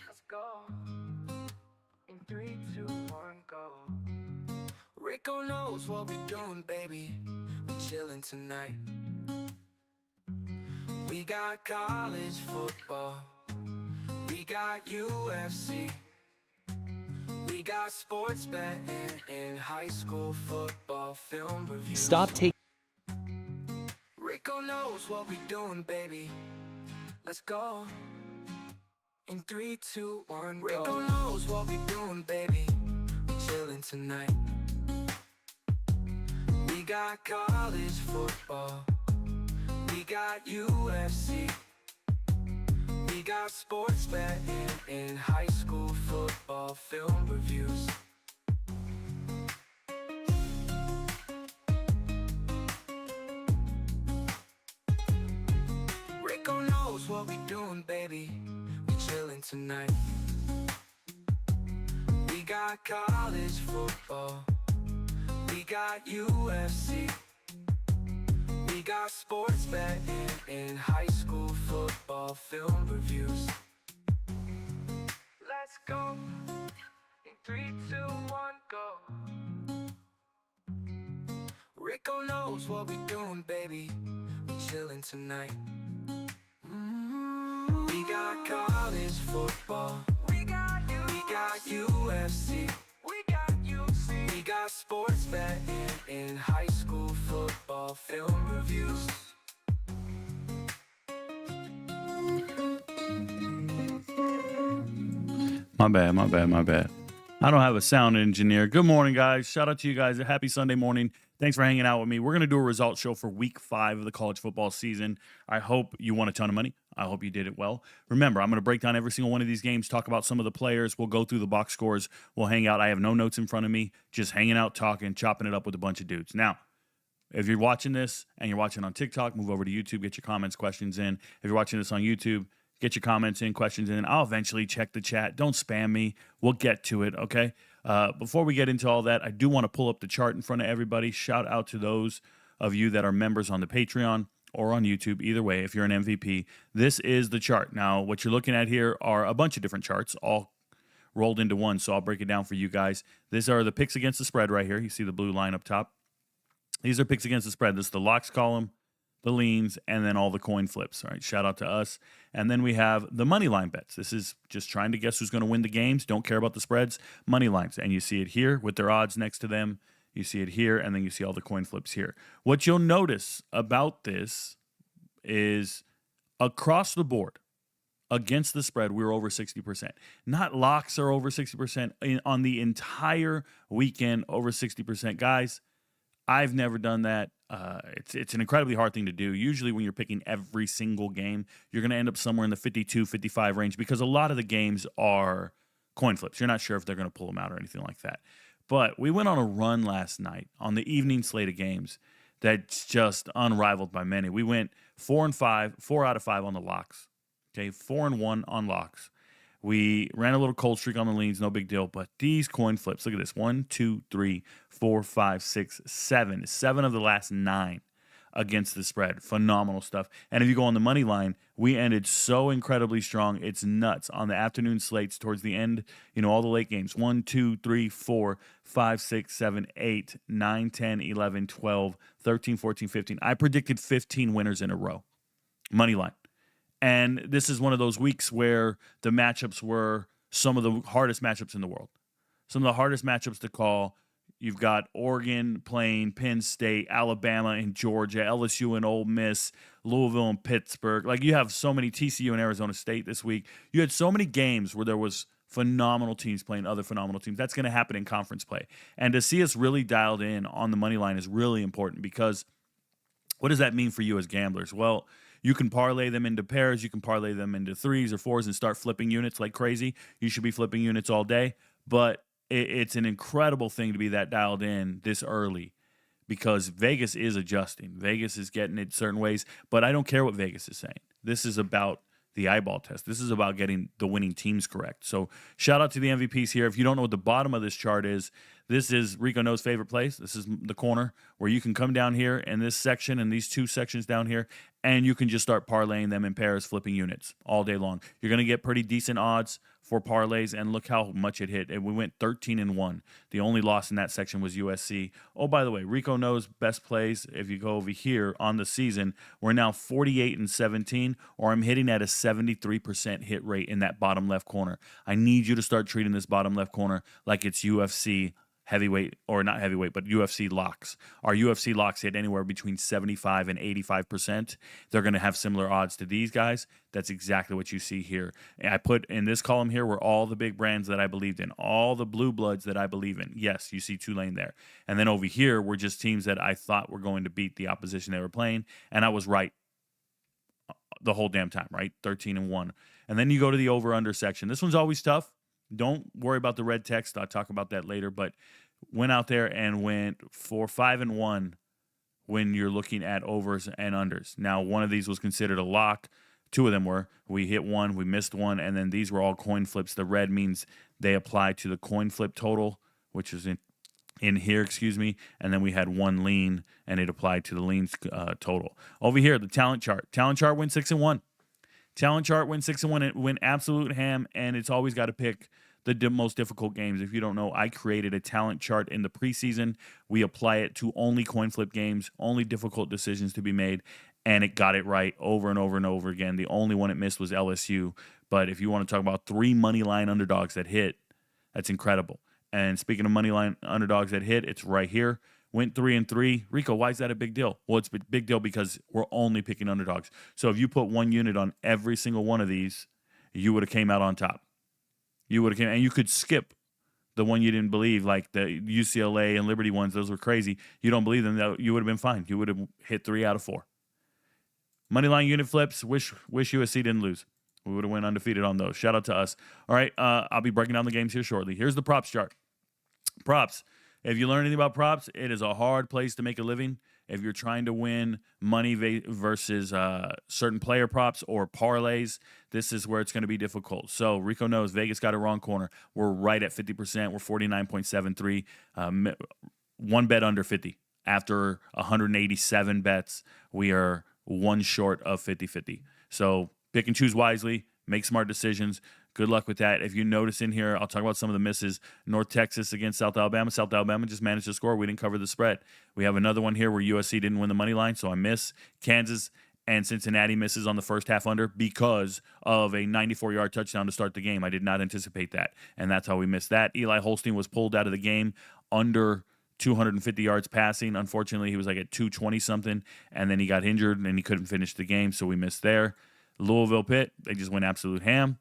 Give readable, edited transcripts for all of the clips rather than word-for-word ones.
Let's go. In 3, 2, 1, go. Rico knows what we're doing, baby. We're chilling tonight. We got college football. We got UFC. We got sports betting and high school football film reviews. Stop taking. Rico knows what we're doing, baby. Let's go. In 3, 2, 1, go. Rico knows what we're doing, baby. We're chilling tonight. We got college football. We got UFC. We got sports betting and high school football film reviews. Rico knows what we doing, baby. We chillin' tonight. We got college football. We got UFC. We got sports betting and high school football film reviews. Let's go. In 3, 2, 1, go. Rico knows what we doing, baby. We chillin' tonight. We got college football. We got UFC. We got sports betting and high school football film reviews. My bad. I don't have a sound engineer. Good morning, guys. Shout out to you guys. A happy Sunday morning. Thanks for hanging out with me. We're going to do a results show for week 5 of the college football season. I hope you won a ton of money. I hope you did it well. Remember, I'm going to break down every single one of these games, talk about some of the players. We'll go through the box scores. We'll hang out. I have no notes in front of me, just hanging out, talking, chopping it up with a bunch of dudes. Now, if you're watching this and you're watching on TikTok, move over to YouTube, get your comments, questions in. If you're watching this on YouTube, get your comments in, questions in. I'll eventually check the chat. Don't spam me. We'll get to it, okay? Before we get into all that, I do want to pull up the chart in front of everybody. Shout out to those of you that are members on the Patreon or on YouTube. Either way, if you're an MVP, this is the chart. Now, what you're looking at here are a bunch of different charts, all rolled into one, so I'll break it down for you guys. These are the picks against the spread right here. You see the blue line up top. These are picks against the spread. This is the locks column, the leans, and then all the coin flips. All right, shout out to us. And then we have the money line bets. This is just trying to guess who's going to win the games. Don't care about the spreads. Money lines. And you see it here with their odds next to them. You see it here, and then you see all the coin flips here. What you'll notice about this is across the board, against the spread, we're over 60%. Not locks are over 60%. On the entire weekend, over 60%. Guys, I've never done that. It's an incredibly hard thing to do. Usually when you're picking every single game, you're going to end up somewhere in the 52, 55 range because a lot of the games are coin flips. You're not sure if they're going to pull them out or anything like that. But we went on a run last night on the evening slate of games that's just unrivaled by many. We went 4 and 5, 4 out of 5 on the locks. Okay, 4 and 1 on locks. We ran a little cold streak on the leans, no big deal. But these coin flips, look at this. 1, 2, 3, 4, 5, 6, 7. 7 of the last 9 against the spread. Phenomenal stuff. And if you go on the money line, we ended so incredibly strong. It's nuts. On the afternoon slates towards the end, all the late games. 1, 2, 3, 4, 5, 6, 7, 8, 9, 10, 11, 12, 13, 14, 15. I predicted 15 winners in a row. Money line. And this is one of those weeks where the matchups were some of the hardest matchups in the world. Some of the hardest matchups to call. You've got Oregon playing Penn State, Alabama and Georgia, LSU and Ole Miss, Louisville and Pittsburgh. Like, you have so many, TCU and Arizona State this week. You had so many games where there was phenomenal teams playing other phenomenal teams. That's going to happen in conference play. And to see us really dialed in on the money line is really important because what does that mean for you as gamblers? Well, you can parlay them into pairs. You can parlay them into 3s or 4s and start flipping units like crazy. You should be flipping units all day. But it's an incredible thing to be that dialed in this early because Vegas is adjusting. Vegas is getting it certain ways. But I don't care what Vegas is saying. This is about the eyeball test. This is about getting the winning teams correct. So shout out to the MVPs here. If you don't know what the bottom of this chart is, This is RicoKnows' favorite place. This is the corner where you can come down here in this section and these two sections down here, and you can just start parlaying them in pairs, flipping units all day long. You're going to get pretty decent odds for parlays, and look how much it hit. And we went 13-1. The only loss in that section was USC. Oh, by the way, RicoKnows' best plays, if you go over here on the season, we're now 48-17, or I'm hitting at a 73% hit rate in that bottom left corner. I need you to start treating this bottom left corner like it's UFC heavyweight, or not heavyweight, but UFC locks. Our UFC locks hit anywhere between 75 and 85%. They're going to have similar odds to these guys. That's exactly what you see here. And I put in this column here were all the big brands that I believed in, all the blue bloods that I believe in. Yes, you see Tulane there. And then over here were just teams that I thought were going to beat the opposition they were playing, and I was right the whole damn time, right? 13-1. And then you go to the over-under section. This one's always tough. Don't worry about the red text. I'll talk about that later. But went out there and went for 5-1 when you're looking at overs and unders. Now, one of these was considered a lock. Two of them were. We hit one, we missed one, and then these were all coin flips. The red means they apply to the coin flip total, which is in here, and then we had one lean, and it applied to the leans total. Over here, the talent chart. Talent chart went 6-1. Talent chart went 6-1. It went absolute ham, and it's always got to pick the most difficult games. If you don't know, I created a talent chart in the preseason. We apply it to only coin flip games, only difficult decisions to be made, and it got it right over and over and over again. The only one it missed was LSU. But if you want to talk about 3 money line underdogs that hit, that's incredible. And speaking of money line underdogs that hit, it's right here. Went 3-3. Rico, why is that a big deal? Well, it's a big deal because we're only picking underdogs. So if you put 1 unit on every single one of these, you would have came out on top. And you could skip the one you didn't believe, like the UCLA and Liberty ones. Those were crazy. You don't believe them, you would have been fine. You would have hit 3 out of 4. Moneyline unit flips. Wish USC didn't lose. We would have went undefeated on those. Shout out to us. All right, I'll be breaking down the games here shortly. Here's the props chart. Props. If you learn anything about props, it is a hard place to make a living. If you're trying to win money versus certain player props or parlays, this is where it's going to be difficult. So RicoKnows Vegas got a wrong corner. We're right at 50%. We're 49.73. One bet under 50. After 187 bets, we are one short of 50-50. So pick and choose wisely. Make smart decisions. Good luck with that. If you notice in here, I'll talk about some of the misses. North Texas against South Alabama. South Alabama just managed to score. We didn't cover the spread. We have another one here where USC didn't win the money line, so I miss. Kansas and Cincinnati misses on the first half under because of a 94-yard touchdown to start the game. I did not anticipate that, and that's how we missed that. Eli Holstein was pulled out of the game under 250 yards passing. Unfortunately, he was like at 220-something, and then he got injured, and he couldn't finish the game, so we missed there. Louisville Pitt, they just went absolute ham.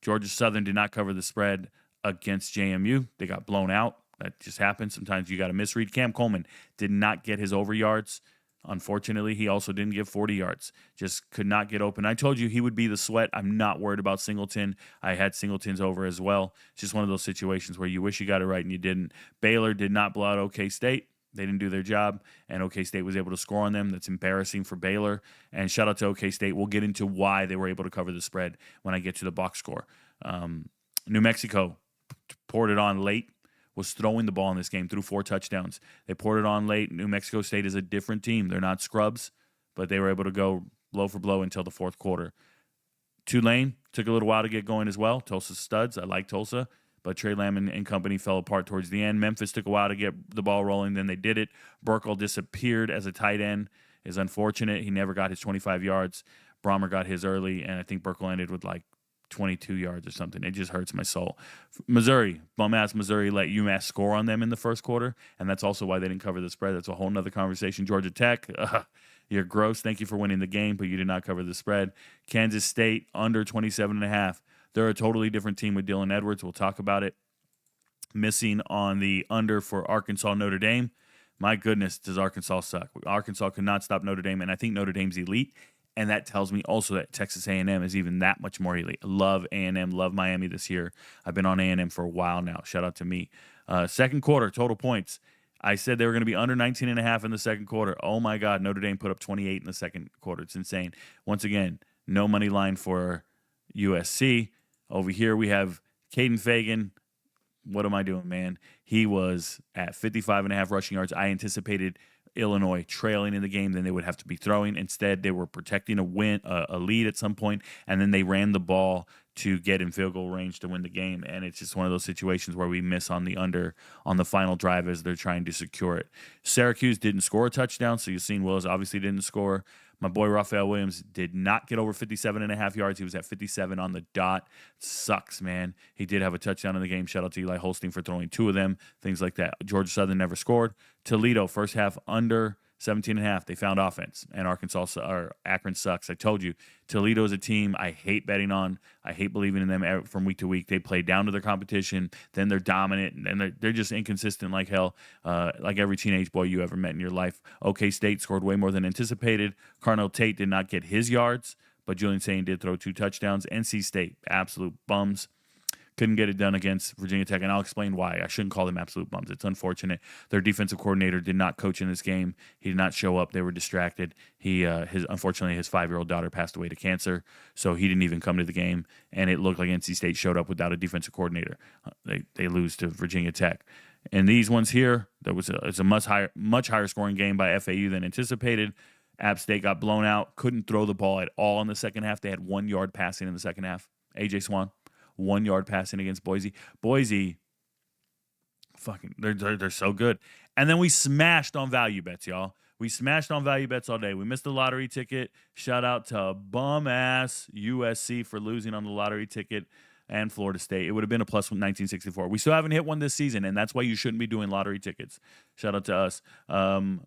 Georgia Southern did not cover the spread against JMU. They got blown out. That just happens. Sometimes you got to misread. Cam Coleman did not get his over yards. Unfortunately, he also didn't get 40 yards. Just could not get open. I told you he would be the sweat. I'm not worried about Singleton. I had Singleton's over as well. It's just one of those situations where you wish you got it right and you didn't. Baylor did not blow out OK State. They didn't do their job, and OK State was able to score on them. That's embarrassing for Baylor. And shout out to OK State. We'll get into why they were able to cover the spread when I get to the box score. New Mexico poured it on late, was throwing the ball in this game, threw 4 touchdowns. They poured it on late. New Mexico State is a different team. They're not scrubs, but they were able to go blow for blow until the fourth quarter. Tulane took a little while to get going as well. Tulsa studs. I like Tulsa. But Trey Lamb and company fell apart towards the end. Memphis took a while to get the ball rolling. Then they did it. Burkle disappeared as a tight end. Is unfortunate. He never got his 25 yards. Brahmer got his early, and I think Burkle ended with like 22 yards or something. It just hurts my soul. Missouri, bum-ass Missouri let UMass score on them in the first quarter, and that's also why they didn't cover the spread. That's a whole nother conversation. Georgia Tech, you're gross. Thank you for winning the game, but you did not cover the spread. Kansas State, under 27.5. They're a totally different team with Dylan Edwards. We'll talk about it. Missing on the under for Arkansas Notre Dame. My goodness, does Arkansas suck. Arkansas could not stop Notre Dame, and I think Notre Dame's elite, and that tells me also that Texas A&M is even that much more elite. Love A&M, love Miami this year. I've been on A&M for a while now. Shout out to me. Second quarter, total points. I said they were going to be under 19.5 in the second quarter. Oh, my God, Notre Dame put up 28 in the second quarter. It's insane. Once again, no money line for USC. Over here we have Caden Fagan, what am I doing, man? He was at 55.5 rushing yards. I anticipated Illinois trailing in the game, then they would have to be throwing. Instead, they were protecting a lead at some point, and then they ran the ball to get in field goal range to win the game. And it's just one of those situations where we miss on the under on the final drive as they're trying to secure it. Syracuse didn't score a touchdown, so you've seen Willis obviously didn't score. My boy Raphael Williams did not get over 57.5 yards. He was at 57 on the dot. Sucks, man. He did have a touchdown in the game. Shout out to Eli Holstein for throwing 2 of them, things like that. Georgia Southern never scored. Toledo, first half under 17.5. They found offense, and Akron sucks. I told you, Toledo is a team I hate betting on. I hate believing in them from week to week. They play down to their competition, then they're dominant, and they're just inconsistent like hell, like every teenage boy you ever met in your life. OK State scored way more than anticipated. Carnell Tate did not get his yards, but Julian Sain did throw 2 touchdowns. NC State, absolute bums. Couldn't get it done against Virginia Tech, and I'll explain why. I shouldn't call them absolute bums. It's unfortunate. Their defensive coordinator did not coach in this game. He did not show up. They were distracted. Unfortunately, his 5-year-old daughter passed away to cancer, so he didn't even come to the game, and it looked like NC State showed up without a defensive coordinator. They lose to Virginia Tech. And these ones here, it's a much higher scoring game by FAU than anticipated. App State got blown out, couldn't throw the ball at all in the second half. They had 1 yard passing in the second half. AJ Swan. 1 yard passing against Boise. Boise, fucking, they're so good. And then we smashed on value bets, y'all. We smashed on value bets all day. We missed the lottery ticket. Shout out to bum-ass USC for losing on the lottery ticket and Florida State. It would have been a plus 1964. We still haven't hit one this season, and that's why you shouldn't be doing lottery tickets. Shout out to us.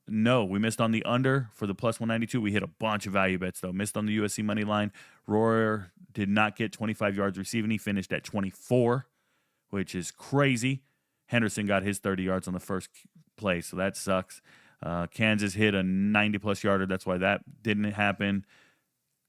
No, we missed on the under for the plus 192. We hit a bunch of value bets, though. Missed on the USC money line. Royer did not get 25 yards receiving. He finished at 24, which is crazy. Henderson got his 30 yards on the first play, so that sucks. Kansas hit a 90-plus yarder. That's why that didn't happen.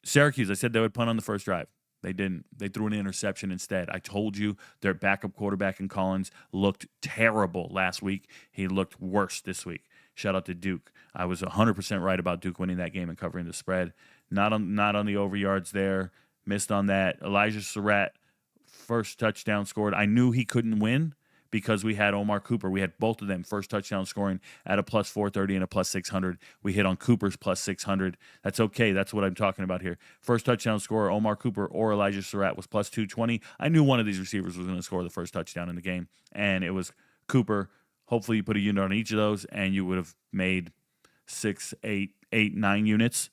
Syracuse, I said they would punt on the first drive. They didn't. They threw an interception instead. I told you their backup quarterback in Collins looked terrible last week. He looked worse this week. Shout out to Duke. I was 100% right about Duke winning that game and covering the spread. Not on the over yards there. Missed on that. Elijah Surratt, first touchdown scored. I knew he couldn't win because we had Omar Cooper. We had both of them first touchdown scoring at a plus 430 and a plus 600. We hit on Cooper's plus 600. That's okay. That's what I'm talking about here. First touchdown scorer, Omar Cooper or Elijah Surratt was plus 220. I knew one of these receivers was going to score the first touchdown in the game, and it was Cooper. Hopefully you put a unit on each of those, and you would have made 6, 8, 9 units.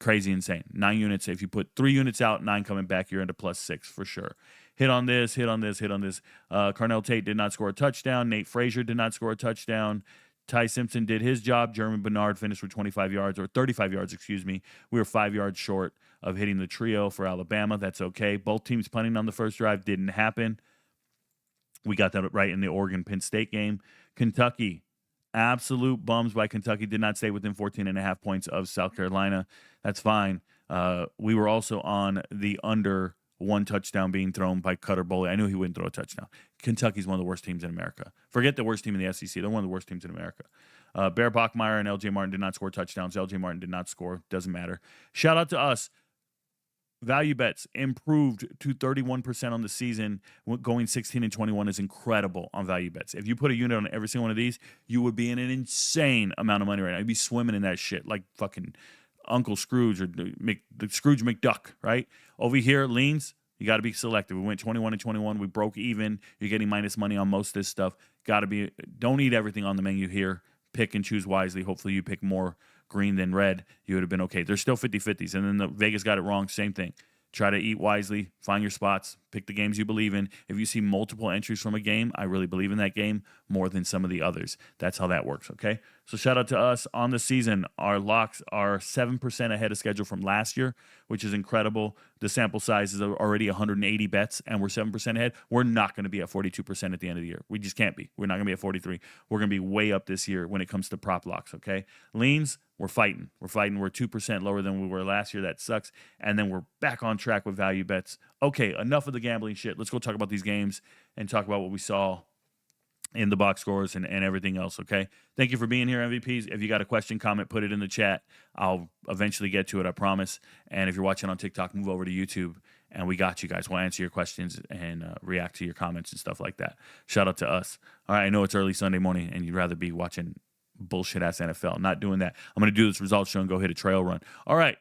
Crazy insane. 9 units. If you put 3 units out, 9 coming back, you're into plus 6 for sure. Hit on this. Carnell Tate did not score a touchdown. Nate Frazier did not score a touchdown. Ty Simpson did his job. Jeremy Bernard finished with 25 yards, or 35 yards, excuse me. We were 5 yards short of hitting the trio for Alabama. That's okay. Both teams punting on the first drive didn't happen. We got that right in the Oregon-Penn State game. Kentucky, absolute bums by Kentucky. Did not stay within 14.5 points of South Carolina. That's fine. We were also on the under 1 touchdown being thrown by Cutter Boley. I knew he wouldn't throw a touchdown. Kentucky's one of the worst teams in America. Forget the worst team in the SEC. They're one of the worst teams in America. Bear Bachmeier and L.J. Martin did not score touchdowns. L.J. Martin did not score. Doesn't matter. Shout out to us. Value bets improved to 31% on the season. Going 16-21 is incredible on value bets. If you put a unit on every single one of these, you would be in an insane amount of money right now. You'd be swimming in that shit like fucking Uncle Scrooge or the Scrooge McDuck, right? Over here, leans, you got to be selective. We went 21-21. We broke even. You're getting minus money on most of this stuff. Don't eat everything on the menu here. Pick and choose wisely. Hopefully you pick more green than red. You would have been okay. There's still 50-50s. And then the Vegas got it wrong. Same thing. Try to eat wisely. Find your spots. Pick the games you believe in. If you see multiple entries from a game, I really believe in that game more than some of the others. That's how that works, okay? So shout out to us on the season. Our locks are 7% ahead of schedule from last year, which is incredible. The sample size is already 180 bets, and we're 7% ahead. We're not going to be at 42% at the end of the year. We just can't be. We're not going to be at 43. We're going to be way up this year when it comes to prop locks, okay? Leans, we're fighting. We're 2% lower than we were last year. That sucks. And then we're back on track with value bets. Okay, enough of the gambling shit. Let's go talk about these games and talk about what we saw in the box scores and everything else, okay? Thank you for being here, MVPs. If you got a question, comment, put it in the chat. I'll eventually get to it, I promise. And if you're watching on TikTok, move over to YouTube And we got you guys. We'll answer your questions and react to your comments and stuff like that. Shout out to us. All right, I know it's early Sunday morning and you'd rather be watching bullshit-ass NFL. Not doing that. I'm going to do this results show and go hit a trail run. All right,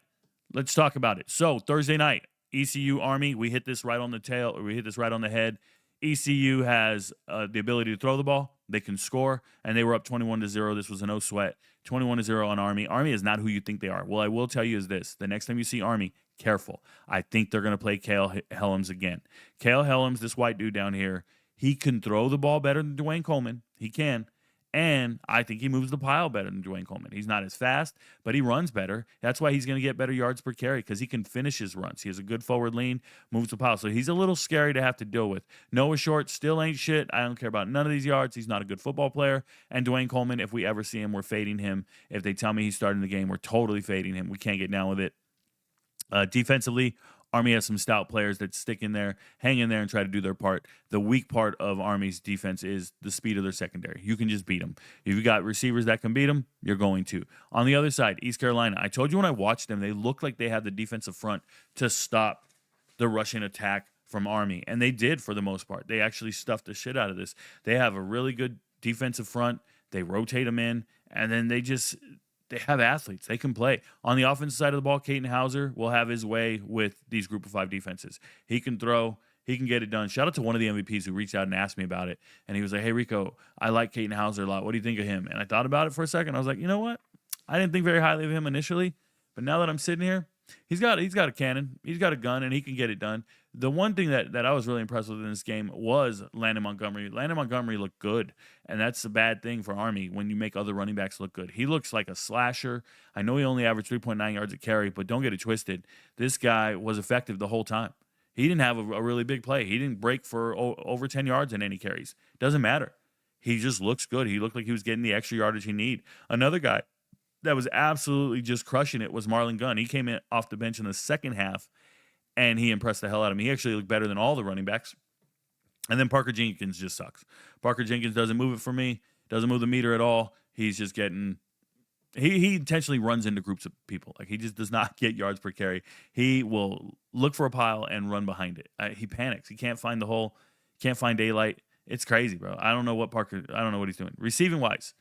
let's talk about it. So Thursday night, ECU Army, we hit this right on the tail, or we hit this right on the head. ECU has the ability to throw the ball. They can score, and they were up 21-0. This was a no sweat. 21-0 on Army. Army is not who you think they are. Well, I will tell you is this. The next time you see Army, careful. I think they're going to play Cale Helms again. Cale Helms, this white dude down here, he can throw the ball better than Dwayne Coleman. He can. And I think he moves the pile better than Dwayne Coleman. He's not as fast, but he runs better. That's why he's going to get better yards per carry, because he can finish his runs. He has a good forward lean, moves the pile. So he's a little scary to have to deal with. Noah Short still ain't shit. I don't care about none of these yards. He's not a good football player. And Dwayne Coleman, if we ever see him, we're fading him. If they tell me he's starting the game, we're totally fading him. We can't get down with it. Defensively, Army has some stout players that stick in there, hang in there, and try to do their part. The weak part of Army's defense is the speed of their secondary. You can just beat them. If you got receivers that can beat them, you're going to. On the other side, East Carolina, I told you when I watched them, they looked like they had the defensive front to stop the rushing attack from Army, and they did for the most part. They actually stuffed the shit out of this. They have a really good defensive front. They rotate them in, and then they have athletes. They can play. On the offensive side of the ball, Caden Hauser will have his way with these group of 5 defenses. He can throw. He can get it done. Shout out to one of the MVPs who reached out and asked me about it. And he was like, hey, Rico, I like Caden Hauser a lot. What do you think of him? And I thought about it for a second. I was like, you know what? I didn't think very highly of him initially. But now that I'm sitting here, he's got a cannon. He's got a gun, and he can get it done. The one thing that I was really impressed with in this game was Landon Montgomery. Landon Montgomery looked good, and that's a bad thing for Army when you make other running backs look good. He looks like a slasher. I know he only averaged 3.9 yards a carry, but don't get it twisted. This guy was effective the whole time. He didn't have a really big play. He didn't break for over 10 yards in any carries. Doesn't matter. He just looks good. He looked like he was getting the extra yardage he need. Another guy that was absolutely just crushing it was Marlon Gunn. He came in off the bench in the second half, and he impressed the hell out of me. He actually looked better than all the running backs. And then Parker Jenkins just sucks. Parker Jenkins doesn't move it for me, doesn't move the meter at all. He's just getting – he intentionally runs into groups of people. Like, he just does not get yards per carry. He will look for a pile and run behind it. He panics. He can't find the hole, can't find daylight. It's crazy, bro. I don't know what he's doing. Receiving-wise,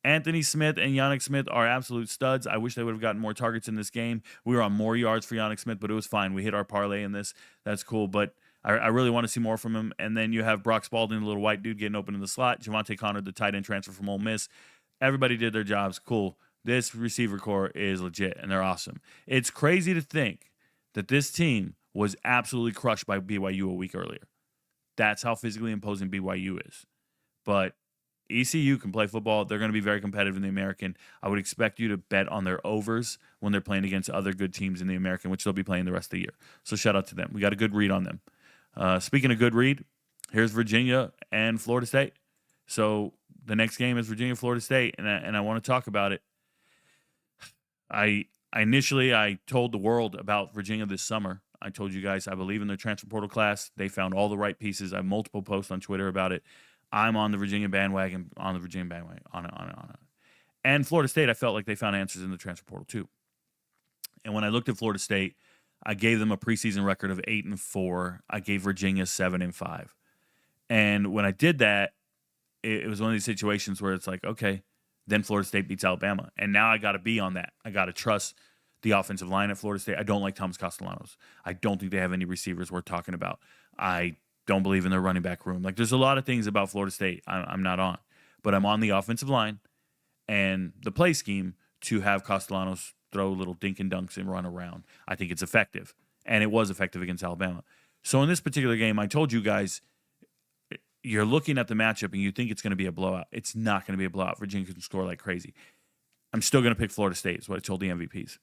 Anthony Smith and Yannick Smith are absolute studs. I wish they would have gotten more targets in this game. We were on more yards for Yannick Smith, but it was fine. We hit our parlay in this. That's cool, but I really want to see more from him. And then you have Brock Spalding, the little white dude, getting open in the slot. Javante Connor, the tight end transfer from Ole Miss. Everybody did their jobs. Cool. This receiver core is legit, and they're awesome. It's crazy to think that this team was absolutely crushed by BYU a week earlier. That's how physically imposing BYU is. But ECU can play football. They're going to be very competitive in the American. I would expect you to bet on their overs when they're playing against other good teams in the American, which they'll be playing the rest of the year. So shout out to them. We got a good read on them. Speaking of good read, here's Virginia and Florida State. So the next game is Virginia-Florida State, and I want to talk about it. I told the world about Virginia this summer. I told you guys I believe in their transfer portal class. They found all the right pieces. I have multiple posts on Twitter about it. I'm on the Virginia bandwagon, on it. And Florida State, I felt like they found answers in the transfer portal too. And when I looked at Florida State, I gave them a preseason record of 8-4. I gave Virginia 7-5. And when I did that, it was one of these situations where it's like, okay, then Florida State beats Alabama. And now I got to be on that. I got to trust the offensive line at Florida State. I don't like Thomas Castellanos. I don't think they have any receivers worth talking about. I don't believe in their running back room. Like, there's a lot of things about Florida State I'm not on. But I'm on the offensive line and the play scheme to have Castellanos throw little dink and dunks and run around. I think it's effective. And it was effective against Alabama. So in this particular game, I told you guys, you're looking at the matchup and you think it's going to be a blowout. It's not going to be a blowout. Virginia can score like crazy. I'm still going to pick Florida State is what I told the MVPs.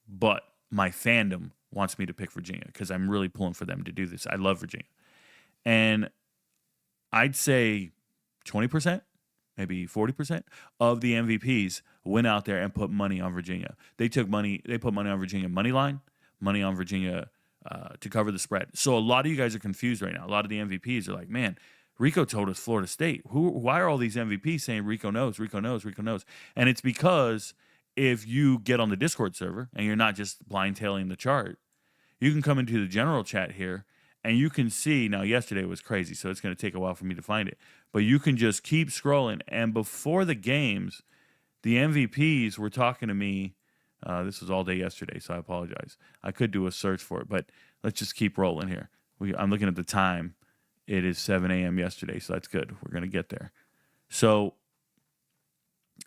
But my fandom wants me to pick Virginia because I'm really pulling for them to do this. I love Virginia. And I'd say 20%, maybe 40% of the MVPs went out there and put money on Virginia. They put money on Virginia money line, money on Virginia to cover the spread. So a lot of you guys are confused right now. A lot of the MVPs are like, man, Rico told us Florida State. Why are all these MVPs saying Rico knows? And it's because if you get on the Discord server and you're not just blind tailing the chart, You can come into the general chat here, and you can see, now yesterday was crazy, so it's going to take a while for me to find it, but you can just keep scrolling, and before the games, the MVPs were talking to me. This was all day yesterday, so I apologize. I could do a search for it, but let's just keep rolling here. I'm looking at the time. It is 7 a.m. yesterday, so that's good. We're going to get there. So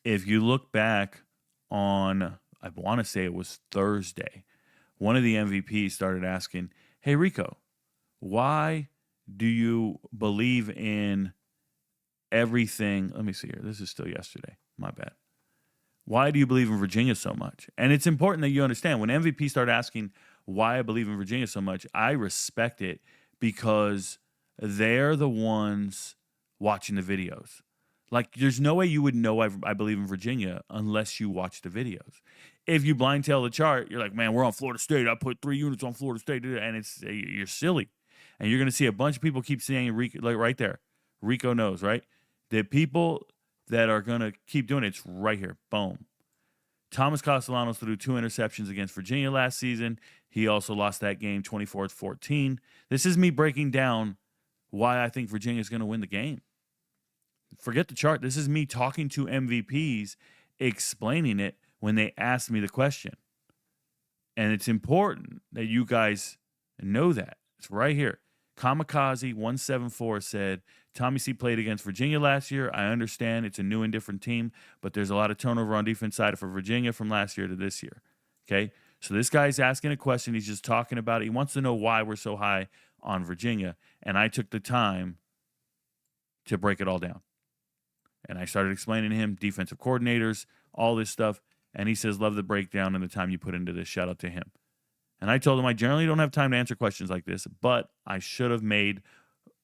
if you look back on, I want to say it was Thursday, one of the MVPs started asking, hey, Rico, why do you believe in everything? Let me see here. This is still yesterday. My bad. Why do you believe in Virginia so much? And it's important that you understand when MVPs start asking why I believe in Virginia so much, I respect it because they're the ones watching the videos. Like, there's no way you would know I believe in Virginia unless you watch the videos. If you blind tail the chart, you're like, man, we're on Florida State. I put 3 units on Florida State, and you're silly. And you're going to see a bunch of people keep saying, like right there, RicoKnows, right? The people that are going to keep doing it, it's right here. Boom. Thomas Castellanos threw 2 interceptions against Virginia last season. He also lost that game 24-14. This is me breaking down why I think Virginia is going to win the game. Forget the chart. This is me talking to MVPs, explaining it when they asked me the question. And it's important that you guys know that. It's right here. Kamikaze 174 said, Tommy C played against Virginia last year. I understand it's a new and different team, but there's a lot of turnover on defense side for Virginia from last year to this year. Okay? So this guy's asking a question. He's just talking about it. He wants to know why we're so high on Virginia. And I took the time to break it all down. And I started explaining to him defensive coordinators, all this stuff. And he says, love the breakdown and the time you put into this. Shout out to him. And I told him I generally don't have time to answer questions like this, but I should have made it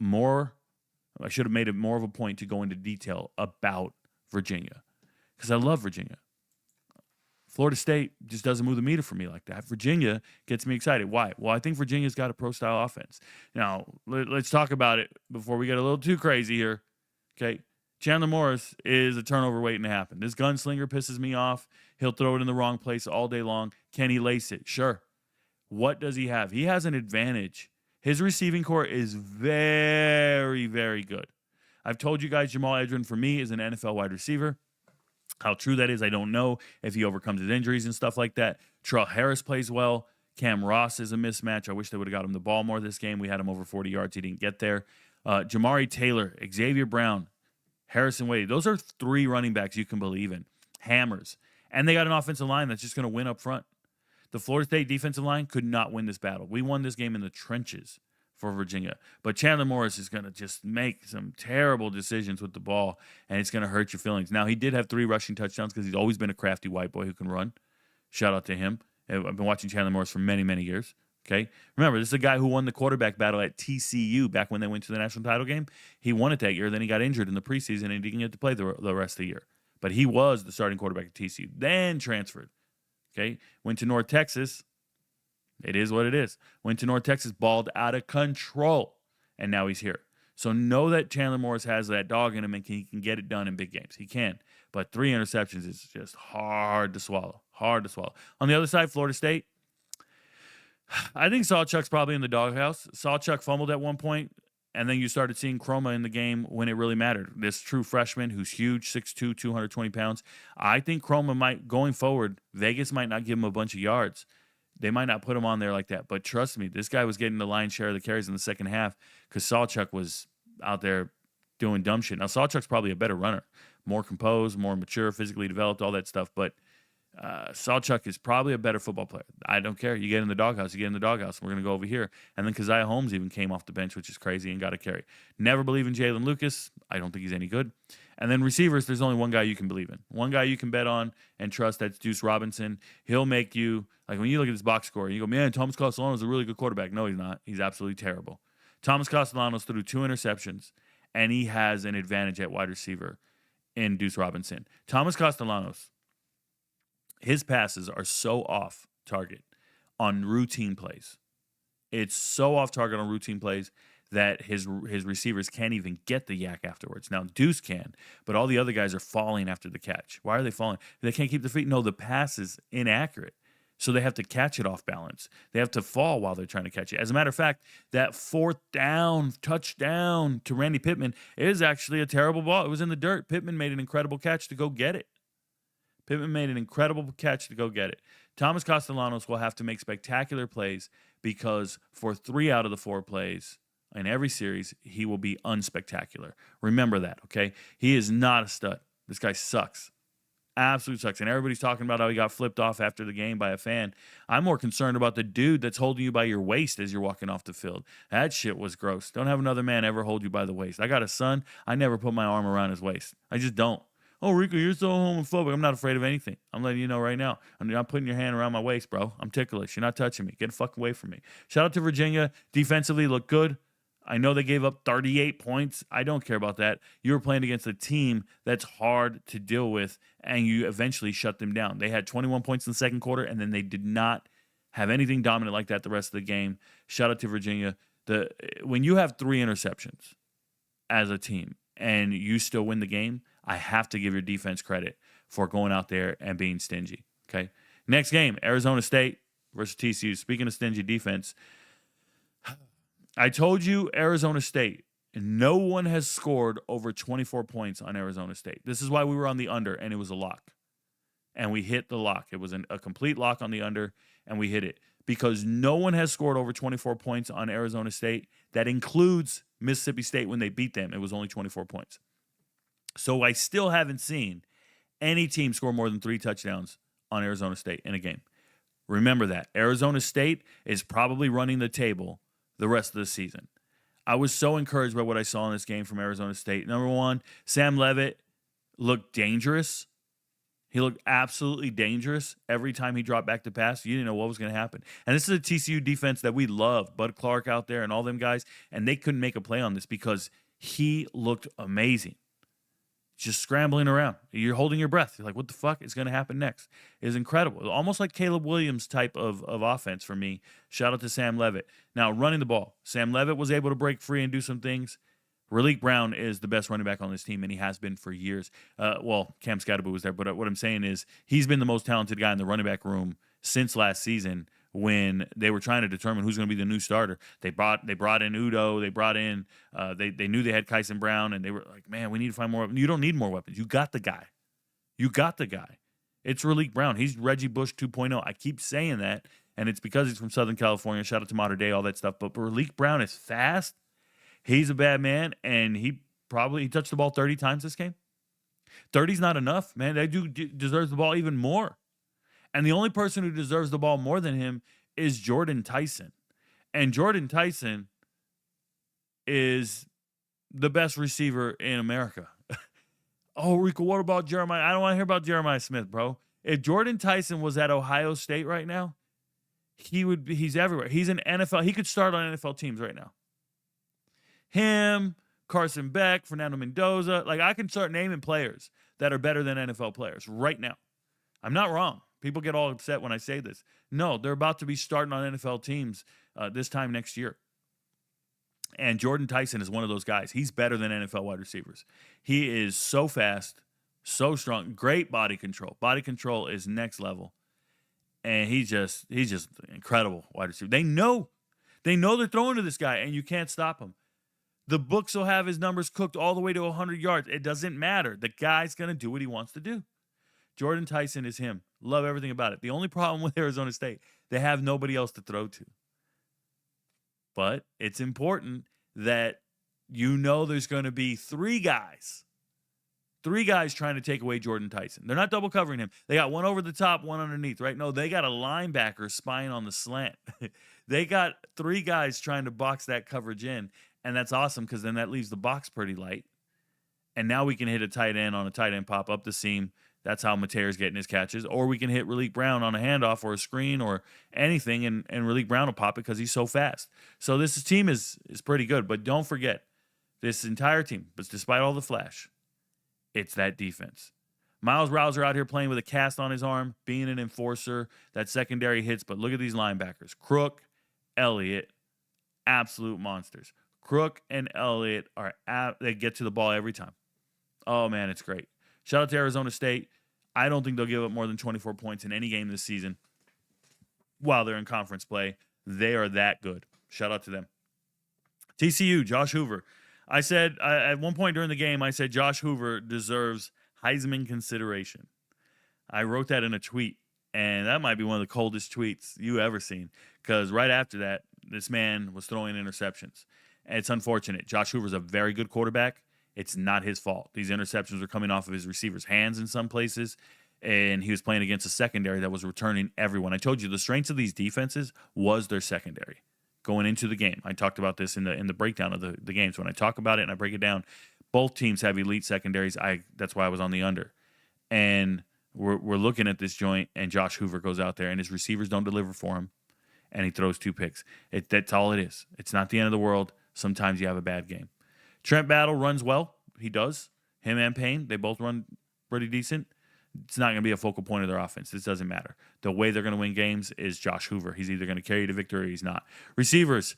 more of a point to go into detail about Virginia because I love Virginia. Florida State just doesn't move the meter for me like that. Virginia gets me excited. Why? Well, I think Virginia's got a pro-style offense. Now, let's talk about it before we get a little too crazy here. Okay, Chandler Morris is a turnover waiting to happen. This gunslinger pisses me off. He'll throw it in the wrong place all day long. Can he lace it? Sure. What does he have? He has an advantage. His receiving core is very, very good. I've told you guys Jamal Edgerrin, for me, is an NFL wide receiver. How true that is, I don't know if he overcomes his injuries and stuff like that. Terrell Harris plays well. Cam Ross is a mismatch. I wish they would have got him the ball more this game. We had him over 40 yards. He didn't get there. Jamari Taylor, Xavier Brown, Harrison Wade. Those are 3 running backs you can believe in. Hammers. And they got an offensive line that's just going to win up front. The Florida State defensive line could not win this battle. We won this game in the trenches for Virginia. But Chandler Morris is going to just make some terrible decisions with the ball, and it's going to hurt your feelings. Now, he did have 3 rushing touchdowns because he's always been a crafty white boy who can run. Shout out to him. I've been watching Chandler Morris for many, many years. Okay, remember, this is a guy who won the quarterback battle at TCU back when they went to the national title game. He won it that year. Then he got injured in the preseason, and he didn't get to play the rest of the year. But he was the starting quarterback at TCU. Then transferred. Okay, went to North Texas. It is what it is. Went to North Texas, balled out of control, and now he's here. So know that Chandler Morris has that dog in him, and he can get it done in big games. He can. But 3 interceptions is just hard to swallow. Hard to swallow. On the other side, Florida State, I think Sawchuck's probably in the doghouse. Sawchuck fumbled at one point, and then you started seeing Chroma in the game when it really mattered. This true freshman who's huge, 6'2", 220 pounds. I think Chroma might, going forward, Vegas might not give him a bunch of yards. They might not put him on there like that. But trust me, this guy was getting the lion's share of the carries in the second half because Sawchuck was out there doing dumb shit. Now, Sawchuck's probably a better runner. More composed, more mature, physically developed, all that stuff. But Sawchuck is probably a better football player. I don't care. You get in the doghouse. You get in the doghouse. We're going to go over here. And then Keziah Holmes even came off the bench, which is crazy, and got a carry. Never believe in Jalen Lucas. I don't think he's any good. And then receivers, there's only one guy you can believe in. One guy you can bet on and trust. That's Deuce Robinson. He'll make you, like when you look at this box score, you go, man, Thomas Castellanos is a really good quarterback. No, he's not. He's absolutely terrible. Thomas Castellanos threw 2 interceptions, and he has an advantage at wide receiver in Deuce Robinson. Thomas Castellanos, his passes are so off target on routine plays. It's so off target on routine plays that his receivers can't even get the yak afterwards. Now, Deuce can, but all the other guys are falling after the catch. Why are they falling? They can't keep their feet. No, the pass is inaccurate. So they have to catch it off balance. They have to fall while they're trying to catch it. As a matter of fact, that fourth down touchdown to Randy Pittman is actually a terrible ball. It was in the dirt. Pittman made an incredible catch to go get it. Thomas Castellanos will have to make spectacular plays because for 3 out of the 4 plays in every series, he will be unspectacular. Remember that, okay? He is not a stud. This guy sucks. Absolutely sucks. And everybody's talking about how he got flipped off after the game by a fan. I'm more concerned about the dude that's holding you by your waist as you're walking off the field. That shit was gross. Don't have another man ever hold you by the waist. I got a son. I never put my arm around his waist. I just don't. Oh, Rico, you're so homophobic. I'm not afraid of anything. I'm letting you know right now. I'm not putting your hand around my waist, bro. I'm ticklish. You're not touching me. Get the fuck away from me. Shout out to Virginia. Defensively, look good. I know they gave up 38 points. I don't care about that. You were playing against a team that's hard to deal with, and you eventually shut them down. They had 21 points in the second quarter, and then they did not have anything dominant like that the rest of the game. Shout out to Virginia. When you have 3 interceptions as a team and you still win the game, I have to give your defense credit for going out there and being stingy. Okay. Next game, Arizona State versus TCU. Speaking of stingy defense, I told you Arizona State, no one has scored over 24 points on Arizona State. This is why we were on the under, and it was a lock. And we hit the lock. It was a complete lock on the under, and we hit it. Because no one has scored over 24 points on Arizona State. That includes Mississippi State when they beat them. It was only 24 points. So I still haven't seen any team score more than 3 touchdowns on Arizona State in a game. Remember that. Arizona State is probably running the table the rest of the season. I was so encouraged by what I saw in this game from Arizona State. Number one, Sam Leavitt looked dangerous. He looked absolutely dangerous every time he dropped back to pass. You didn't know what was going to happen. And this is a TCU defense that we love. Bud Clark out there and all them guys, and they couldn't make a play on this because he looked amazing. Just scrambling around. You're holding your breath. You're like, what the fuck is going to happen next? It's incredible. Almost like Caleb Williams type of offense for me. Shout out to Sam Leavitt. Now, running the ball. Sam Leavitt was able to break free and do some things. Raleek Brown is the best running back on this team, and he has been for years. Cam Scatterbo was there, but what I'm saying is he's been the most talented guy in the running back room since last season when they were trying to determine who's going to be the new starter. They brought in Udo. They brought in they knew they had Kyson Brown, and they were like, man, we need to find more weapons. You don't need more weapons. You got the guy. It's Raleek Brown. He's Reggie Bush 2.0. I keep saying that, and it's because he's from Southern California. Shout out to Mater Dei, all that stuff. But Raleek Brown is fast. He's a bad man, and he touched the ball 30 times this game. 30's not enough, man. That dude deserves the ball even more. And the only person who deserves the ball more than him is Jordan Tyson. And Jordan Tyson is the best receiver in America. Oh, Rico, what about Jeremiah? I don't want to hear about Jeremiah Smith, bro. If Jordan Tyson was at Ohio State right now, he's everywhere. He's an NFL. He could start on NFL teams right now. Him, Carson Beck, Fernando Mendoza. Like, I can start naming players that are better than NFL players right now. I'm not wrong. People get all upset when I say this. No, they're about to be starting on NFL teams this time next year. And Jordan Tyson is one of those guys. He's better than NFL wide receivers. He is so fast, so strong, great body control. Body control is next level. And he's just incredible wide receiver. They know they're throwing to this guy, and you can't stop him. The books will have his numbers cooked all the way to 100 yards. It doesn't matter. The guy's going to do what he wants to do. Jordan Tyson is him. Love everything about it. The only problem with Arizona State, they have nobody else to throw to. But it's important that you know there's going to be 3 guys trying to take away Jordan Tyson. They're not double covering him. They got one over the top, one underneath, right? No, they got a linebacker spying on the slant. They got 3 guys trying to box that coverage in, and that's awesome because then that leaves the box pretty light. And now we can hit a tight end on a tight end pop up the seam. That's how Mateer's getting his catches. Or we can hit Raleek Brown on a handoff or a screen or anything, and Raleek Brown will pop it because he's so fast. So this team is pretty good. But don't forget, this entire team, but despite all the flash, it's that defense. Miles Rouser out here playing with a cast on his arm, being an enforcer. That secondary hits. But look at these linebackers. Crook, Elliott, absolute monsters. Crook and Elliott they get to the ball every time. Oh, man, it's great. Shout out to Arizona State. I don't think they'll give up more than 24 points in any game this season. while they're in conference play. They are that good. Shout out to them. TCU, Josh Hoover. I said at one point during the game, I said Josh Hoover deserves Heisman consideration. I wrote that in a tweet, and that might be one of the coldest tweets you ever seen, because right after that, this man was throwing interceptions. And it's unfortunate. Josh Hoover's a very good quarterback. It's not his fault. These interceptions were coming off of his receiver's hands in some places, and he was playing against a secondary that was returning everyone. I told you the strengths of these defenses was their secondary going into the game. I talked about this in the breakdown of the games. When I talk about it and I break it down, both teams have elite secondaries. That's why I was on the under. And we're looking at this joint, and Josh Hoover goes out there, and his receivers don't deliver for him, and he throws 2 picks. That's all it is. It's not the end of the world. Sometimes you have a bad game. Trent Battle runs well. He does. Him and Payne, they both run pretty decent. It's not going to be a focal point of their offense. This doesn't matter. The way they're going to win games is Josh Hoover. He's either going to carry you to victory or he's not. Receivers,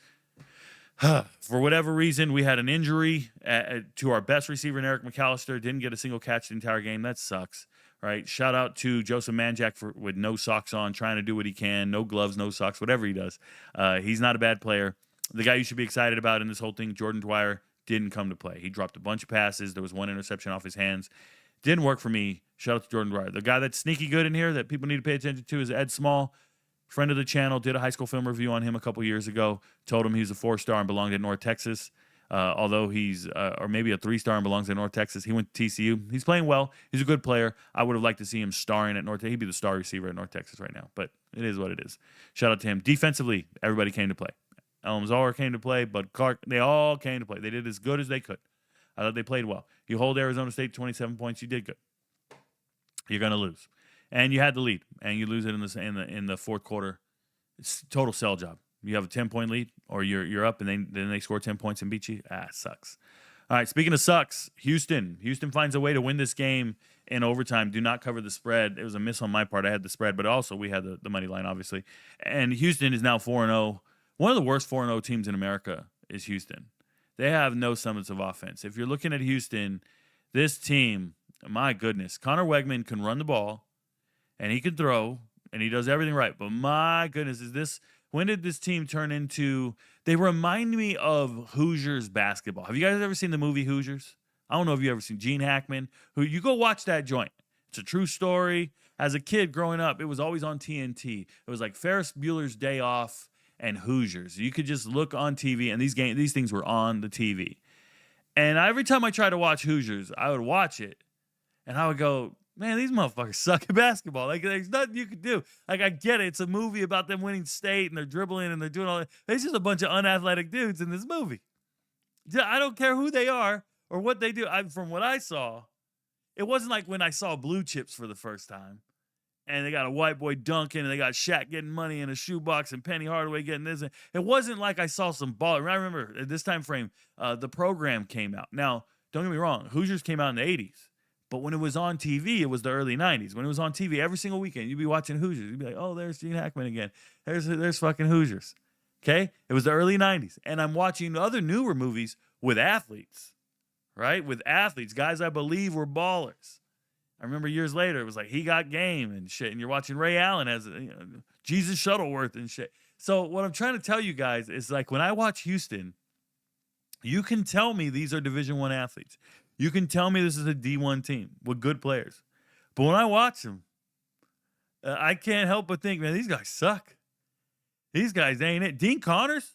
for whatever reason, we had an injury to our best receiver, Eric McAllister. Didn't get a single catch the entire game. That sucks, right? Shout out to Joseph Manjack with no socks on, trying to do what he can. No gloves, no socks, whatever he does. He's not a bad player. The guy you should be excited about in this whole thing, Jordan Dwyer, didn't come to play. He dropped a bunch of passes. There was 1 interception off his hands. Didn't work for me. Shout out to Jordan Dwyer. The guy that's sneaky good in here that people need to pay attention to is Ed Small, friend of the channel. Did a high school film review on him a couple years ago. Told him he was a 4-star and belonged at North Texas. Although he's, or maybe a 3-star and belongs at North Texas. He went to TCU. He's playing well. He's a good player. I would have liked to see him starring at North Texas. He'd be the star receiver at North Texas right now. But it is what it is. Shout out to him. Defensively, everybody came to play. Elmzoller came to play, Bud Clark. They all came to play. They did as good as they could. I thought they played well. You hold Arizona State 27 points, you did good. You're going to lose. And you had the lead, and you lose it in the fourth quarter. It's a total sell job. You have a 10-point lead, or you're up, and then they score 10 points and beat you. It sucks. All right, speaking of sucks, Houston. Houston finds a way to win this game in overtime. Do not cover the spread. It was a miss on my part. I had the spread, but also we had the money line, obviously. And Houston is now 4-0. One of the worst 4-0 teams in America is Houston. They have no semblance of offense. If you're looking at Houston, this team, my goodness, Connor Wegman can run the ball, and he can throw, and he does everything right. But my goodness, when did this team turn into? They remind me of Hoosiers basketball. Have you guys ever seen the movie Hoosiers? I don't know if you ever seen Gene Hackman. You go watch that joint. It's a true story. As a kid growing up, it was always on TNT. It was like Ferris Bueller's Day Off and Hoosiers. You could just look on TV, and these things were on the TV. And every time I tried to watch Hoosiers, I would watch it, and I would go, man, these motherfuckers suck at basketball. Like, there's nothing you can do. Like, I get it. It's a movie about them winning state, and they're dribbling, and they're doing all that. It's just a bunch of unathletic dudes in this movie. I don't care who they are or what they do. From what I saw, it wasn't like when I saw Blue Chips for the first time, and they got a white boy dunking, and they got Shaq getting money in a shoebox, and Penny Hardaway getting this. It wasn't like I saw some ball. I remember at this time frame, the program came out. Now, don't get me wrong, Hoosiers came out in the 80s. But when it was on TV, it was the early 90s. When it was on TV every single weekend, you'd be watching Hoosiers. You'd be like, oh, there's Gene Hackman again. There's fucking Hoosiers. Okay? It was the early 90s. And I'm watching other newer movies with athletes, right? With athletes, guys I believe were ballers. I remember years later, it was like He Got Game and shit. And you're watching Ray Allen as Jesus Shuttleworth and shit. So what I'm trying to tell you guys is, like, when I watch Houston, you can tell me these are Division I athletes. You can tell me this is a D1 team with good players. But when I watch them, I can't help but think, man, these guys suck. These guys ain't it. Dean Connors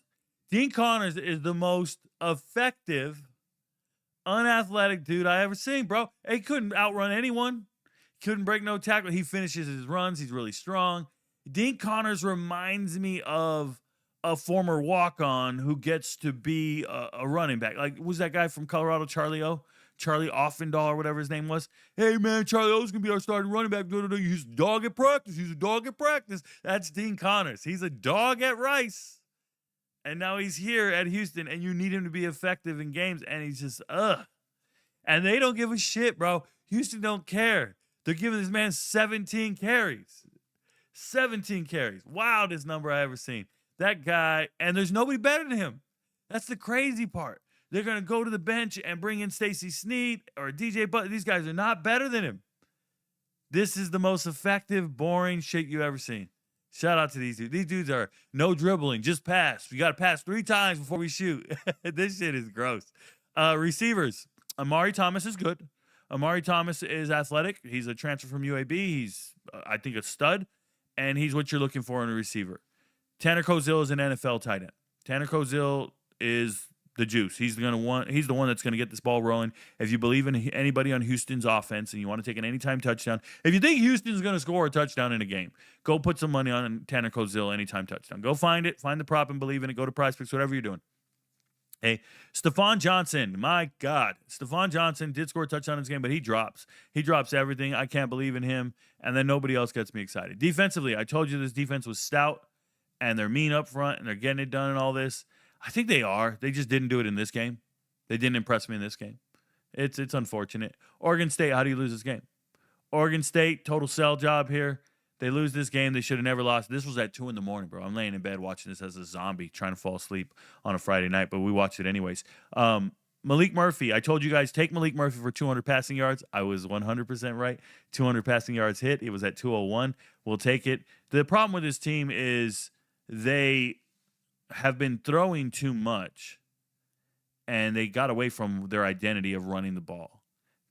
is the most effective, unathletic dude I ever seen, bro. He couldn't outrun anyone. Couldn't break no tackle. He finishes his runs. He's really strong. Dean Connors reminds me of a former walk-on who gets to be a running back. Like, who's that guy from Colorado, Charlie Offendahl or whatever his name was? Hey, man, Charlie O's going to be our starting running back. He's a dog at practice. That's Dean Connors. He's a dog at Rice. And now he's here at Houston, and you need him to be effective in games, and he's just, And they don't give a shit, bro. Houston don't care. They're giving this man 17 carries. 17 carries. Wildest number I ever seen. That guy, and there's nobody better than him. That's the crazy part. They're going to go to the bench and bring in Stacey Sneed or DJ Butler. These guys are not better than him. This is the most effective, boring shit you ever seen. Shout out to these dudes. These dudes are no dribbling, just pass. We got to pass 3 times before we shoot. This shit is gross. Receivers. Amari Thomas is good. Amari Thomas is athletic. He's a transfer from UAB. He's, I think, a stud, and he's what you're looking for in a receiver. Tanner Kozil is an NFL tight end. Tanner Kozil is the juice. He's the one that's going to get this ball rolling. If you believe in anybody on Houston's offense and you want to take an anytime touchdown, if you think Houston's going to score a touchdown in a game, go put some money on Tanner Kozil anytime touchdown. Go find it, find the prop and believe in it. Go to PrizePicks, whatever you're doing. Hey, Stephon Johnson, my God. Stephon Johnson did score a touchdown in this game, but he drops. He drops everything. I can't believe in him, and then nobody else gets me excited. Defensively, I told you this defense was stout, and they're mean up front, and they're getting it done and all this. I think they are. They just didn't do it in this game. They didn't impress me in this game. It's unfortunate. Oregon State, how do you lose this game? Oregon State, total sell job here. They lose this game. They should have never lost. This was at 2 in the morning, bro. I'm laying in bed watching this as a zombie trying to fall asleep on a Friday night, but we watched it anyways. Malik Murphy, I told you guys, take Malik Murphy for 200 passing yards. I was 100% right. 200 passing yards hit. It was at 201. We'll take it. The problem with this team is they have been throwing too much, and they got away from their identity of running the ball.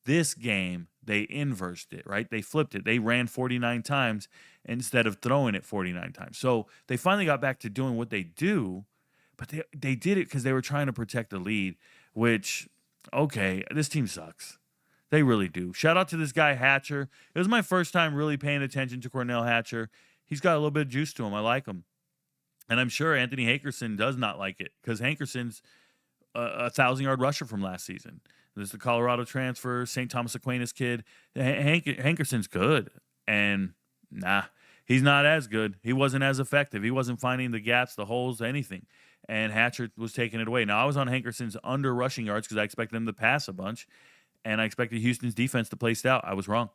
This game, they inversed it, right? They flipped it. They ran 49 times instead of throwing it 49 times. So they finally got back to doing what they do, but they did it because they were trying to protect the lead, which, okay, this team sucks. They really do. Shout out to this guy, Hatcher. It was my first time really paying attention to Cornell Hatcher. He's got a little bit of juice to him. I like him. And I'm sure Anthony Hankerson does not like it because Hankerson's a 1,000-yard rusher from last season. There's the Colorado transfer, St. Thomas Aquinas kid. Hankerson's good. And, he's not as good. He wasn't as effective. He wasn't finding the gaps, the holes, anything. And Hatcher was taking it away. Now, I was on Hankerson's under rushing yards because I expected him to pass a bunch. And I expected Houston's defense to play stout. I was wrong.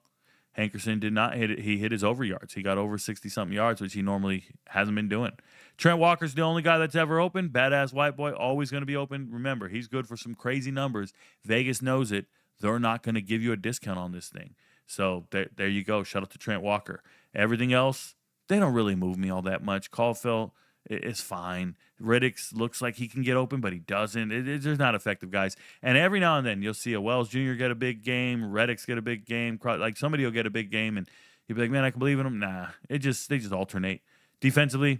Hankerson did not hit it. He hit his over yards. He got over 60-something yards, which he normally hasn't been doing. Trent Walker's the only guy that's ever open. Badass white boy, always going to be open. Remember, he's good for some crazy numbers. Vegas knows it. They're not going to give you a discount on this thing. So there you go. Shout out to Trent Walker. Everything else, they don't really move me all that much. Caulfield is fine. Riddick looks like he can get open, but he doesn't. They're not effective guys. And every now and then you'll see a Wells Jr. get a big game. Reddick's get a big game. Like somebody will get a big game, and you'll be like, man, I can believe in them. Nah, they just alternate. Defensively,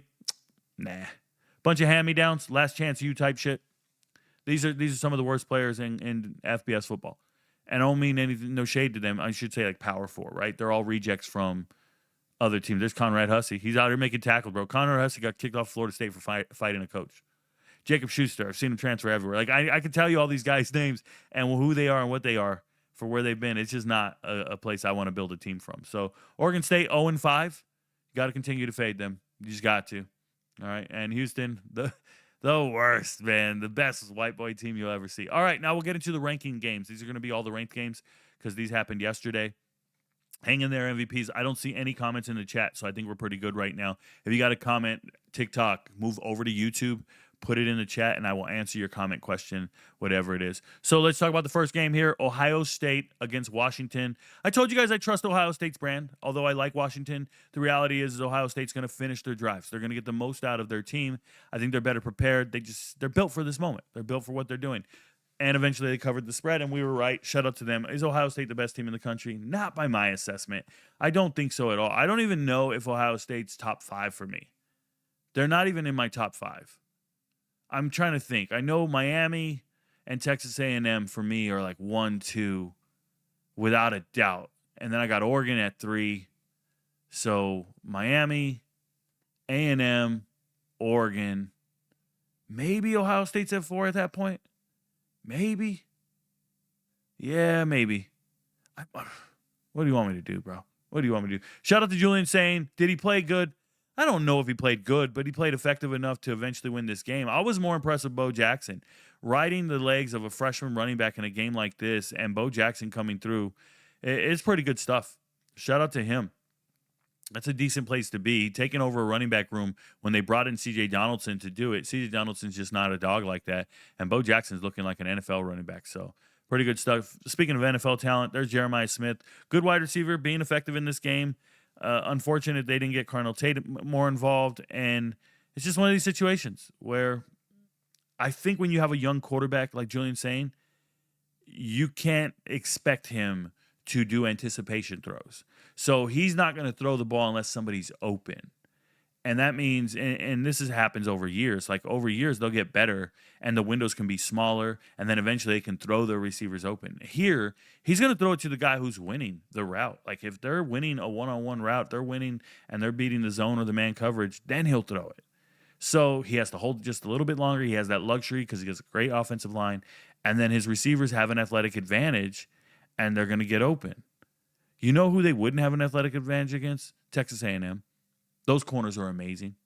nah. Bunch of hand-me-downs, last chance you type shit. These are some of the worst players in FBS football. And I don't mean anything, no shade to them. I should say like Power 4, right? They're all rejects from other teams. There's Conrad Hussey. He's out here making tackles, bro. Conrad Hussey got kicked off Florida State for fighting a coach. Jacob Schuster, I've seen him transfer everywhere. Like I can tell you all these guys' names and who they are and what they are for where they've been. It's just not a place I want to build a team from. So Oregon State 0-5. You got to continue to fade them. You just got to. All right. And Houston, the worst, man. The best white boy team you'll ever see. All right. Now we'll get into the ranking games. These are going to be all the ranked games because these happened yesterday. Hang in there, MVPs. I don't see any comments in the chat, so I think we're pretty good right now. If you got a comment, TikTok, move over to YouTube, put it in the chat, and I will answer your comment question, whatever it is. So let's talk about the first game here, Ohio State against Washington. I told you guys I trust Ohio State's brand, although I like Washington. The reality is Ohio State's going to finish their drives. They're going to get the most out of their team. I think they're better prepared. They're built for this moment. They're built for what they're doing. And eventually they covered the spread, and we were right. Shout out to them. Is Ohio State the best team in the country? Not by my assessment. I don't think so at all. I don't even know if Ohio State's top 5 for me. They're not even in my top 5. I'm trying to think. I know Miami and Texas A&M for me are like 1, 2, without a doubt. And then I got Oregon at 3. So Miami, A&M, Oregon. Maybe Ohio State's at 4 at that point. Maybe. Yeah, maybe. What do you want me to do, bro? What do you want me to do? Shout out to Julian saying, did he play good? I don't know if he played good, but he played effective enough to eventually win this game. I was more impressed with Bo Jackson. Riding the legs of a freshman running back in a game like this and Bo Jackson coming through, it's pretty good stuff. Shout out to him. That's a decent place to be. Taking over a running back room when they brought in C.J. Donaldson to do it. C.J. Donaldson's just not a dog like that. And Bo Jackson's looking like an NFL running back. So pretty good stuff. Speaking of NFL talent, there's Jeremiah Smith. Good wide receiver, being effective in this game. Unfortunate they didn't get Cardinal Tate more involved, and it's just one of these situations where I think when you have a young quarterback like Julian saying, you can't expect him to do anticipation throws. So he's not going to throw the ball unless somebody's open. And that means, and this happens over years, like over years, they'll get better and the windows can be smaller, and then eventually they can throw their receivers open. Here, he's going to throw it to the guy who's winning the route. Like if they're winning a one-on-one route, they're winning and they're beating the zone or the man coverage, then he'll throw it. So he has to hold just a little bit longer. He has that luxury because he has a great offensive line. And then his receivers have an athletic advantage, and they're going to get open. You know who they wouldn't have an athletic advantage against? Texas A&M. Those corners are amazing.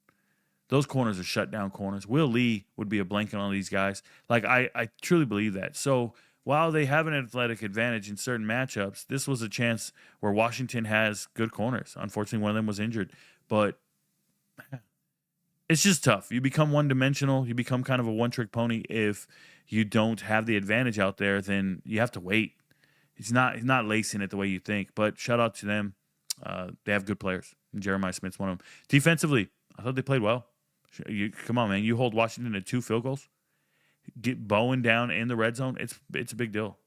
Those corners are shutdown corners. Will Lee would be a blanket on these guys. Like, I truly believe that. So while they have an athletic advantage in certain matchups, this was a chance where Washington has good corners. Unfortunately, one of them was injured. But it's just tough. You become one-dimensional. You become kind of a one-trick pony. If you don't have the advantage out there, then you have to wait. He's not lacing it the way you think. But shout out to them. They have good players. And Jeremiah Smith's one of them. Defensively, I thought they played well. Come on, man. You hold Washington to 2 field goals. Get Bowen down in the red zone. It's a big deal.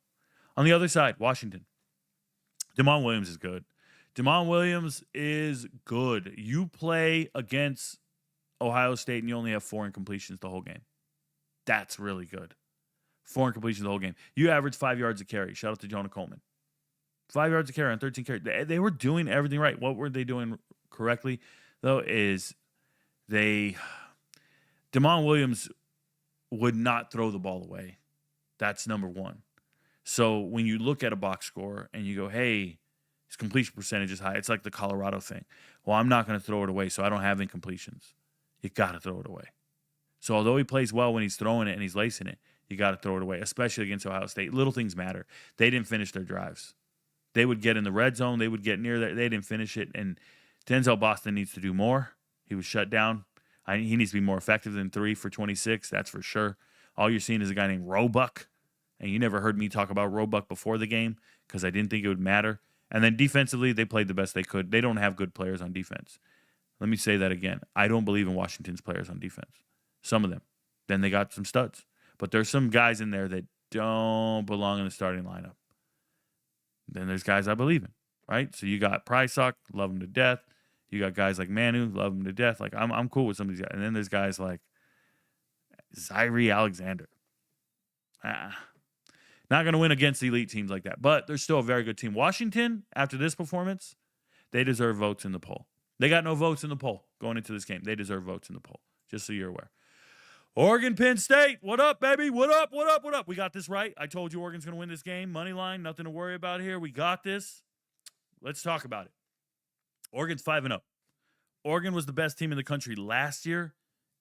On the other side, Washington. Damon Williams is good. Damon Williams is good. You play against Ohio State and you only have 4 incompletions the whole game. That's really good. 4 incompletions the whole game. You average 5 yards a carry. Shout out to Jonah Coleman. 5 yards a carry on 13 carries. They were doing everything right. What were they doing correctly, though, is Damon Williams would not throw the ball away. That's number one. So when you look at a box score and you go, hey, his completion percentage is high, it's like the Colorado thing. Well, I'm not going to throw it away, so I don't have incompletions. You got to throw it away. So although he plays well when he's throwing it and he's lacing it, you got to throw it away, especially against Ohio State. Little things matter. They didn't finish their drives. They would get in the red zone. They would get near there. They didn't finish it. And Denzel Boston needs to do more. He was shut down. He needs to be more effective than 3 for 26. That's for sure. All you're seeing is a guy named Roebuck. And you never heard me talk about Roebuck before the game because I didn't think it would matter. And then defensively, they played the best they could. They don't have good players on defense. Let me say that again. I don't believe in Washington's players on defense. Some of them. Then they got some studs. But there's some guys in there that don't belong in the starting lineup. Then there's guys I believe in, right? So you got Prysock, love him to death. You got guys like Manu, love him to death. Like I'm cool with some of these guys. And then there's guys like Zaire Alexander. Not going to win against elite teams like that, but they're still a very good team. Washington, after this performance, they deserve votes in the poll. They got no votes in the poll going into this game. They deserve votes in the poll, just so you're aware. Oregon, Penn State. What up, baby? What up, what up, what up? We got this right. I told you Oregon's going to win this game. Money line, nothing to worry about here. We got this. Let's talk about it. Oregon's 5-0. Oregon was the best team in the country last year.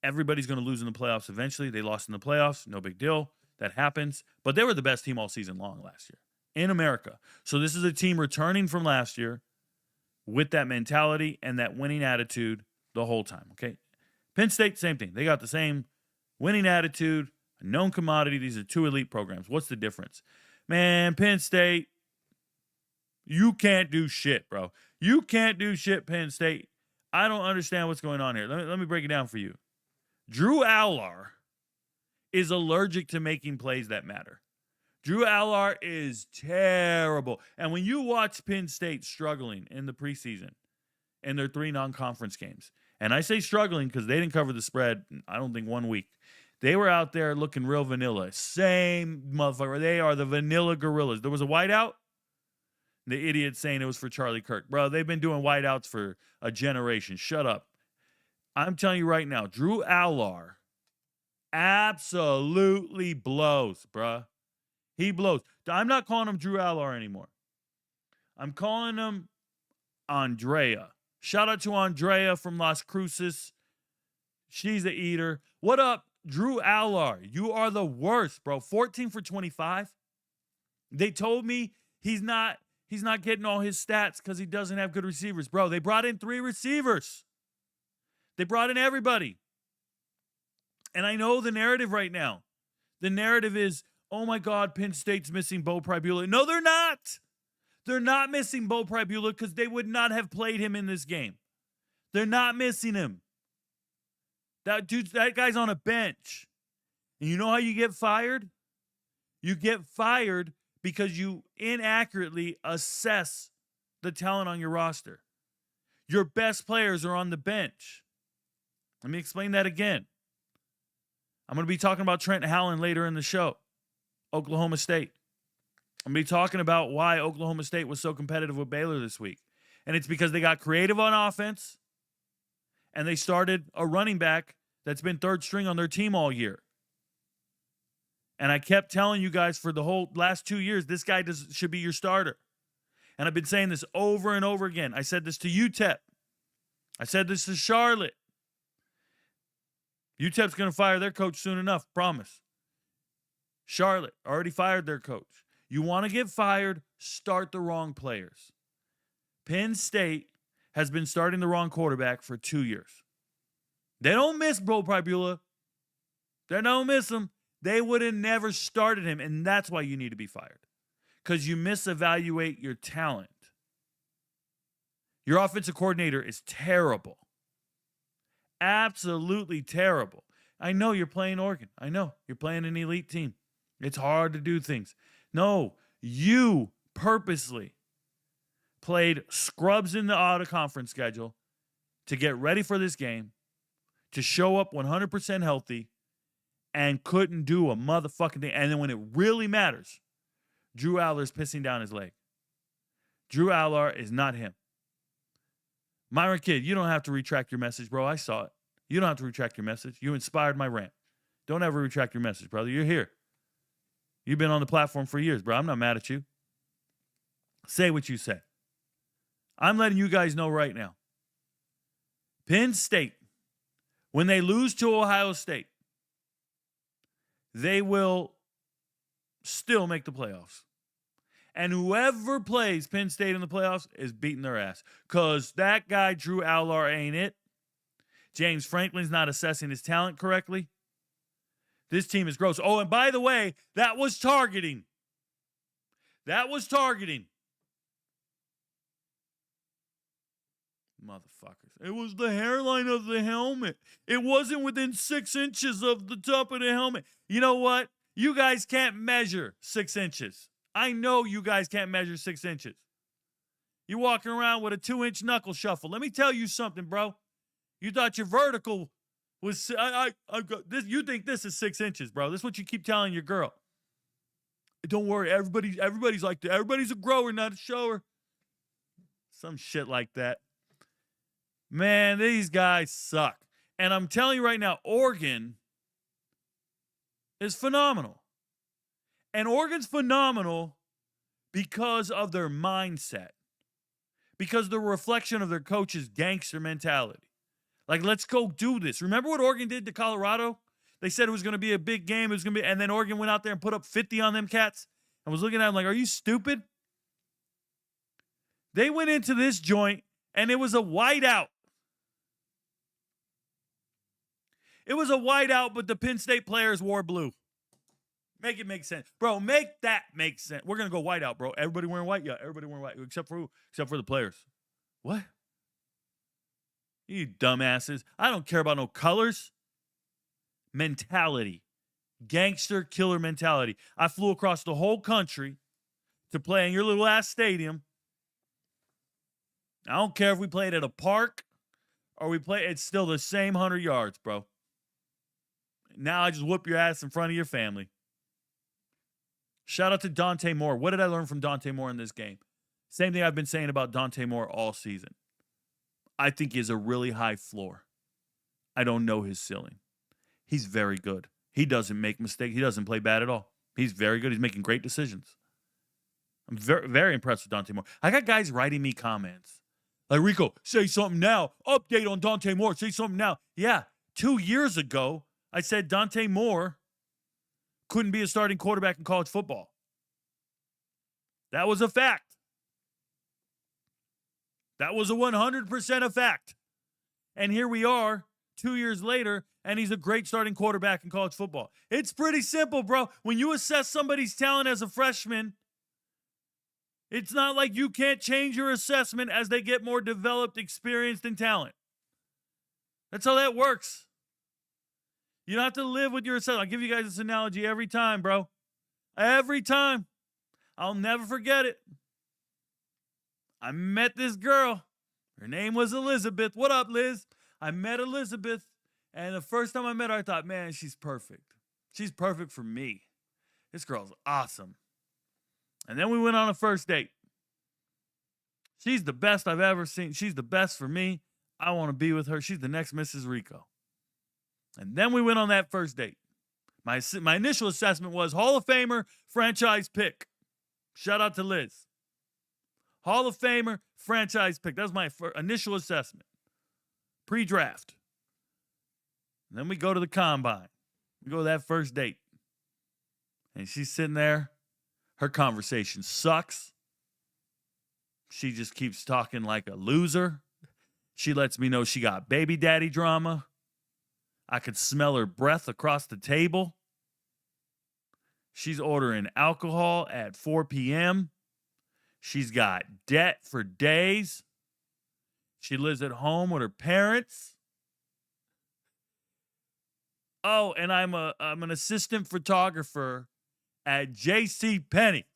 Everybody's going to lose in the playoffs eventually. They lost in the playoffs. No big deal. That happens. But they were the best team all season long last year in America. So this is a team returning from last year with that mentality and that winning attitude the whole time, okay? Penn State, same thing. They got the same winning attitude, a known commodity. These are 2 elite programs. What's the difference? Man, Penn State, you can't do shit, bro. You can't do shit, Penn State. I don't understand what's going on here. Let me break it down for you. Drew Allar is allergic to making plays that matter. Drew Allar is terrible. And when you watch Penn State struggling in the preseason in their 3 non-conference games, and I say struggling because they didn't cover the spread, I don't think 1 week. They were out there looking real vanilla. Same motherfucker. They are the vanilla gorillas. There was a whiteout. The idiot saying it was for Charlie Kirk. Bro, they've been doing whiteouts for a generation. Shut up. I'm telling you right now, Drew Allar absolutely blows, bruh. He blows. I'm not calling him Drew Allar anymore. I'm calling him Andrea. Shout out to Andrea from Las Cruces. She's the eater. What up, Drew Allar? You are the worst, bro. 14 for 25. They told me he's not getting all his stats because he doesn't have good receivers. Bro, they brought in 3 receivers. They brought in everybody. And I know the narrative right now. The narrative is, oh my God, Penn State's missing Bo Pribula. No, they're not. They're not missing Bo Pribula because they would not have played him in this game. They're not missing him. That guy's on a bench. And you know how you get fired? You get fired because you inaccurately assess the talent on your roster. Your best players are on the bench. Let me explain that again. I'm going to be talking about Trent Hallen later in the show. Oklahoma State. I'm going to be talking about why Oklahoma State was so competitive with Baylor this week. And it's because they got creative on offense and they started a running back that's been third string on their team all year. And I kept telling you guys for the whole last 2 years, this guy should be your starter. And I've been saying this over and over again. I said this to UTEP. I said this to Charlotte. UTEP's going to fire their coach soon enough, promise. Charlotte already fired their coach. You want to get fired, start the wrong players. Penn State has been starting the wrong quarterback for 2 years. They don't miss Bo Pribula. They don't miss him. They would have never started him, and that's why you need to be fired. Because you misevaluate your talent. Your offensive coordinator is terrible. Absolutely terrible. I know you're playing Oregon. I know you're playing an elite team. It's hard to do things. No, you purposely played scrubs in the out-of-conference schedule to get ready for this game, to show up 100% healthy, and couldn't do a motherfucking thing. And then when it really matters, Drew Allar's pissing down his leg. Drew Allar is not him. Myron Kidd, you don't have to retract your message, bro. I saw it. You don't have to retract your message. You inspired my rant. Don't ever retract your message, brother. You're here. You've been on the platform for years, bro. I'm not mad at you. Say what you say. I'm letting you guys know right now. Penn State, when they lose to Ohio State, they will still make the playoffs. And whoever plays Penn State in the playoffs is beating their ass. Because that guy, Drew Allar, ain't it. James Franklin's not assessing his talent correctly. This team is gross. Oh, and by the way, that was targeting. That was targeting. Motherfuckers. It was the hairline of the helmet. It wasn't within 6 inches of the top of the helmet. You know what? You guys can't measure 6 inches. I know you guys can't measure 6 inches. You're walking around with a 2-inch knuckle shuffle. Let me tell you something, bro. You thought your vertical was... this. You think this is 6 inches, bro. This is what you keep telling your girl. Don't worry. Everybody's like that. Everybody's a grower, not a shower. Some shit like that. Man, these guys suck. And I'm telling you right now, Oregon is phenomenal. And Oregon's phenomenal because of their mindset. Because the reflection of their coach's gangster mentality. Like, let's go do this. Remember what Oregon did to Colorado? They said it was going to be a big game. It was going to be, and then Oregon went out there and put up 50 on them cats. I was looking at them like, are you stupid? They went into this joint, and it was a whiteout. It was a whiteout, but the Penn State players wore blue. Make it make sense. Bro, make that make sense. We're going to go white out, bro. Everybody wearing white? Yeah, everybody wearing white. Except for who? Except for the players. What? You dumbasses. I don't care about no colors. Mentality. Gangster killer mentality. I flew across the whole country to play in your little ass stadium. I don't care if we played at a park or we play, it's still the same 100 yards, bro. Now I just whoop your ass in front of your family. Shout out to Dante Moore. What did I learn from Dante Moore in this game? Same thing I've been saying about Dante Moore all season. I think he has a really high floor. I don't know his ceiling. He's very good. He doesn't make mistakes. He doesn't play bad at all. He's very good. He's making great decisions. I'm very, very impressed with Dante Moore. I got guys writing me comments. Like, Rico, say something now. Update on Dante Moore. Say something now. Yeah, 2 years ago, I said Dante Moore couldn't be a starting quarterback in college football. That was a fact. That was a 100% a fact. And here we are 2 years later, and he's a great starting quarterback in college football. It's pretty simple, bro. When you assess somebody's talent as a freshman, It's not like you can't change your assessment as they get more developed, experienced, and talent. That's how that works. You don't have to live with your assessment. I'll give you guys this analogy every time, bro. Every time. I'll never forget it. I met this girl. Her name was Elizabeth. What up, Liz? I met Elizabeth, and the first time I met her, I thought, man, she's perfect. She's perfect for me. This girl's awesome. And then we went on a first date. She's the best I've ever seen. She's the best for me. I want to be with her. She's the next Mrs. Rico. And then we went on that first date. My initial assessment was Hall of Famer, franchise pick. Shout out to Liz. Hall of Famer, franchise pick. That was my initial assessment. Pre-draft. And then we go to the combine. We go to that first date. And she's sitting there. Her conversation sucks. She just keeps talking like a loser. She lets me know she got baby daddy drama. I could smell her breath across the table. She's ordering alcohol at 4 p.m. She's got debt for days. She lives at home with her parents. Oh, and I'm an assistant photographer at J.C. Penney.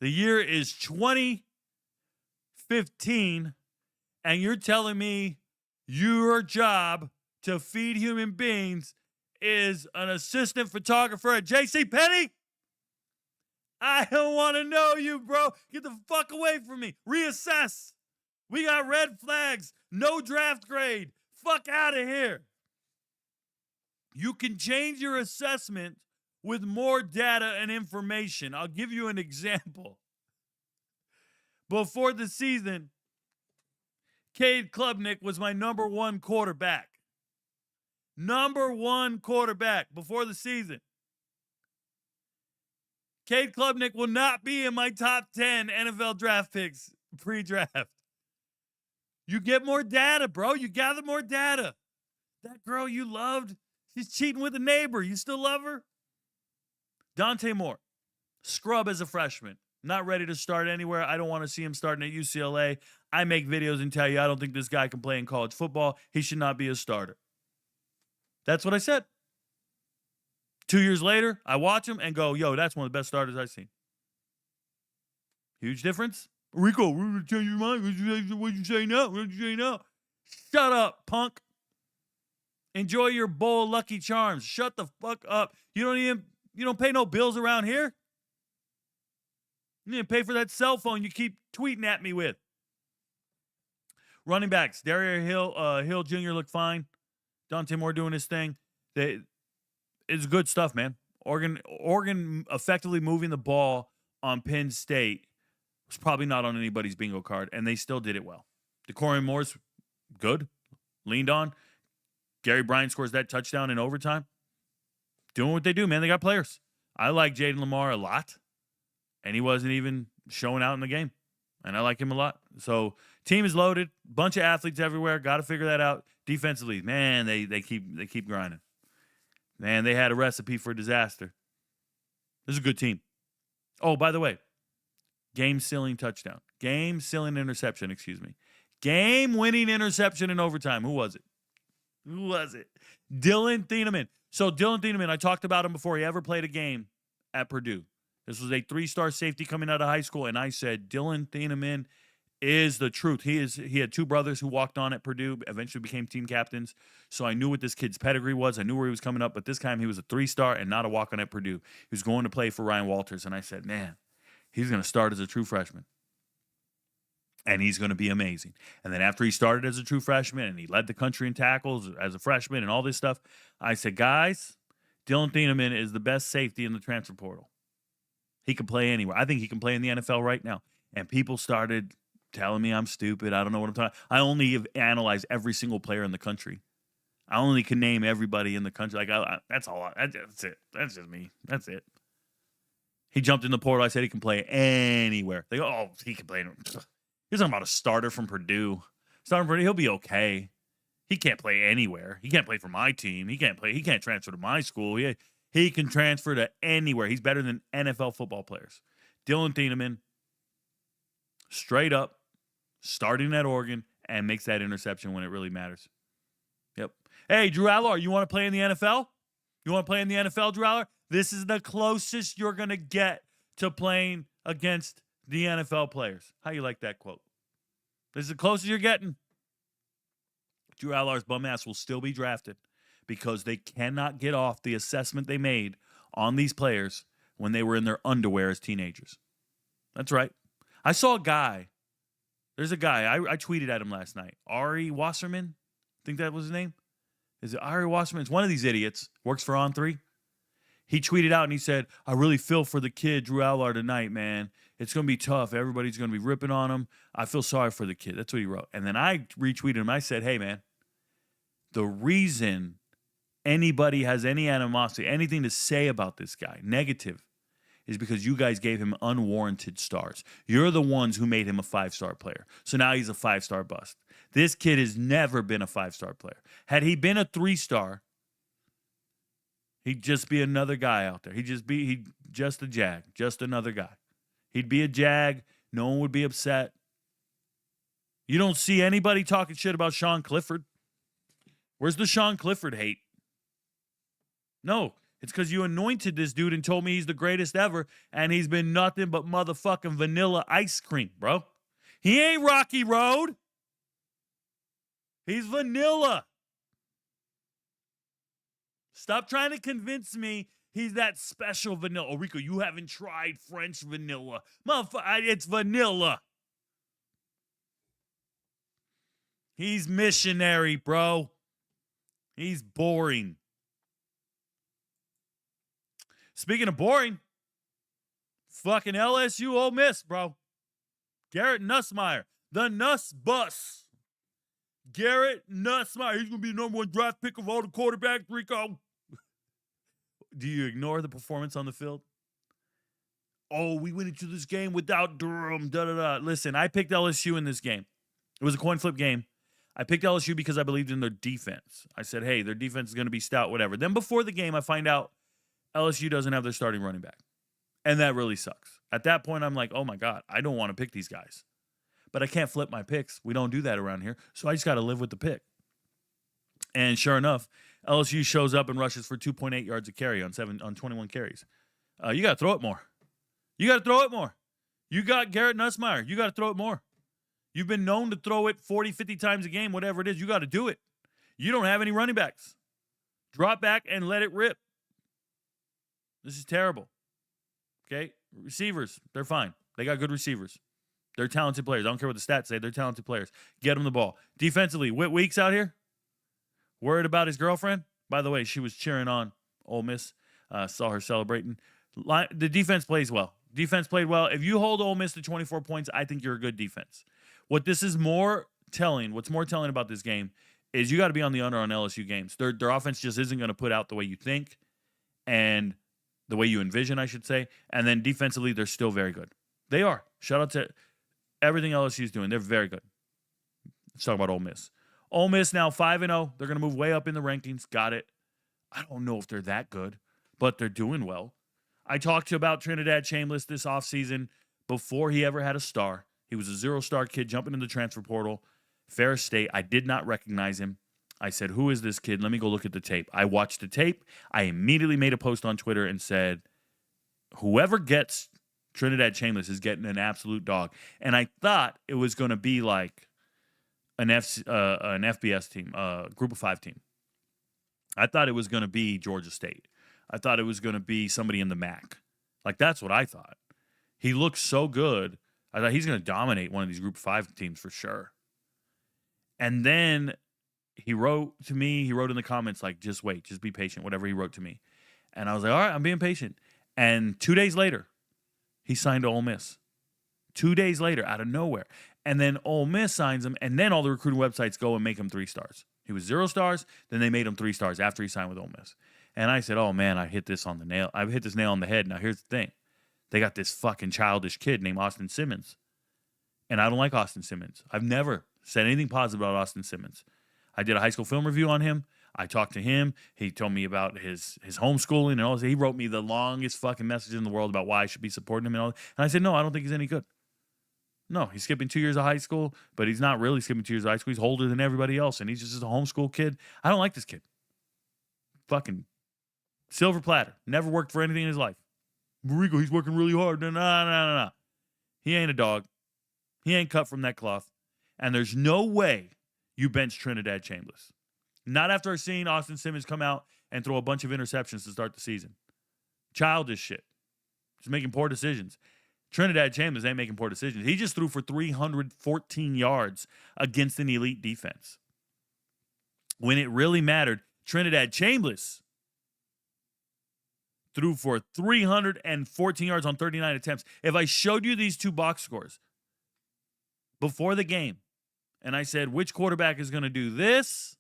The year is 2015, and you're telling me your job to feed human beings is an assistant photographer at J.C. Penney? I don't want to know you, bro. Get the fuck away from me. Reassess. We got red flags. No draft grade. Fuck out of here. You can change your assessment with more data and information. I'll give you an example. Before the season, Cade Klubnik was my number one quarterback. Number one quarterback before the season. Cade Klubnik will not be in my top 10 NFL draft picks pre-draft. You get more data, bro. You gather more data. That girl you loved, she's cheating with a neighbor. You still love her? Dante Moore, scrub as a freshman. Not ready to start anywhere. I don't want to see him starting at UCLA. I make videos and tell you I don't think this guy can play in college football. He should not be a starter. That's what I said. 2 years later, I watch him and go, yo, that's one of the best starters I've seen. Huge difference. Rico, we're going to change your mind. What'd you say now? What'd you say now? Shut up, punk. Enjoy your bowl of Lucky Charms. Shut the fuck up. You don't pay no bills around here. You didn't pay for that cell phone you keep tweeting at me with. Running backs. Darius Hill Jr. looked fine. Dante Moore doing his thing. It's good stuff, man. Oregon effectively moving the ball on Penn State was probably not on anybody's bingo card, and they still did it well. DeCorian Moore's good. Leaned on. Gary Bryant scores that touchdown in overtime. Doing what they do, man. They got players. I like Jaden Lamar a lot, and he wasn't even showing out in the game, and I like him a lot. So team is loaded. Bunch of athletes everywhere. Got to figure that out. Defensively, man, they keep grinding. Man, they had a recipe for disaster. This is a good team. Oh, by the way, game-sealing touchdown. Game-sealing interception, excuse me. Game-winning interception in overtime. Who was it? Dylan Thieneman. So Dylan Thieneman, I talked about him before he ever played a game at Purdue. This was a 3-star safety coming out of high school, and I said, Dylan Thieneman is the truth. He had two brothers who walked on at Purdue, eventually became team captains. So I knew what this kid's pedigree was. I knew where he was coming up, but this time he was a 3-star and not a walk-on at Purdue. He was going to play for Ryan Walters, and I said, man, he's going to start as a true freshman. And he's going to be amazing. And then after he started as a true freshman and he led the country in tackles as a freshman and all this stuff, I said, guys, Dylan Thieneman is the best safety in the transfer portal. He can play anywhere. I think he can play in the NFL right now. And people started telling me I'm stupid. I don't know what I'm talking about. I only have analyzed every single player in the country. I only can name everybody in the country. That's all. That's it. That's just me. That's it. He jumped in the portal. I said he can play anywhere. They go, oh, he can play anywhere. You're talking about a starter from Purdue. He'll be okay. He can't play anywhere. He can't play for my team. He can't transfer to my school. He can transfer to anywhere. He's better than NFL football players. Dylan Thieneman, straight up, starting at Oregon, and makes that interception when it really matters. Yep. Hey, Drew Aller, you want to play in the NFL? You want to play in the NFL, Drew Aller? This is the closest you're going to get to playing against the NFL players. How you like that quote? This is the closest you're getting. Drew Allar's bum ass will still be drafted because they cannot get off the assessment they made on these players when they were in their underwear as teenagers. That's right. I saw a guy. There's a guy. I tweeted at him last night. Ari Wasserman. I think that was his name. Is it Ari Wasserman? It's one of these idiots. Works for On3. He tweeted out and he said, I really feel for the kid, Drew Aller, tonight, man. It's going to be tough. Everybody's going to be ripping on him. I feel sorry for the kid. That's what he wrote. And then I retweeted him. I said, hey, man, the reason anybody has any animosity, anything to say about this guy, negative, is because you guys gave him unwarranted stars. You're the ones who made him a 5-star player. So now he's a 5-star bust. This kid has never been a 5-star player. Had he been a 3-star, he'd just be another guy out there. He'd just a Jag, just another guy. He'd be a Jag. No one would be upset. You don't see anybody talking shit about Sean Clifford. Where's the Sean Clifford hate? No, it's because you anointed this dude and told me he's the greatest ever, and he's been nothing but motherfucking vanilla ice cream, bro. He ain't Rocky Road. He's vanilla. Stop trying to convince me he's that special vanilla. Oh, Rico, you haven't tried French vanilla. Motherfucker, it's vanilla. He's missionary, bro. He's boring. Speaking of boring, fucking LSU Ole Miss, bro. Garrett Nussmeier, the Nuss Bus. Garrett Nussmeier, he's going to be the number 1 draft pick of all the quarterbacks, Rico. Do you ignore the performance on the field? Oh, we went into this game without Durham, da-da-da. Listen, I picked LSU in this game. It was a coin flip game. I picked LSU because I believed in their defense. I said, hey, their defense is going to be stout, whatever. Then before the game, I find out LSU doesn't have their starting running back. And that really sucks. At that point, I'm like, oh, my God, I don't want to pick these guys. But I can't flip my picks. We don't do that around here. So I just got to live with the pick. And sure enough, LSU shows up and rushes for 2.8 yards a carry on 21 carries. You got to throw it more. You got to throw it more. You got Garrett Nussmeier. You got to throw it more. You've been known to throw it 40, 50 times a game, whatever it is. You got to do it. You don't have any running backs. Drop back and let it rip. This is terrible. Okay? Receivers, they're fine. They got good receivers. They're talented players. I don't care what the stats say. They're talented players. Get them the ball. Defensively, Whit Weeks out here? Worried about his girlfriend? By the way, she was cheering on Ole Miss. Saw her celebrating. The defense plays well. Defense played well. If you hold Ole Miss to 24 points, I think you're a good defense. What's more telling about this game is you got to be on the under on LSU games. Their offense just isn't going to put out the way you think and the way you envision, I should say. And then defensively, they're still very good. They are. Shout out to everything LSU's doing. They're very good. Let's talk about Ole Miss. Ole Miss now 5-0. They're going to move way up in the rankings. Got it. I don't know if they're that good, but they're doing well. I talked to you about Trinidad Chambliss this offseason before he ever had a star. He was a 0-star kid jumping in the transfer portal. Ferris State. I did not recognize him. I said, who is this kid? Let me go look at the tape. I watched the tape. I immediately made a post on Twitter and said, whoever gets Trinidad Chambliss is getting an absolute dog. And I thought it was going to be like an FBS team, group of 5 team. I thought it was going to be Georgia State. I thought it was going to be somebody in the MAC. Like, that's what I thought. He looks so good. I thought he's going to dominate one of these group of 5 teams for sure. And then he wrote to me, he wrote in the comments, like, just wait, just be patient, whatever he wrote to me. And I was like, all right, I'm being patient. And 2 days later, he signed to Ole Miss. 2 days later, out of nowhere. And then Ole Miss signs him, and then all the recruiting websites go and make him 3 stars. He was 0 stars, then they made him 3 stars after he signed with Ole Miss. And I said, oh, man, I hit this on the nail. I've hit this nail on the head. Now, here's the thing. They got this fucking childish kid named Austin Simmons. And I don't like Austin Simmons. I've never said anything positive about Austin Simmons. I did a high school film review on him. I talked to him. He told me about his homeschooling and all this. He wrote me the longest fucking message in the world about why I should be supporting him and all that. And I said, no, I don't think he's any good. No, he's skipping 2 years of high school, but he's not really skipping 2 years of high school. He's older than everybody else, and he's just a homeschool kid. I don't like this kid. Fucking silver platter. Never worked for anything in his life. Rico, he's working really hard. No. He ain't a dog. He ain't cut from that cloth. And there's no way you bench Trinidad Chambers. Not after seeing Austin Simmons come out and throw a bunch of interceptions to start the season. Childish shit. Just making poor decisions. Trinidad Chambers ain't making poor decisions. He just threw for 314 yards against an elite defense. When it really mattered, Trinidad Chambers threw for 314 yards on 39 attempts. If I showed you these two box scores before the game, and I said, which quarterback is going to do this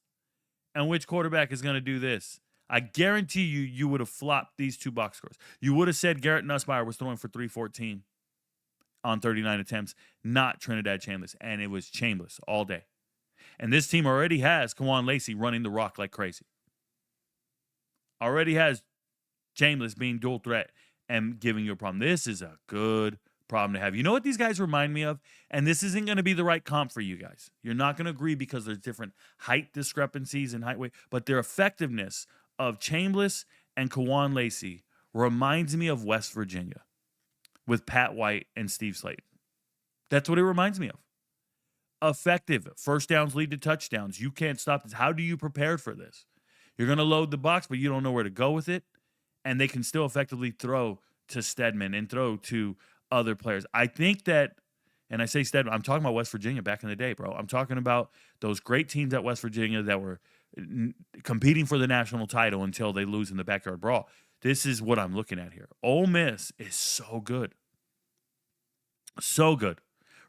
and which quarterback is going to do this, I guarantee you would have flopped these two box scores. You would have said Garrett Nussmeier was throwing for 314 on 39 attempts, not Trinidad Chambers. And it was Chambers all day. And this team already has Kawan Lacey running the rock like crazy. Already has Chambers being dual threat and giving you a problem. This is a good problem to have. You know what these guys remind me of? And this isn't going to be the right comp for you guys. You're not going to agree because there's different height discrepancies and height weight, but their effectiveness of Chambers and Kawan Lacey reminds me of West Virginia with Pat White and Steve Slayton. That's what it reminds me of. Effective. First downs lead to touchdowns. You can't stop this. How do you prepare for this? You're going to load the box, but you don't know where to go with it. And they can still effectively throw to Stedman and throw to other players. I think that, and I say Stedman, I'm talking about West Virginia back in the day, bro. I'm talking about those great teams at West Virginia that were competing for the national title until they lose in the backyard brawl. This is what I'm looking at here. Ole Miss is so good. So good.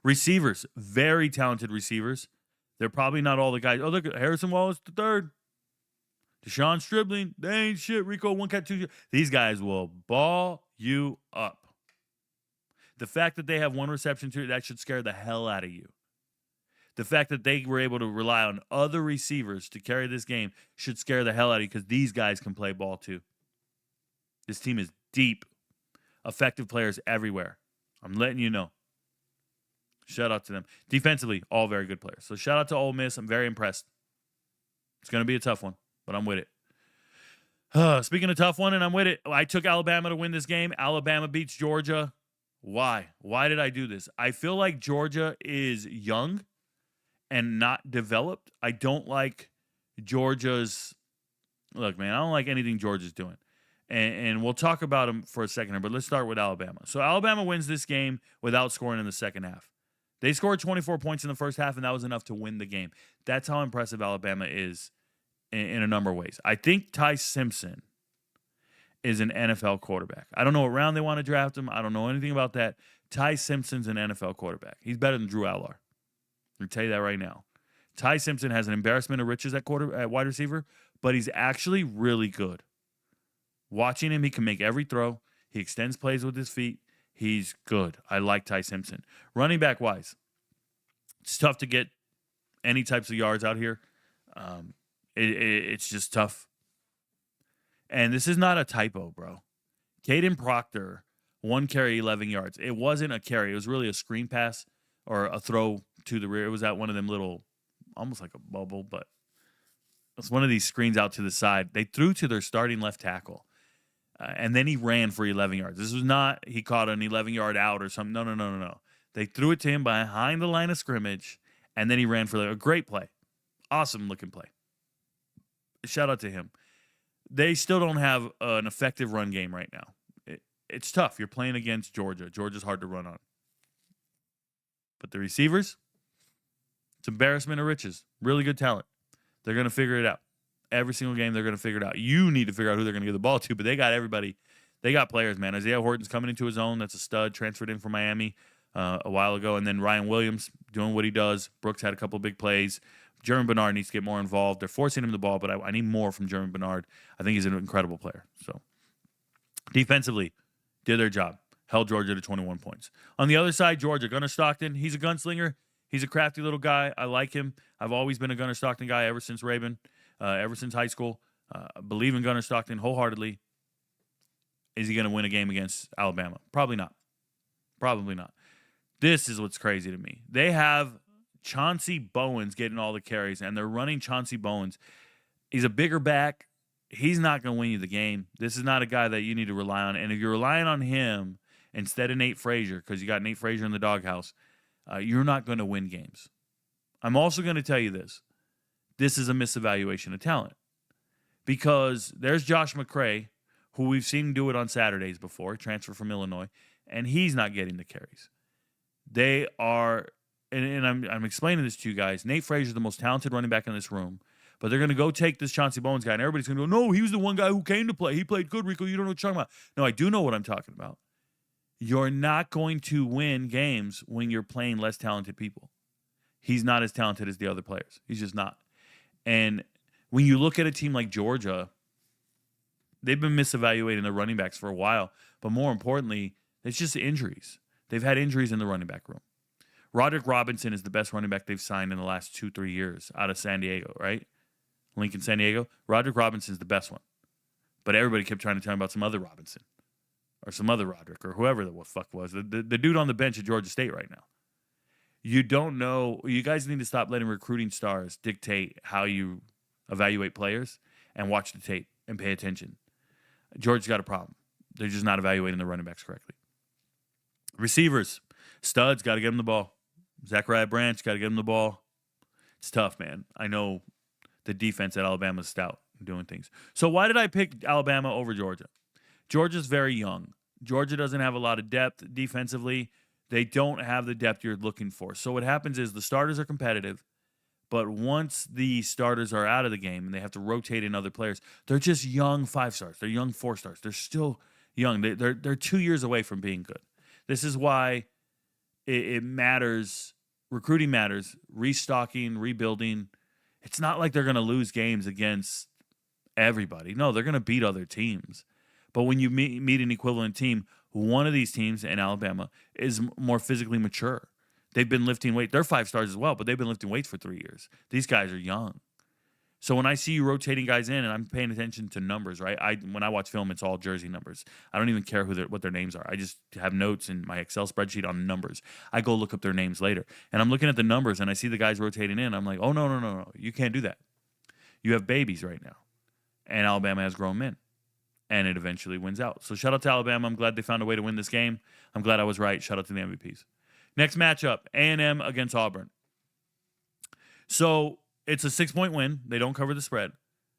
Receivers, very talented receivers. They're probably not all the guys. Oh, look at Harrison Wallace the third. Deshaun Stribling, they ain't shit. Rico, one cat, two. These guys will ball you up. The fact that they have one reception, that should scare the hell out of you. The fact that they were able to rely on other receivers to carry this game should scare the hell out of you because these guys can play ball too. This team is deep. Effective players everywhere. I'm letting you know. Shout out to them. Defensively, all very good players. So shout out to Ole Miss. I'm very impressed. It's going to be a tough one, but I'm with it. Speaking of tough one, and I'm with it, I took Alabama to win this game. Alabama beats Georgia. Why? Why did I do this? I feel like Georgia is young and not developed. I don't like Georgia's... Look, man, I don't like anything Georgia's doing. And we'll talk about them for a second here, but let's start with Alabama. So Alabama wins this game without scoring in the second half. They scored 24 points in the first half, and that was enough to win the game. That's how impressive Alabama is in a number of ways. I think Ty Simpson is an NFL quarterback. I don't know what round they want to draft him. I don't know anything about that. Ty Simpson's an NFL quarterback. He's better than Drew Allar. I'll tell you that right now. Ty Simpson has an embarrassment of riches at wide receiver, but he's actually really good. Watching him, he can make every throw. He extends plays with his feet. He's good. I like Ty Simpson. Running back wise, it's tough to get any types of yards out here. It's just tough. And this is not a typo, bro. Caden Proctor, 1 carry, 11 yards. It wasn't a carry. It was really a screen pass or a throw to the rear. It was at one of them little, almost like a bubble, but it's one of these screens out to the side. They threw to their starting left tackle. And then he ran for 11 yards. This was not he caught an 11-yard out or something. No. They threw it to him behind the line of scrimmage, and then he ran for a great play. Awesome-looking play. Shout out to him. They still don't have an effective run game right now. It's tough. You're playing against Georgia. Georgia's hard to run on. But the receivers, it's embarrassment of riches. Really good talent. They're going to figure it out. Every single game, they're going to figure it out. You need to figure out who they're going to give the ball to, but they got everybody. They got players, man. Isaiah Horton's coming into his own. That's a stud. Transferred in from Miami a while ago. And then Ryan Williams doing what he does. Brooks had a couple of big plays. Jeremy Bernard needs to get more involved. They're forcing him the ball, but I need more from Jeremy Bernard. I think he's an incredible player. So defensively, did their job. Held Georgia to 21 points. On the other side, Georgia, Gunnar Stockton, he's a gunslinger. He's a crafty little guy. I like him. I've always been a Gunnar Stockton guy ever since Rabin. ever since high school. Believe in Gunnar Stockton wholeheartedly. Is he going to win a game against Alabama? Probably not. Probably not. This is what's crazy to me. They have Chauncey Bowens getting all the carries, and they're running Chauncey Bowens. He's a bigger back. He's not going to win you the game. This is not a guy that you need to rely on. And if you're relying on him instead of Nate Frazier, because you got Nate Frazier in the doghouse, you're not going to win games. I'm also going to tell you this. This is a misevaluation of talent. Because there's Josh McCray, who we've seen do it on Saturdays before, transfer from Illinois, and he's not getting the carries. They are, and I'm explaining this to you guys, Nate Frazier is the most talented running back in this room, but they're going to go take this Chauncey Bowens guy, and everybody's going to go, no, he was the one guy who came to play. He played good, Rico. You don't know what you're talking about. No, I do know what I'm talking about. You're not going to win games when you're playing less talented people. He's not as talented as the other players. He's just not. And when you look at a team like Georgia, they've been misevaluating their running backs for a while, but more importantly, it's just injuries. They've had injuries in the running back room. Roderick Robinson is the best running back they've signed in the last 2-3 years out of San Diego, right? Lincoln, San Diego. Roderick Robinson's the best one. But everybody kept trying to tell him about some other Robinson or some other Roderick or whoever the fuck was. The dude on the bench at Georgia State right now. You don't know. You guys need to stop letting recruiting stars dictate how you evaluate players and watch the tape and pay attention. Georgia's got a problem. They're just not evaluating the running backs correctly. Receivers, studs, got to get them the ball. Zachariah Branch, got to get him the ball. It's tough, man. I know the defense at Alabama is stout doing things. So why did I pick Alabama over Georgia? Georgia's very young. Georgia doesn't have a lot of depth defensively. They don't have the depth you're looking for. So what happens is the starters are competitive, but once the starters are out of the game and they have to rotate in other players, they're just young 5-stars. They're young 4-stars. They're still young. They're 2 years away from being good. This is why it matters. Recruiting matters. Restocking, rebuilding. It's not like they're going to lose games against everybody. No, they're going to beat other teams. But when you meet an equivalent team, one of these teams in Alabama is more physically mature. They've been lifting weight. They're 5-stars as well, but they've been lifting weights for 3 years. These guys are young. So when I see you rotating guys in, and I'm paying attention to numbers, right? When I watch film, it's all jersey numbers. I don't even care what their names are. I just have notes in my Excel spreadsheet on numbers. I go look up their names later. And I'm looking at the numbers, and I see the guys rotating in. I'm like, oh, no. You can't do that. You have babies right now. And Alabama has grown men. And it eventually wins out. So shout out to Alabama. I'm glad they found a way to win this game. I'm glad I was right. Shout out to the MVPs. Next matchup, A&M against Auburn. So it's a 6-point win. They don't cover the spread.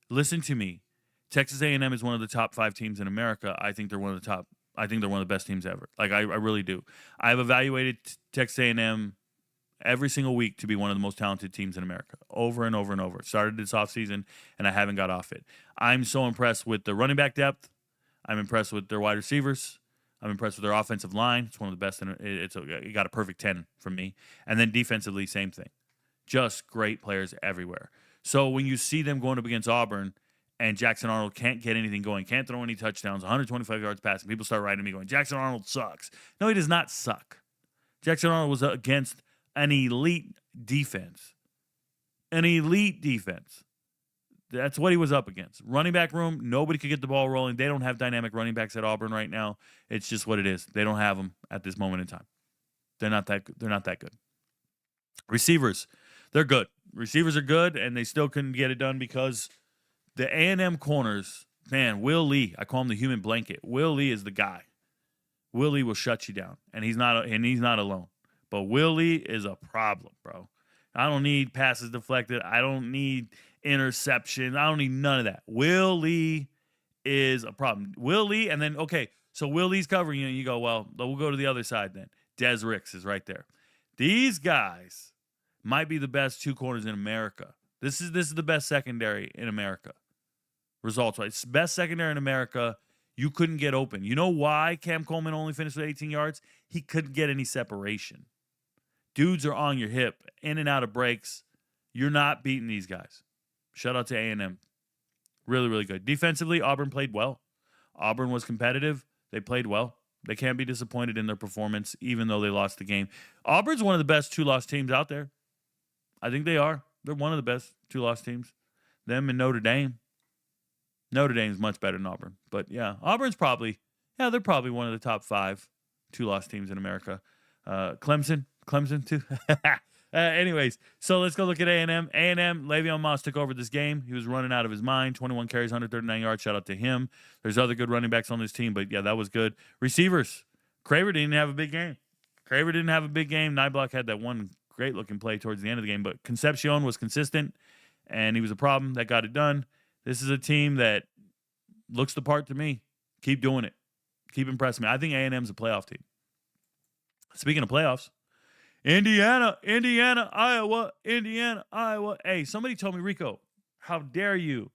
Listen to me. Texas A&M is one of the top 5 teams in America. I think they're one of the best teams ever. Like, I really do. I've evaluated Texas A&M every single week to be one of the most talented teams in America, over and over and over. Started this offseason, and I haven't got off it. I'm so impressed with the running back depth. I'm impressed with their wide receivers. I'm impressed with their offensive line. It's one of the best. It got a perfect 10 from me. And then defensively, same thing. Just great players everywhere. So when you see them going up against Auburn and Jackson Arnold can't get anything going, can't throw any touchdowns, 125 yards passing, people start writing me going, Jackson Arnold sucks. No, he does not suck. Jackson Arnold was against an elite defense. An elite defense. That's what he was up against. Running back room, nobody could get the ball rolling. They don't have dynamic running backs at Auburn right now. It's just what it is. They don't have them at this moment in time. They're not that good. Receivers, they're good. Receivers are good, and they still couldn't get it done because the A&M corners, man, Will Lee, I call him the human blanket. Will Lee is the guy. Will Lee will shut you down, and he's not alone. But Will Lee is a problem, bro. I don't need passes deflected. I don't need interceptions. I don't need none of that. Will Lee is a problem. Will Lee, and then, okay, so Will Lee's covering you, and you go, well, we'll go to the other side then. Des Ricks is right there. These guys might be the best 2 corners in America. This is the best secondary in America. Results-wise. Best secondary in America. You couldn't get open. You know why Cam Coleman only finished with 18 yards? He couldn't get any separation. Dudes are on your hip, in and out of breaks. You're not beating these guys. Shout out to A&M. Really, really good. Defensively, Auburn played well. Auburn was competitive. They played well. They can't be disappointed in their performance, even though they lost the game. Auburn's one of the best 2-loss teams out there. I think they are. They're one of the best 2-loss teams. Them and Notre Dame. Notre Dame's much better than Auburn. But, yeah, Auburn's probably, they're probably one of the top 5 two-loss teams in America. Clemson too. Anyways, so let's go look at A&M. A&M, Le'Veon Moss took over this game. He was running out of his mind. 21 carries, 139 yards. Shout out to him. There's other good running backs on this team, but, yeah, that was good. Receivers, Craver didn't have a big game. Nyblock had that one great-looking play towards the end of the game, but Concepcion was consistent, and he was a problem that got it done. This is a team that looks the part to me. Keep doing it. Keep impressing me. I think A&M's a playoff team. Speaking of playoffs, Indiana, Iowa. Hey, somebody told me, Rico, how dare you?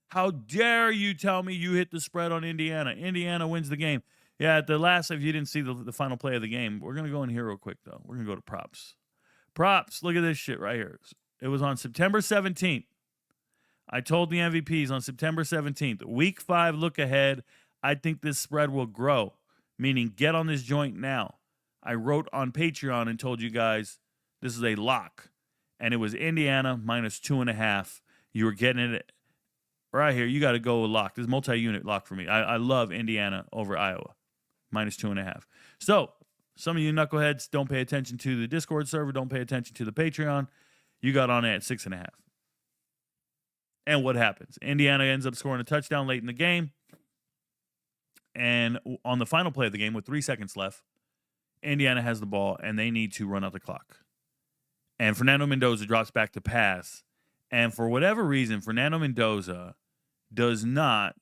How dare you tell me you hit the spread on Indiana? Indiana wins the game. Yeah, at the last, if you didn't see the final play of the game, we're going to go in here real quick, though. We're going to go to props. Props, look at this shit right here. It was on September 17th. I told the MVPs on September 17th, week 5 look ahead. I think this spread will grow, meaning get on this joint now. I wrote on Patreon and told you guys this is a lock, and it was Indiana minus 2.5. You were getting it right here. You got to go with lock. This is multi-unit lock for me. I love Indiana over Iowa, minus 2.5. So some of you knuckleheads don't pay attention to the Discord server, don't pay attention to the Patreon. You got on it at 6.5. And what happens? Indiana ends up scoring a touchdown late in the game. And on the final play of the game with 3 seconds left, Indiana has the ball, and they need to run out the clock. And Fernando Mendoza drops back to pass. And for whatever reason, Fernando Mendoza does not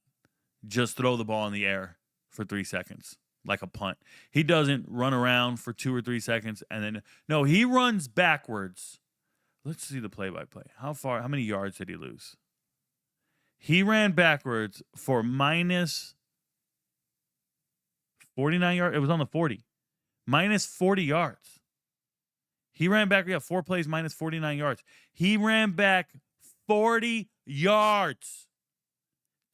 just throw the ball in the air for 3 seconds like a punt. He doesn't run around for 2 or 3 seconds. And then, no, he runs backwards. Let's see the play-by-play. How many yards did he lose? He ran backwards for minus 49 yards. It was on the 40. Minus 40 yards. He ran back. 4 plays, minus 49 yards. He ran back 40 yards.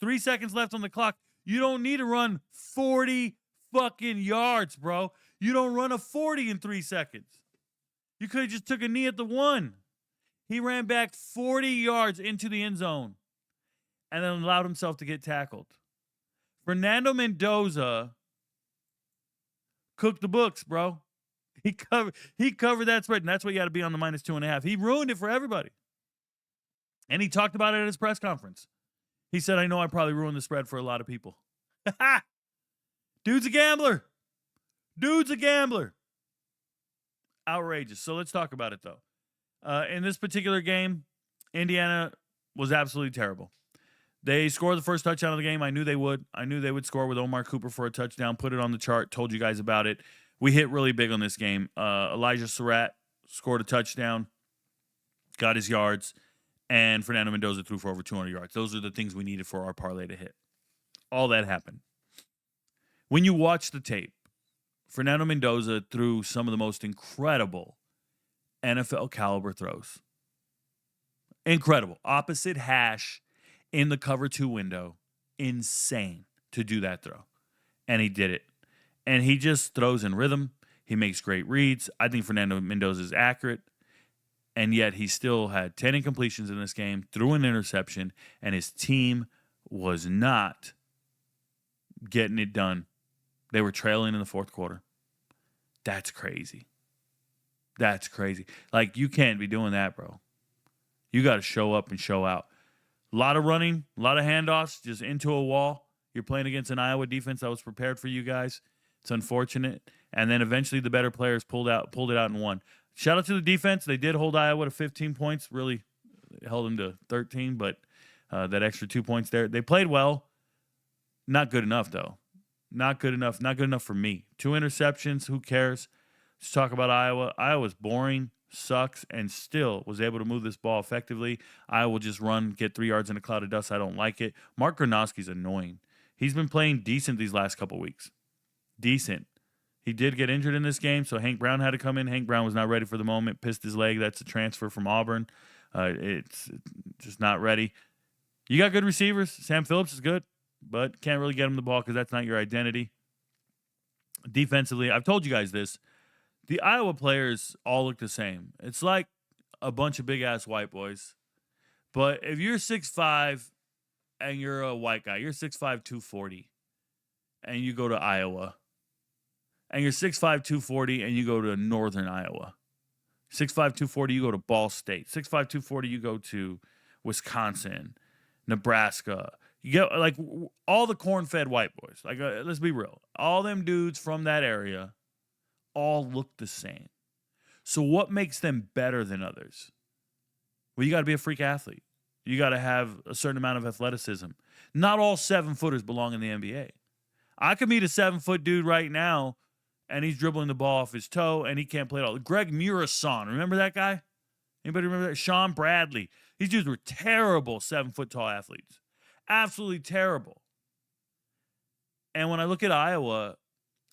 3 seconds left on the clock. You don't need to run 40 fucking yards, bro. You don't run a 40 in 3 seconds. You could have just took a knee at the 1. He ran back 40 yards into the end zone and then allowed himself to get tackled. Fernando Mendoza cooked the books, bro. He covered that spread, and that's why you got to be on the minus 2.5. He ruined it for everybody. And he talked about it at his press conference. He said, I know I probably ruined the spread for a lot of people. Dude's a gambler. Outrageous. So let's talk about it, though. In this particular game, Indiana was absolutely terrible. They scored the first touchdown of the game. I knew they would. I knew they would score with Omar Cooper for a touchdown. Put it on the chart. Told you guys about it. We hit really big on this game. Elijah Surratt scored a touchdown. Got his yards. And Fernando Mendoza threw for over 200 yards. Those are the things we needed for our parlay to hit. All that happened. When you watch the tape, Fernando Mendoza threw some of the most incredible NFL caliber throws. Incredible. Opposite hash in the cover 2 window. Insane to do that throw. And he did it. And he just throws in rhythm. He makes great reads. I think Fernando Mendoza is accurate. And yet he still had 10 incompletions in this game, threw an interception, and his team was not getting it done. They were trailing in the fourth quarter. That's crazy. Like, you can't be doing that, bro. You got to show up and show out. A lot of running, a lot of handoffs, just into a wall. You're playing against an Iowa defense that was prepared for you guys. It's unfortunate. And then eventually the better players pulled it out and won. Shout out to the defense. They did hold Iowa to 15 points. Really held them to 13, but that extra 2 points there. They played well. Not good enough, though. Not good enough. Not good enough for me. 2 interceptions. Who cares? Let's talk about Iowa. Iowa's boring, sucks, and still was able to move this ball effectively. Iowa will just run, get 3 yards in a cloud of dust. I don't like it. Mark Gronowski's annoying. He's been playing decent these last couple weeks. Decent. He did get injured in this game, so Hank Brown had to come in. Hank Brown was not ready for the moment, pissed his leg. That's a transfer from Auburn. It's just not ready. You got good receivers. Sam Phillips is good, but can't really get him the ball because that's not your identity. Defensively, I've told you guys this. The Iowa players all look the same. It's like a bunch of big-ass white boys. But if you're 6'5", and you're a white guy, you're 6'5", 240, and you go to Iowa, and you're 6'5", 240, and you go to Northern Iowa, 6'5", 240, you go to Ball State, 6'5", 240, you go to Wisconsin, Nebraska. You get like all the corn-fed white boys. Like, let's be real. All them dudes from that area all look the same. So what makes them better than others? Well, you got to be a freak athlete. You got to have a certain amount of athleticism. Not all 7-footers belong in the NBA. I could meet a 7-foot dude right now, and he's dribbling the ball off his toe, and he can't play at all. Greg Murison, remember that guy? Anybody remember that? Sean Bradley. These dudes were terrible 7-foot tall athletes. Absolutely terrible. And when I look at Iowa,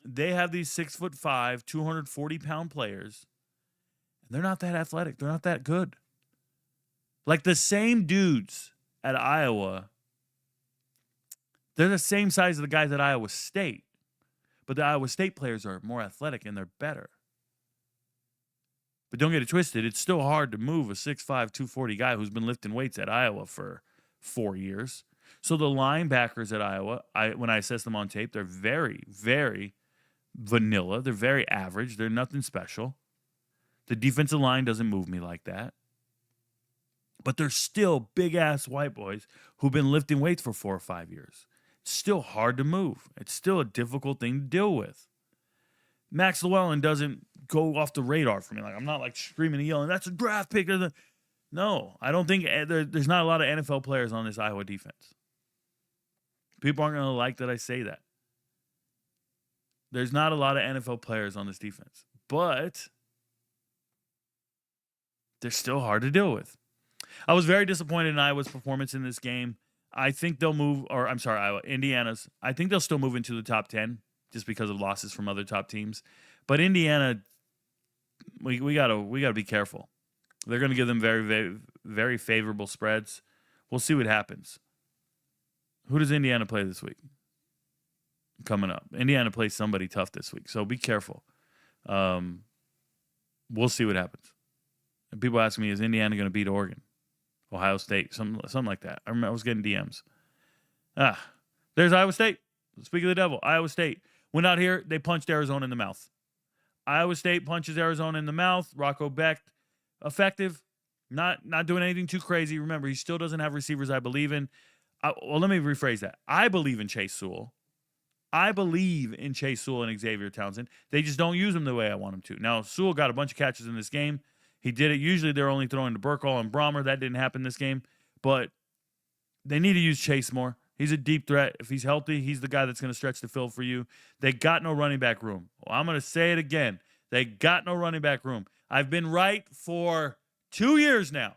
they have these 6'5", 240-pound players, and they're not that athletic. They're not that good. Like the same dudes at Iowa, they're the same size as the guys at Iowa State. But the Iowa State players are more athletic and they're better. But don't get it twisted. It's still hard to move a 6'5", 240 guy who's been lifting weights at Iowa for 4 years. So the linebackers at Iowa, when I assess them on tape, they're very, very vanilla. They're very average. They're nothing special. The defensive line doesn't move me like that. But they're still big-ass white boys who've been lifting weights for 4 or 5 years. It's still hard to move. It's still a difficult thing to deal with. Max Llewellyn doesn't go off the radar for me. Like, I'm not like screaming and yelling, that's a draft pick. No, I don't think there's not a lot of NFL players on this Iowa defense. People aren't going to like that I say that. There's not a lot of NFL players on this defense. But they're still hard to deal with. I was very disappointed in Iowa's performance in this game. I think they'll move, or I'm sorry, Iowa, Indiana's. I think they'll still move into the top 10 just because of losses from other top teams. But Indiana, we gotta be careful. They're going to give them very, very, very favorable spreads. We'll see what happens. Who does Indiana play this week? Coming up. Indiana plays somebody tough this week, so be careful. We'll see what happens. And people ask me, is Indiana going to beat Oregon? Ohio State, something like that. I remember I was getting DMs. There's Iowa State. Speak of the devil. Iowa State went out here. They punched Arizona in the mouth. Iowa State punches Arizona in the mouth. Rocco Becht, effective. Not doing anything too crazy. Remember, he still doesn't have receivers I believe in. Well, let me rephrase that. I believe in Chase Sewell. I believe in Chase Sewell and Xavier Townsend. They just don't use them the way I want them to. Now, Sewell got a bunch of catches in this game. He did it. Usually they're only throwing to Burkall and Brahmer. That didn't happen this game. But they need to use Chase more. He's a deep threat. If he's healthy, he's the guy that's going to stretch the field for you. They got no running back room. Well, I'm going to say it again. They got no running back room. I've been right for 2 years now.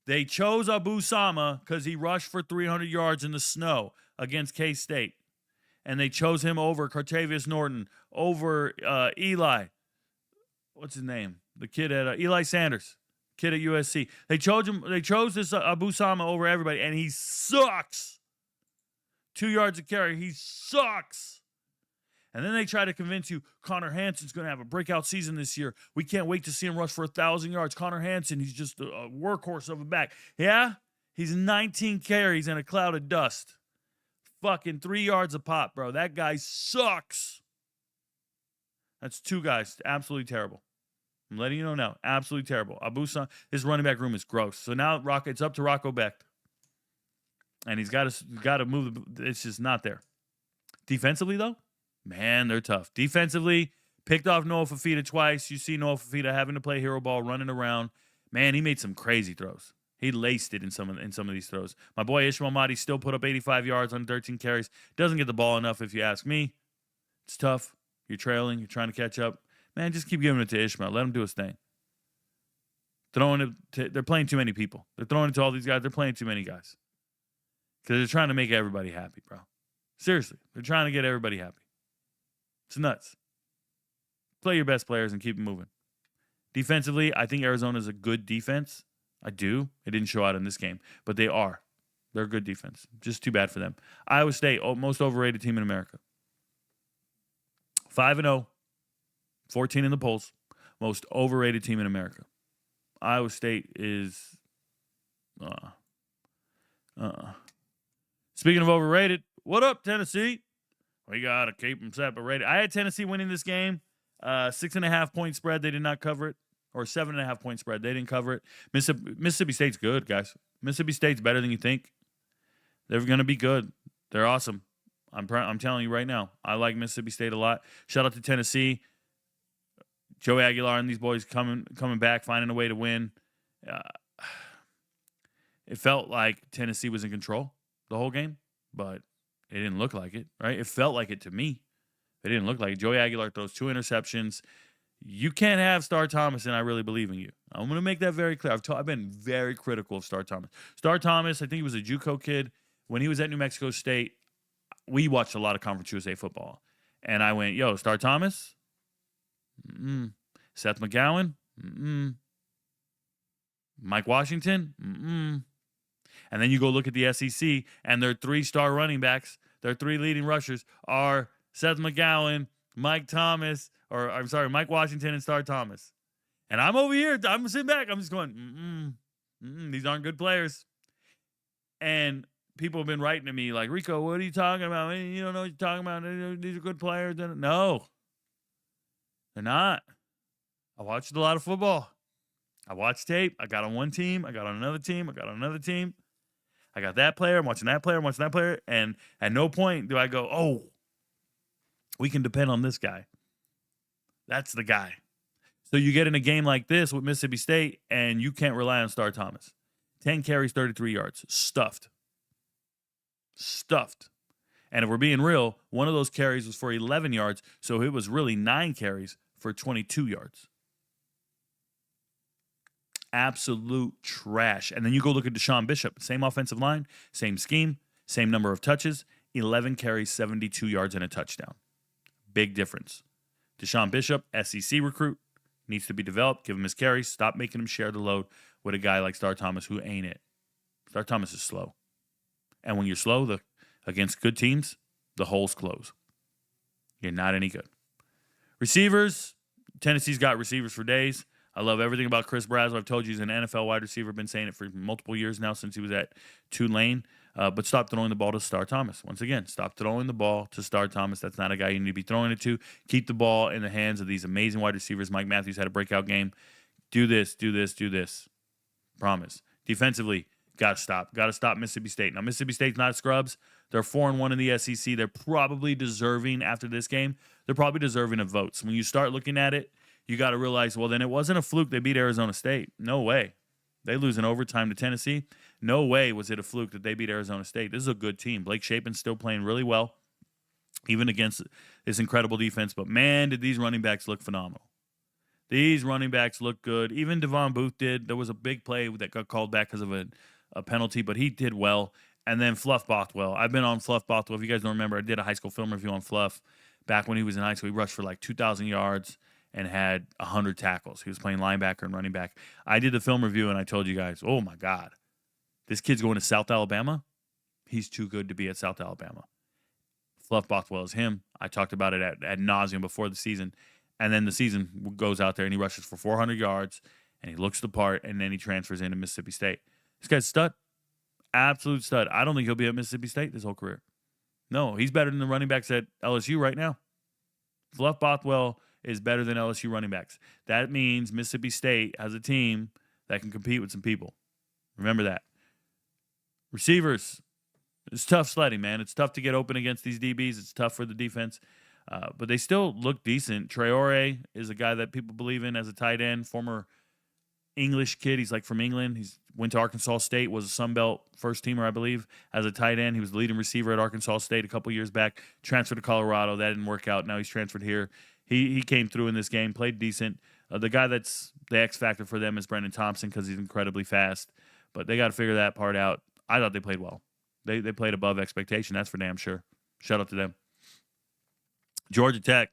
They chose Abu Sama because he rushed for 300 yards in the snow against K-State. And they chose him over Cartavius Norton, over Eli. What's his name? The kid at Eli Sanders, kid at USC. They chose this Abu Sama over everybody, and he sucks. 2 yards a carry, he sucks. And then they try to convince you Connor Hansen's going to have a breakout season this year. We can't wait to see him rush for 1,000 yards. Connor Hansen, he's just a workhorse of a back. Yeah, he's 19 carries and a cloud of dust. Fucking 3 yards a pop, bro. That guy sucks. That's two guys. Absolutely terrible. I'm letting you know now. Absolutely terrible. Abu Sama, his running back room is gross. So now it's up to Rocco Becht. And he's got to move. It's just not there. Defensively, though, man, they're tough. Defensively, picked off Noah Fafita twice. You see Noah Fafita having to play hero ball, running around. Man, he made some crazy throws. He laced it in some of these throws. My boy Ishmael Mahdi still put up 85 yards on 13 carries. Doesn't get the ball enough, if you ask me. It's tough. You're trailing. You're trying to catch up. Man, just keep giving it to Ishmael. Let him do his thing. They're playing too many people. They're throwing it to all these guys. They're playing too many guys. Because they're trying to make everybody happy, bro. Seriously. They're trying to get everybody happy. It's nuts. Play your best players and keep them moving. Defensively, I think Arizona's a good defense. I do. It didn't show out in this game. But they are. They're a good defense. Just too bad for them. Iowa State, most overrated team in America. 5-0. 14 in the polls. Most overrated team in America. Iowa State is Speaking of overrated, what up, Tennessee? We got to keep them separated. I had Tennessee winning this game. 6.5 point spread. They did not cover it. Or 7.5 point spread. They didn't cover it. Mississippi State's good, guys. Mississippi State's better than you think. They're going to be good. They're awesome. I'm telling you right now. I like Mississippi State a lot. Shout out to Tennessee. Joey Aguilar and these boys coming back, finding a way to win. It felt like Tennessee was in control the whole game, but it didn't look like it, right? It felt like it to me. It didn't look like it. Joey Aguilar throws 2 interceptions. You can't have Star Thomas, and I really believe in you. I'm going to make that very clear. I've been very critical of Star Thomas. Star Thomas, I think he was a JUCO kid. When he was at New Mexico State, we watched a lot of Conference USA football. And I went, yo, Star Thomas? Mm-mm. Seth McGowan? Mm-mm. Mike Washington? Mm-mm. And then you go look at the SEC, and their 3-star running backs, their 3 leading rushers are Seth McGowan, Mike Washington, and Star Thomas. And I'm over here, I'm sitting back, I'm just going, these aren't good players. And people have been writing to me like, Rico, what are you talking about? You don't know what you're talking about. These are good players. No, they're not. I watched a lot of football. I watched tape. I got on one team. I got on another team. I got on another team. I got that player. I'm watching that player. I'm watching that player. And at no point do I go, oh, we can depend on this guy. That's the guy. So you get in a game like this with Mississippi State, and you can't rely on Star Thomas. 10 carries, 33 yards. Stuffed. And if we're being real, one of those carries was for 11 yards, so it was really 9 carries for 22 yards. Absolute trash. And then you go look at Deshaun Bishop. Same offensive line, same scheme, same number of touches, 11 carries, 72 yards, and a touchdown. Big difference. Deshaun Bishop, SEC recruit, needs to be developed. Give him his carries. Stop making him share the load with a guy like Star Thomas who ain't it. Star Thomas is slow. And when you're slow against good teams, the holes close. You're not any good. Receivers, Tennessee's got receivers for days. I love everything about Chris Bradshaw. I've told you he's an NFL wide receiver. I've been saying it for multiple years now since he was at Tulane. But stop throwing the ball to Star Thomas. Once again, stop throwing the ball to Star Thomas. That's not a guy you need to be throwing it to. Keep the ball in the hands of these amazing wide receivers. Mike Matthews had a breakout game. Do this. Promise. Defensively, got to stop. Got to stop Mississippi State. Now, Mississippi State's not scrubs. They're 4-1 in the SEC. They're probably deserving, after this game, they're probably deserving of votes. When you start looking at it, you got to realize, well, then it wasn't a fluke they beat Arizona State. No way. They lose in overtime to Tennessee. No way was it a fluke that they beat Arizona State. This is a good team. Blake Shapen's still playing really well, even against this incredible defense. But, man, did these running backs look phenomenal. These running backs look good. Even Devon Booth did. There was a big play that got called back because of a penalty, but he did well. And then Fluff Bothwell. I've been on Fluff Bothwell. If you guys don't remember, I did a high school film review on Fluff back when he was in high school. He rushed for like 2,000 yards and had 100 tackles. He was playing linebacker and running back. I did the film review, and I told you guys, oh, my God, this kid's going to South Alabama. He's too good to be at South Alabama. Fluff Bothwell is him. I talked about it ad nauseum before the season. And then the season goes out there, and he rushes for 400 yards, and he looks the part, and then he transfers into Mississippi State. This guy's a stud. Absolute stud. I don't think he'll be at Mississippi State this whole career. No, he's better than the running backs at LSU right now. Fluff Bothwell is better than LSU running backs. That means Mississippi State has a team that can compete with some people. Remember that. Receivers, it's tough sledding, man. It's tough to get open against these DBs. It's tough for the defense. But they still look decent. Traore is a guy that people believe in as a tight end, former English kid. He's like from England. He's went to Arkansas State, was a Sun Belt first teamer, I believe, as a tight end. He was the leading receiver at Arkansas State a couple years back. Transferred to Colorado. That didn't work out. Now he's transferred here. He came through in this game, played decent. The guy that's the X factor for them is Brendan Thompson because he's incredibly fast. But they got to figure that part out. I thought they played well. They played above expectation. That's for damn sure. Shout out to them. Georgia Tech,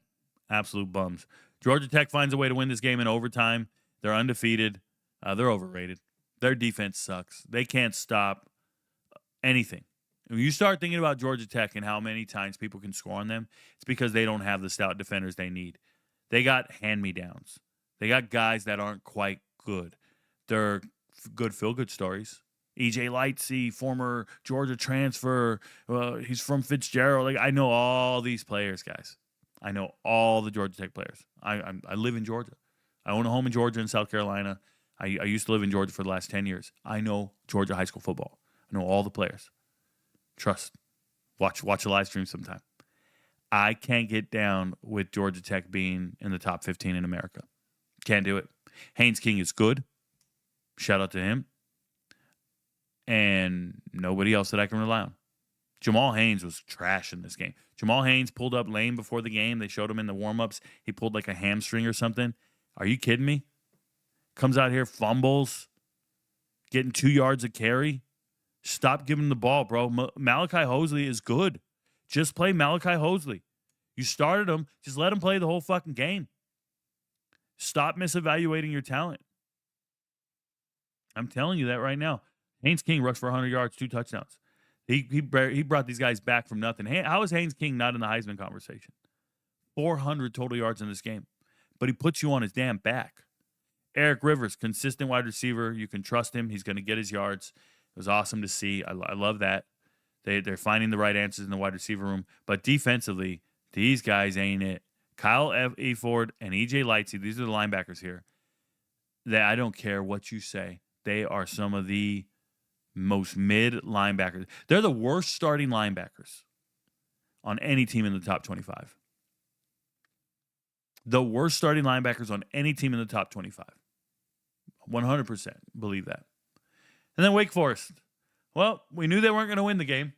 absolute bums. Georgia Tech finds a way to win this game in overtime. They're undefeated. They're overrated. Their defense sucks. They can't stop anything. When you start thinking about Georgia Tech and how many times people can score on them, it's because they don't have the stout defenders they need. They got hand-me-downs. They got guys that aren't quite good. They're good feel-good stories. E.J. Lightsey, former Georgia transfer. He's from Fitzgerald. Like, I know all these players, guys. I know all the Georgia Tech players. I live in Georgia. I own a home in Georgia and South Carolina. I used to live in Georgia for the last 10 years. I know Georgia high school football. I know all the players. Trust. Watch the live stream sometime. I can't get down with Georgia Tech being in the top 15 in America. Can't do it. Haynes King is good. Shout out to him. And nobody else that I can rely on. Jamal Haynes was trash in this game. Jamal Haynes pulled up lame before the game. They showed him in the warm-ups. He pulled like a hamstring or something. Are you kidding me? Comes out here, fumbles, getting 2 yards of carry. Stop giving him the ball, bro. Malachi Hosley is good. Just play Malachi Hosley. You started him. Just let him play the whole fucking game. Stop misevaluating your talent. I'm telling you that right now. Haynes King rushed for 100 yards, 2 touchdowns. He brought these guys back from nothing. How is Haynes King not in the Heisman conversation? 400 total yards in this game. But he puts you on his damn back. Eric Rivers, consistent wide receiver. You can trust him. He's going to get his yards. It was awesome to see. I love that. They're finding the right answers in the wide receiver room. But defensively, these guys ain't it. Kyle E. Ford and E.J. Lightsey, these are the linebackers here. That I don't care what you say. They are some of the most mid linebackers. They're the worst starting linebackers on any team in the top 25. The worst starting linebackers on any team in the top 25. 100% believe that. And then Wake Forest. Well, we knew they weren't going to win the game.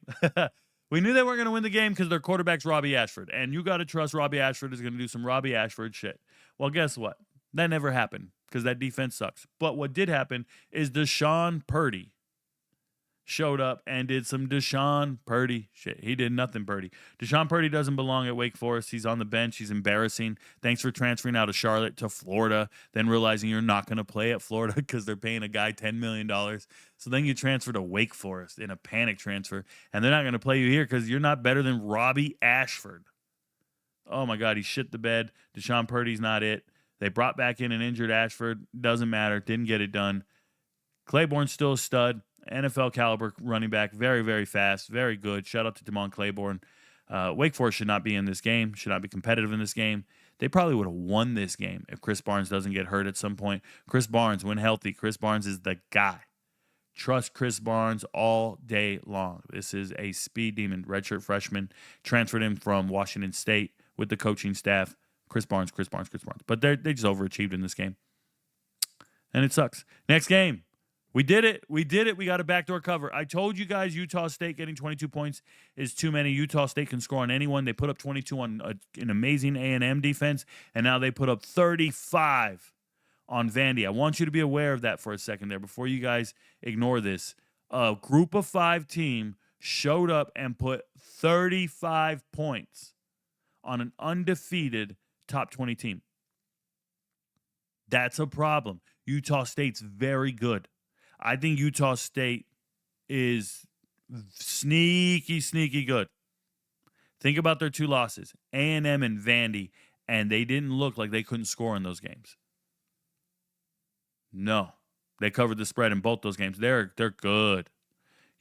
We knew they weren't going to win the game because their quarterback's Robbie Ashford. And you got to trust Robbie Ashford is going to do some Robbie Ashford shit. Well, guess what? That never happened because that defense sucks. But what did happen is Deshaun Purdy showed up and did some Deshaun Purdy shit. He did nothing Purdy. Deshaun Purdy doesn't belong at Wake Forest. He's on the bench. He's embarrassing. Thanks for transferring out of Charlotte to Florida, then realizing you're not going to play at Florida because they're paying a guy $10 million. So then you transfer to Wake Forest in a panic transfer, and they're not going to play you here because you're not better than Robbie Ashford. Oh, my God, he shit the bed. Deshaun Purdy's not it. They brought back in an injured Ashford. Doesn't matter. Didn't get it done. Claiborne's still a stud. NFL caliber running back, very, very fast, very good. Shout out to Damon Claiborne. Wake Forest should not be in this game, should not be competitive in this game. They probably would have won this game if Chris Barnes doesn't get hurt at some point. Chris Barnes, when healthy, Chris Barnes is the guy. Trust Chris Barnes all day long. This is a speed demon, redshirt freshman, transferred him from Washington State with the coaching staff. Chris Barnes. But they just overachieved in this game. And it sucks. Next game. We did it. We got a backdoor cover. I told you guys Utah State getting 22 points is too many. Utah State can score on anyone. They put up 22 on an amazing A&M defense, and now they put up 35 on Vandy. I want you to be aware of that for a second there before you guys ignore this. A group of 5 team showed up and put 35 points on an undefeated top 20 team. That's a problem. Utah State's very good. I think Utah State is sneaky good. Think about their 2 losses, A&M and Vandy, and they didn't look like they couldn't score in those games. No. They covered the spread in both those games. They're good.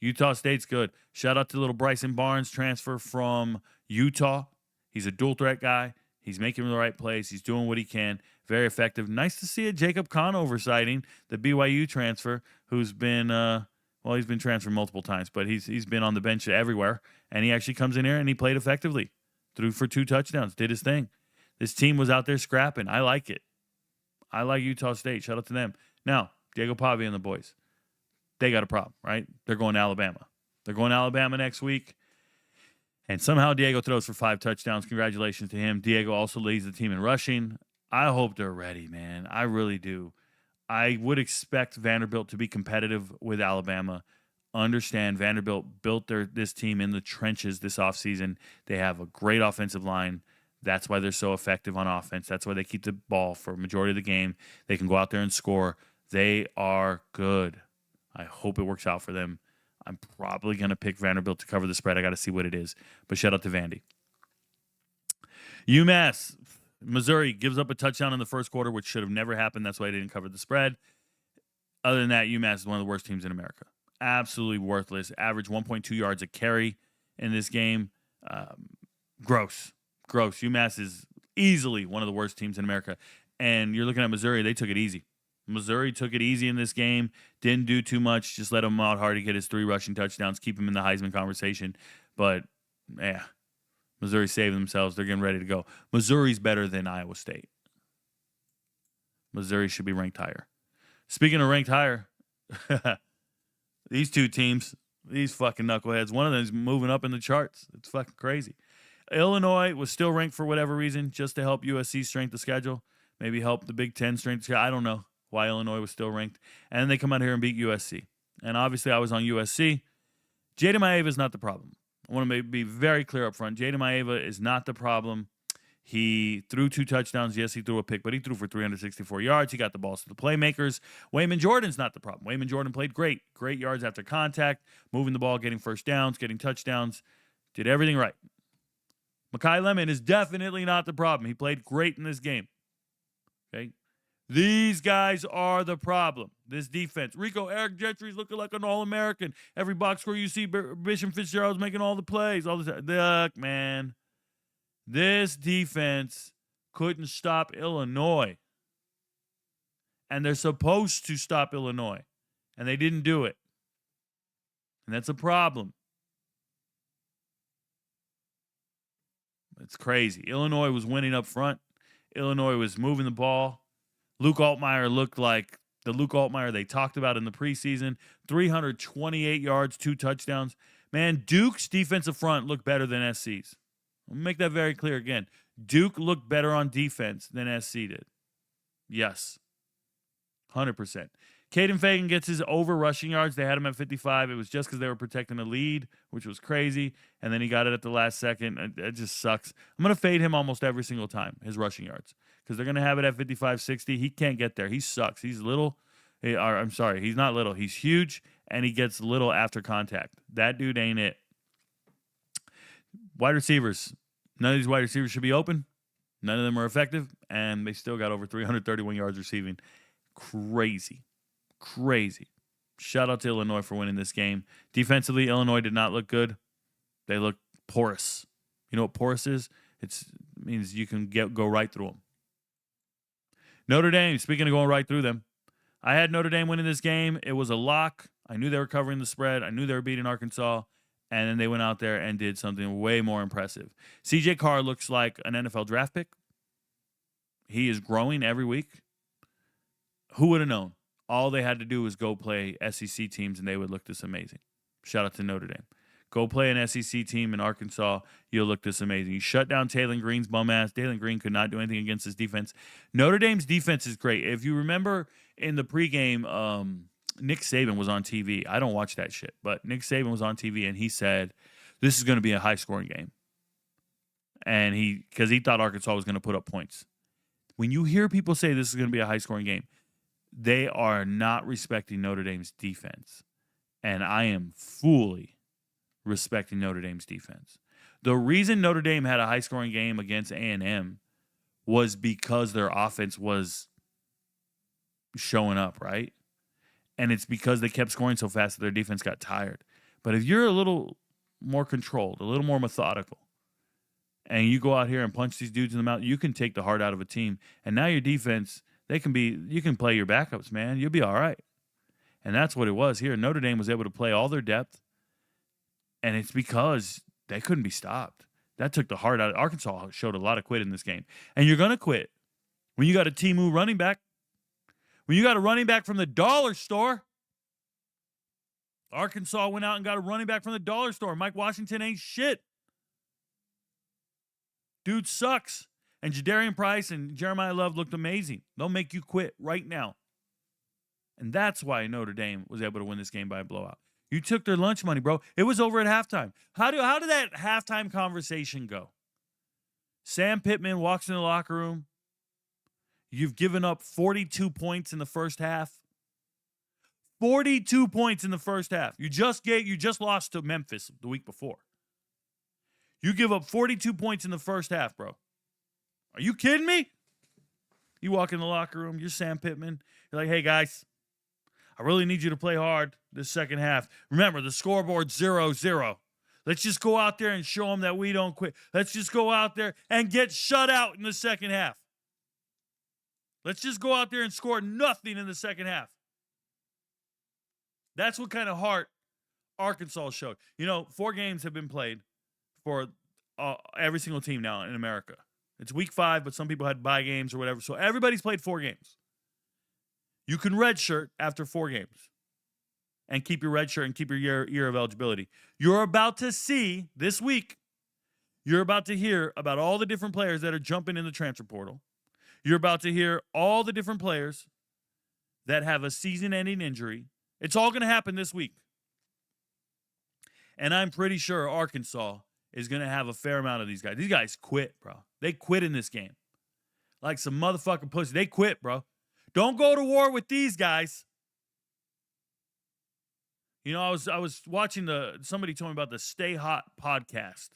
Utah State's good. Shout out to little Bryson Barnes, transfer from Utah. He's a dual threat guy. He's making the right plays. He's doing what he can. Very effective. Nice to see a Jacob Conover sighting, the BYU transfer, who's been, he's been transferred multiple times, but he's been on the bench everywhere. And he actually comes in here and he played effectively. Threw for 2 touchdowns. Did his thing. This team was out there scrapping. I like it. I like Utah State. Shout out to them. Now, Diego Pavia and the boys. They got a problem, right? They're going to Alabama. They're going to Alabama next week. And somehow Diego throws for 5 touchdowns. Congratulations to him. Diego also leads the team in rushing. I hope they're ready, man. I really do. I would expect Vanderbilt to be competitive with Alabama. Understand Vanderbilt built this team in the trenches this offseason. They have a great offensive line. That's why they're so effective on offense. That's why they keep the ball for a majority of the game. They can go out there and score. They are good. I hope it works out for them. I'm probably going to pick Vanderbilt to cover the spread. I got to see what it is. But shout out to Vandy. UMass, Missouri gives up a touchdown in the first quarter, which should have never happened. That's why they didn't cover the spread. Other than that, UMass is one of the worst teams in America. Absolutely worthless. Average 1.2 yards a carry in this game. Gross. UMass is easily one of the worst teams in America. And you're looking at Missouri, they took it easy. Missouri took it easy in this game, didn't do too much, just let him out hard to get his 3 rushing touchdowns, keep him in the Heisman conversation. But, yeah, Missouri saved themselves. They're getting ready to go. Missouri's better than Iowa State. Missouri should be ranked higher. Speaking of ranked higher, these two teams, these fucking knuckleheads, one of them is moving up in the charts. It's fucking crazy. Illinois was still ranked for whatever reason, just to help USC strength the schedule, maybe help the Big Ten strength the schedule. I don't know why Illinois was still ranked. And then they come out here and beat USC. And obviously I was on USC. Jada Maeva is not the problem. I want to be very clear up front. Jada Maeva is not the problem. He threw 2 touchdowns. Yes, he threw a pick, but he threw for 364 yards. He got the balls to the playmakers. Wayman Jordan's not the problem. Wayman Jordan played great. Great yards after contact, moving the ball, getting first downs, getting touchdowns. Did everything right. Mekhi Lemon is definitely not the problem. He played great in this game. Okay? These guys are the problem. This defense. Eric Gentry's looking like an All-American. Every box score you see, Bishop Fitzgerald's making all the plays. All this. Look, man. This defense couldn't stop Illinois. And they're supposed to stop Illinois. And they didn't do it. And that's a problem. It's crazy. Illinois was winning up front. Illinois was moving the ball. Luke Altmaier looked like the Luke Altmaier they talked about in the preseason. 328 yards, 2 touchdowns. Man, Duke's defensive front looked better than SC's. I'll make that very clear again. Duke looked better on defense than SC did. Yes. 100%. Caden Fagan gets his over rushing yards. They had him at 55. It was just because they were protecting a lead, which was crazy. And then he got it at the last second. It just sucks. I'm going to fade him almost every single time, his rushing yards, because they're going to have it at 55, 60. He can't get there. He sucks. He's little. I'm sorry. He's not little. He's huge, and he gets little after contact. That dude ain't it. Wide receivers. None of these wide receivers should be open. None of them are effective, and they still got over 331 yards receiving. Crazy. Shout out to Illinois for winning this game. Defensively, Illinois did not look good. They looked porous. You know what porous is? It means you can go right through them. Notre Dame, speaking of going right through them, I had Notre Dame winning this game. It was a lock. I knew they were covering the spread. I knew they were beating Arkansas. And then they went out there and did something way more impressive. CJ Carr looks like an NFL draft pick. He is growing every week. Who would have known? All they had to do was go play SEC teams, and they would look this amazing. Shout out to Notre Dame. Go play an SEC team in Arkansas. You'll look this amazing. You shut down Taylor Green's bum ass. Taylor Green could not do anything against his defense. Notre Dame's defense is great. If you remember in the pregame, Nick Saban was on TV. I don't watch that shit, but Nick Saban was on TV, and he said, this is going to be a high-scoring game. And because he thought Arkansas was going to put up points. When you hear people say this is going to be a high-scoring game, they are not respecting Notre Dame's defense. And I am fully respecting Notre Dame's defense. The reason Notre Dame had a high-scoring game against A&M was because their offense was showing up, right? And it's because they kept scoring so fast that their defense got tired. But if you're a little more controlled, a little more methodical, and you go out here and punch these dudes in the mouth, you can take the heart out of a team. And now your defense, you can play your backups, man. You'll be all right. And that's what it was here. Notre Dame was able to play all their depth, and it's because they couldn't be stopped. That took the heart out. Arkansas showed a lot of quit in this game. And you're going to quit when you got a Temu running back. When you got a running back from the dollar store. Arkansas went out and got a running back from the dollar store. Mike Washington ain't shit. Dude sucks. And Jadarian Price and Jeremiah Love looked amazing. They'll make you quit right now. And that's why Notre Dame was able to win this game by a blowout. You took their lunch money, bro. It was over at halftime. How did that halftime conversation go? Sam Pittman walks in the locker room. You've given up 42 points in the first half. 42 points in the first half. You just lost to Memphis the week before. You give up 42 points in the first half, bro. Are you kidding me? You walk in the locker room, you're Sam Pittman. You're like, hey, guys, I really need you to play hard this second half. Remember, the scoreboard's 0-0. Let's just go out there and show them that we don't quit. Let's just go out there and get shut out in the second half. Let's just go out there and score nothing in the second half. That's what kind of heart Arkansas showed. 4 games have been played for every single team now in America. It's week 5, but some people had bye games or whatever. So everybody's played 4 games. You can redshirt after 4 games and keep your redshirt and keep your year of eligibility. You're about to see this week, you're about to hear about all the different players that are jumping in the transfer portal. You're about to hear all the different players that have a season-ending injury. It's all going to happen this week. And I'm pretty sure Arkansas is going to have a fair amount of these guys. These guys quit, bro. They quit in this game. Like some motherfucking pussy. They quit, bro. Don't go to war with these guys. I was watching somebody told me about the Stay Hot podcast.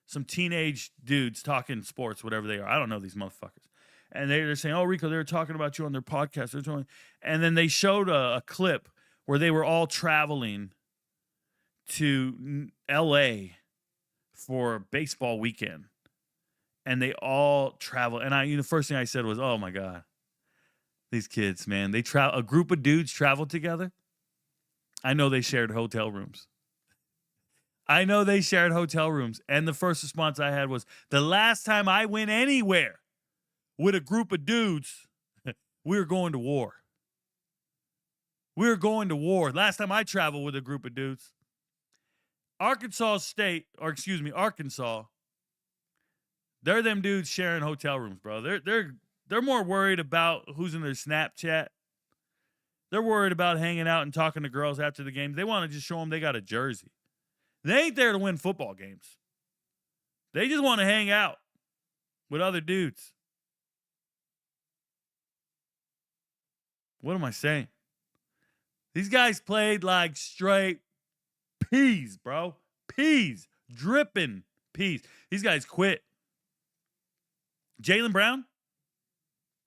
Some teenage dudes talking sports, whatever they are. I don't know these motherfuckers. And they're saying, oh, Rico, they were talking about you on their podcast. And then they showed a clip where they were all traveling to L.A. for baseball weekend. And they all travel. And the first thing I said was, oh, my God. These kids, man. A group of dudes traveled together. I know they shared hotel rooms. And the first response I had was, the last time I went anywhere with a group of dudes, we were going to war. Last time I traveled with a group of dudes. Arkansas, they're them dudes sharing hotel rooms, bro. They're more worried about who's in their Snapchat. They're worried about hanging out and talking to girls after the game. They want to just show them they got a jersey. They ain't there to win football games. They just want to hang out with other dudes. What am I saying? These guys played like straight peas, bro. Peas. Dripping peas. These guys quit. Jaylen Brown?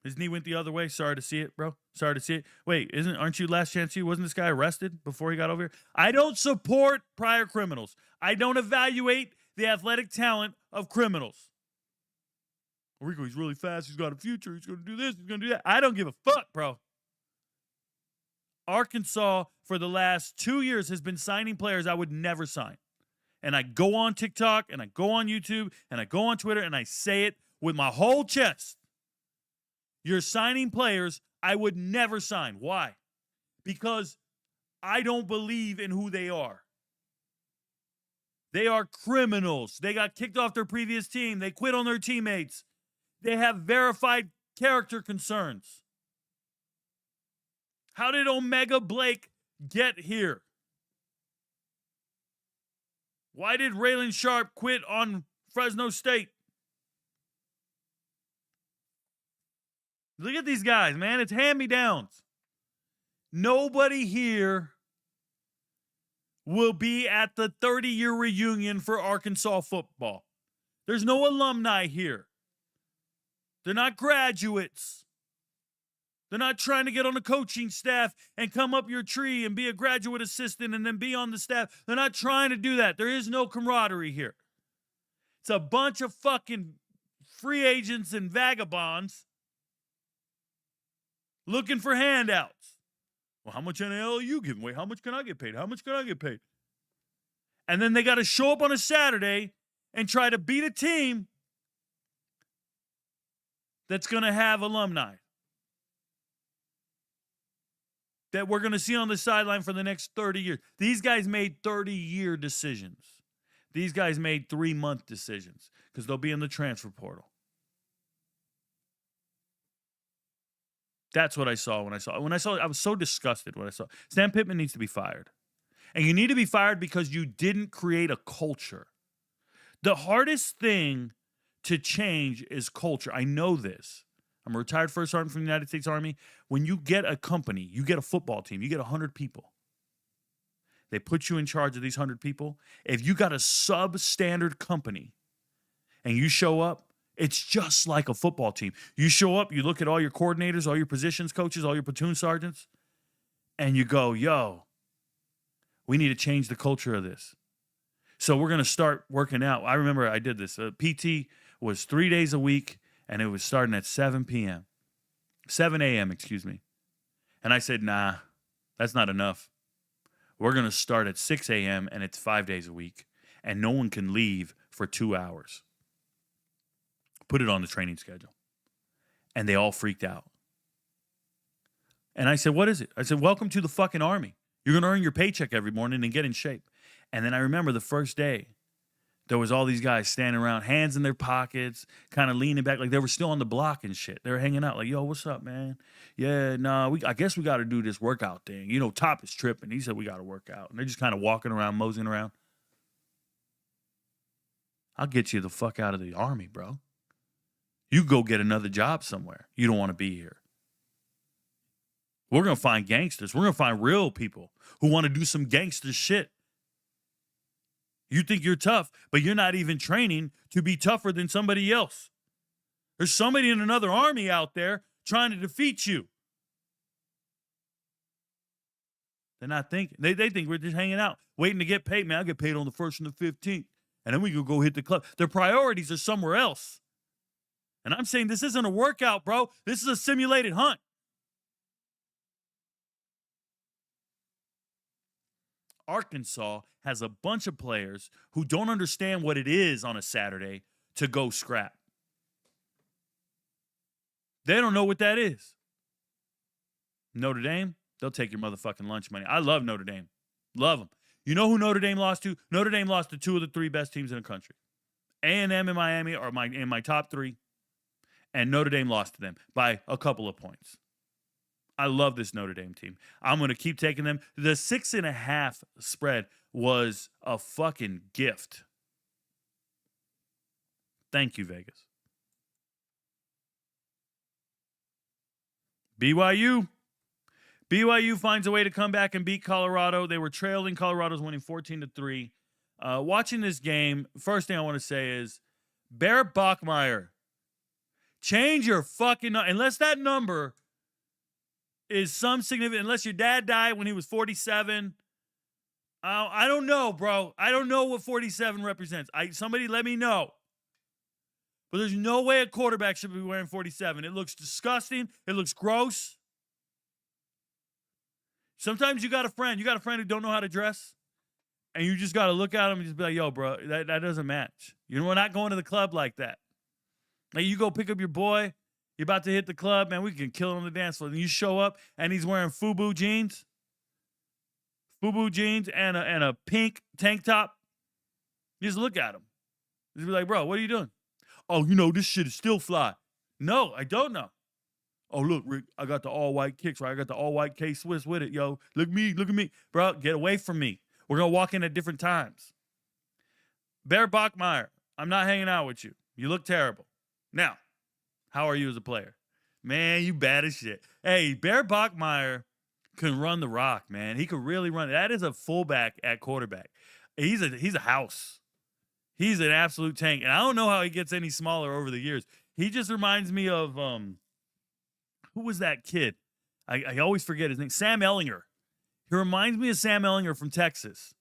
His knee went the other way. Sorry to see it, bro. Sorry to see it. Wait, aren't you last chance you? Wasn't this guy arrested before he got over here? I don't support prior criminals. I don't evaluate the athletic talent of criminals. Rico, he's really fast. He's got a future. He's going to do this. He's going to do that. I don't give a fuck, bro. Arkansas, for the last 2 years, has been signing players I would never sign. And I go on TikTok, and I go on YouTube, and I go on Twitter, and I say it with my whole chest. You're signing players I would never sign. Why? Because I don't believe in who they are. They are criminals. They got kicked off their previous team. They quit on their teammates. They have verified character concerns. How did Omega Blake get here? Why did Raylan Sharp quit on Fresno State? Look at these guys, man. It's hand-me-downs. Nobody here will be at the 30-year reunion for Arkansas football. There's no alumni here. They're not graduates. They're not trying to get on the coaching staff and come up your tree and be a graduate assistant and then be on the staff. They're not trying to do that. There is no camaraderie here. It's a bunch of fucking free agents and vagabonds looking for handouts. Well, how much NIL are you giving? Wait, how much can I get paid? How much can I get paid? And then they got to show up on a Saturday and try to beat a team that's going to have alumni that we're going to see on the sideline for the next 30 years. These guys made 30-year decisions. These guys made 3-month decisions because they'll be in the transfer portal. That's what I saw when I saw it. I was so disgusted when I saw it. Sam Pittman needs to be fired. And you need to be fired because you didn't create a culture. The hardest thing to change is culture. I know this. I'm a retired first sergeant from the United States Army. When you get a company, you get a football team, you get 100 people. They put you in charge of these 100 people. If you got a substandard company and you show up, it's just like a football team. You show up, you look at all your coordinators, all your positions coaches, all your platoon sergeants, and you go, yo, we need to change the culture of this. So we're going to start working out. I remember I did this. PT was 3 days a week, and it was starting at 7 a.m., excuse me. And I said, nah, that's not enough. We're going to start at 6 a.m., and it's 5 days a week, and no one can leave for 2 hours. Put it on the training schedule. And they all freaked out. And I said, what is it? I said, welcome to the fucking Army. You're going to earn your paycheck every morning and get in shape. And then I remember the first day, there was all these guys standing around, hands in their pockets, kind of leaning back like they were still on the block and shit. They were hanging out like, yo, what's up, man? Yeah, nah, I guess we got to do this workout thing. You know, Top is tripping. He said we got to work out. And they're just kind of walking around, moseying around. I'll get you the fuck out of the Army, bro. You go get another job somewhere. You don't want to be here. We're going to find gangsters. We're going to find real people who want to do some gangster shit. You think you're tough, but you're not even training to be tougher than somebody else. There's somebody in another army out there trying to defeat you. They're not thinking. They think we're just hanging out, waiting to get paid. Man, I'll get paid on the 1st and the 15th. And then we can go hit the club. Their priorities are somewhere else. And I'm saying this isn't a workout, bro. This is a simulated hunt. Arkansas has a bunch of players who don't understand what it is on a Saturday to go scrap. They don't know what that is. Notre Dame, they'll take your motherfucking lunch money. I love Notre Dame. Love them. You know who Notre Dame lost to? Notre Dame lost to 2 of the 3 best teams in the country. A&M and Miami are in my top 3. And Notre Dame lost to them by a couple of points. I love this Notre Dame team. I'm going to keep taking them. The 6.5 spread was a fucking gift. Thank you, Vegas. BYU finds a way to come back and beat Colorado. They were trailing. Colorado's winning 14-3. Watching this game, first thing I want to say is, Bear Bachmeier, change your fucking number. Unless that number is some significant, unless your dad died when he was 47. I don't know, bro. I don't know what 47 represents. Somebody let me know. But there's no way a quarterback should be wearing 47. It looks disgusting. It looks gross. Sometimes you got a friend who don't know how to dress, and you just got to look at him and just be like, yo, bro, that doesn't match. You know, we're not going to the club like that. Like, you go pick up your boy, you're about to hit the club, man, we can kill it on the dance floor. And you show up, and he's wearing FUBU jeans and a pink tank top. You just look at him. Just be like, bro, what are you doing? Oh, you know, this shit is still fly. No, I don't know. Oh, look, Rick, I got the all-white kicks, right? I got the all-white K-Swiss with it, yo. Look at me. Bro, get away from me. We're going to walk in at different times. Bear Bachmeier, I'm not hanging out with you. You look terrible. Now, how are you as a player? Man, you bad as shit. Hey, Bear Bachmeier can run the rock, man. He could really run. That is a fullback at quarterback. He's a house. He's an absolute tank. And I don't know how he gets any smaller over the years. He just reminds me of, who was that kid? I always forget his name. Sam Ellinger. He reminds me of Sam Ellinger from Texas.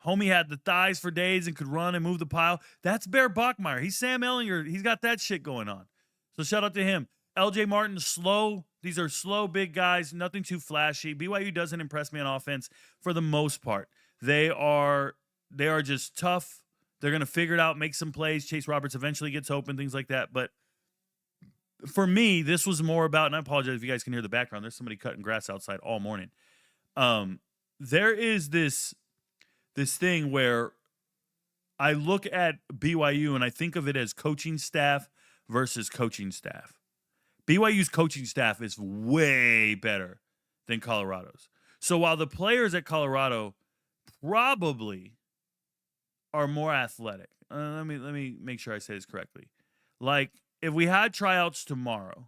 Homie had the thighs for days and could run and move the pile. That's Bear Bachmeier. He's Sam Ellinger. He's got that shit going on. So shout out to him. LJ Martin, slow. These are slow, big guys. Nothing too flashy. BYU doesn't impress me on offense for the most part. They are just tough. They're going to figure it out, make some plays. Chase Roberts eventually gets open, things like that. But for me, this was more about, and I apologize if you guys can hear the background. There's somebody cutting grass outside all morning. There is this thing where I look at BYU and I think of it as coaching staff versus coaching staff. BYU's coaching staff is way better than Colorado's. So while the players at Colorado probably are more athletic, let me make sure I say this correctly. Like, if we had tryouts tomorrow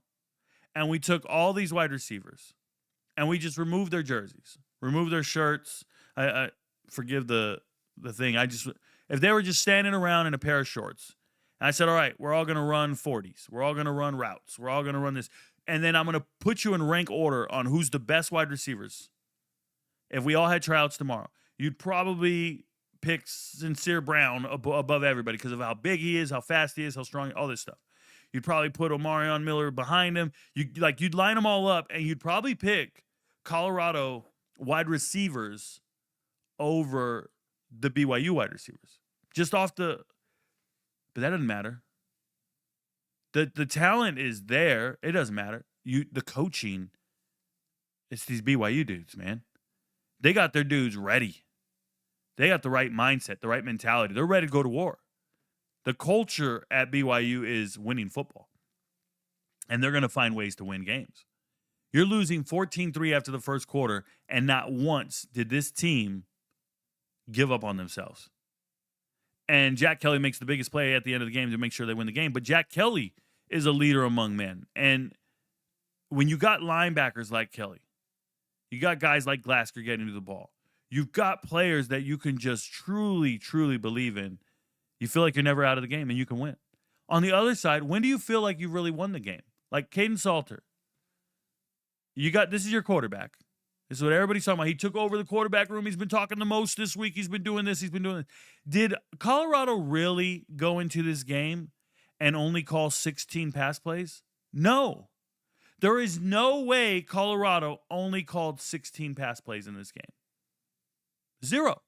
and we took all these wide receivers and we just removed their jerseys, removed their shirts, I forgive the thing. If they were just standing around in a pair of shorts, and I said, all right, we're all going to run 40s. We're all going to run routes. We're all going to run this. And then I'm going to put you in rank order on who's the best wide receivers if we all had tryouts tomorrow, you'd probably pick Sincere Brown above everybody because of how big he is, how fast he is, how strong, all this stuff. You'd probably put Omarion Miller behind him. You'd line them all up, and you'd probably pick Colorado wide receivers over the BYU wide receivers. But that doesn't matter. The talent is there. It doesn't matter. The coaching, it's these BYU dudes, man. They got their dudes ready. They got the right mindset, the right mentality. They're ready to go to war. The culture at BYU is winning football. And they're going to find ways to win games. You're losing 14-3 after the first quarter, and not once did this team give up on themselves. And Jack Kelly makes the biggest play at the end of the game to make sure they win the game. But Jack Kelly is a leader among men. And when you got linebackers like Kelly, you got guys like Glasgow getting to the ball, you've got players that you can just truly, truly believe in. You feel like you're never out of the game and you can win. On the other side, when do you feel like you really won the game? Like Caden Salter. This is your quarterback. This is what everybody's talking about. He took over the quarterback room. He's been talking the most this week. He's been doing this. Did Colorado really go into this game and only call 16 pass plays? No. There is no way Colorado only called 16 pass plays in this game. 0.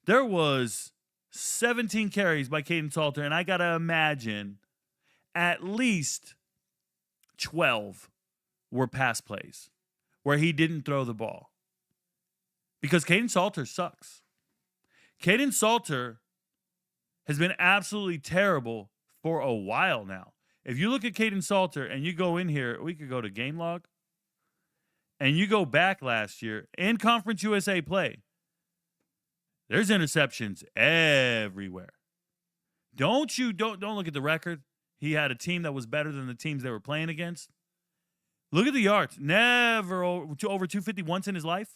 There was 17 carries by Caden Salter, and I got to imagine at least 12 were pass plays where he didn't throw the ball. Because Caden Salter sucks. Caden Salter has been absolutely terrible for a while now. If you look at Caden Salter and you go in here, we could go to game log, and you go back last year in Conference USA play, there's interceptions everywhere. Don't look at the record. He had a team that was better than the teams they were playing against. Look at the yards. Never over 250 once in his life.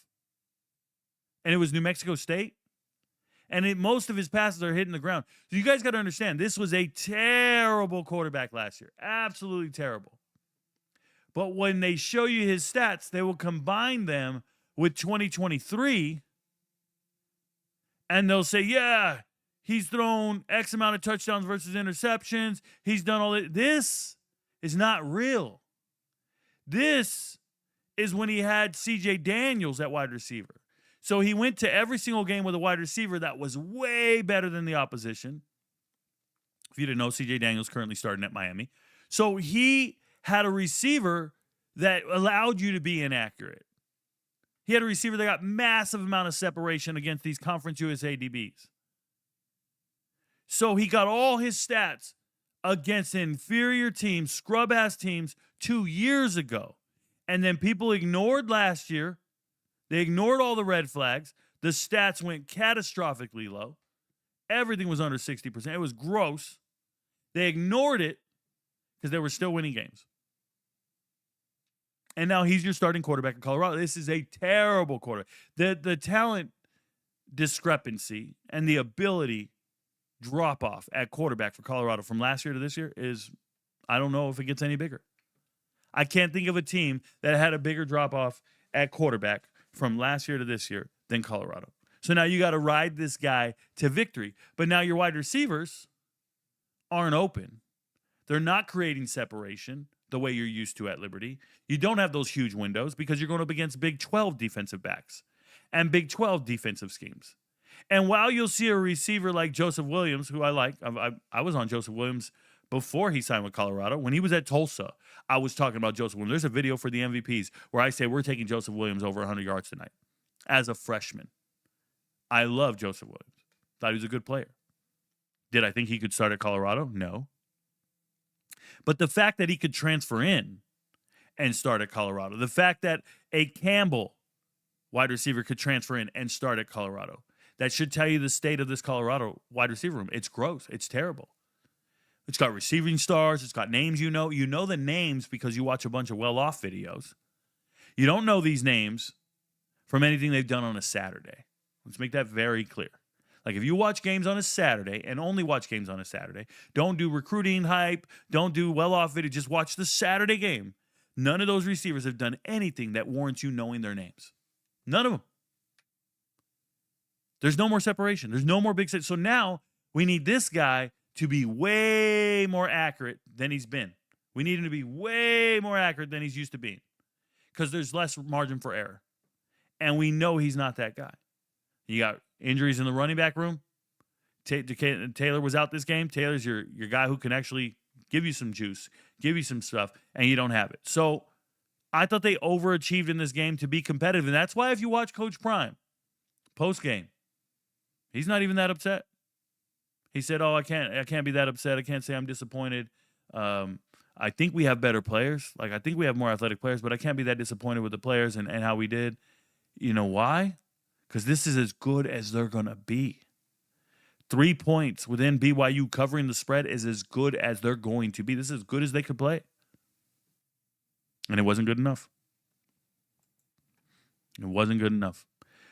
And it was New Mexico State. And most of his passes are hitting the ground. So you guys got to understand, this was a terrible quarterback last year. Absolutely terrible. But when they show you his stats, they will combine them with 2023. And they'll say, yeah, he's thrown X amount of touchdowns versus interceptions. He's done all this. This is not real. This is when he had C.J. Daniels at wide receiver. So he went to every single game with a wide receiver that was way better than the opposition. If you didn't know, C.J. Daniels currently starting at Miami. So he had a receiver that allowed you to be inaccurate. He had a receiver that got massive amount of separation against these Conference USA DBs. So he got all his stats against inferior teams, scrub-ass teams 2 years ago. And then people ignored last year. They ignored all the red flags. The stats went catastrophically low. Everything was under 60%. It was gross. They ignored it because they were still winning games. And now he's your starting quarterback in Colorado. This is a terrible quarterback. The talent discrepancy and the ability drop off at quarterback for Colorado from last year to this year is, I don't know if it gets any bigger. I can't think of a team that had a bigger drop off at quarterback from last year to this year than Colorado. So now you got to ride this guy to victory. But now your wide receivers aren't open. They're not creating separation the way you're used to at Liberty. You don't have those huge windows because you're going up against Big 12 defensive backs and Big 12 defensive schemes. And while you'll see a receiver like Joseph Williams, who I like, I was on Joseph Williams before he signed with Colorado. When he was at Tulsa, I was talking about Joseph Williams. There's a video for the MVPs where I say we're taking Joseph Williams over 100 yards tonight as a freshman. I love Joseph Williams. Thought he was a good player. Did I think he could start at Colorado? No. But the fact that he could transfer in and start at Colorado, the fact that a Campbell wide receiver could transfer in and start at Colorado, that should tell you the state of this Colorado wide receiver room. It's gross. It's terrible. It's got receiving stars. It's got names you know. You know the names because you watch a bunch of well-off videos. You don't know these names from anything they've done on a Saturday. Let's make that very clear. Like if you watch games on a Saturday and only watch games on a Saturday, don't do recruiting hype, don't do well-off video, just watch the Saturday game. None of those receivers have done anything that warrants you knowing their names. None of them. There's no more separation. There's no more big set. So now we need this guy to be way more accurate than he's been. We need him to be way more accurate than he's used to being because there's less margin for error. And we know he's not that guy. You got injuries in the running back room. Taylor was out this game. Taylor's your guy who can actually give you some juice, give you some stuff, and you don't have it. So I thought they overachieved in this game to be competitive. And that's why if you watch Coach Prime post-game, he's not even that upset. He said, I can't be that upset. I can't say I'm disappointed. I think we have better players. Like, I think we have more athletic players, but I can't be that disappointed with the players and how we did. You know why? Because this is as good as they're going to be. 3 points within BYU covering the spread is as good as they're going to be. This is as good as they could play. And it wasn't good enough. It wasn't good enough.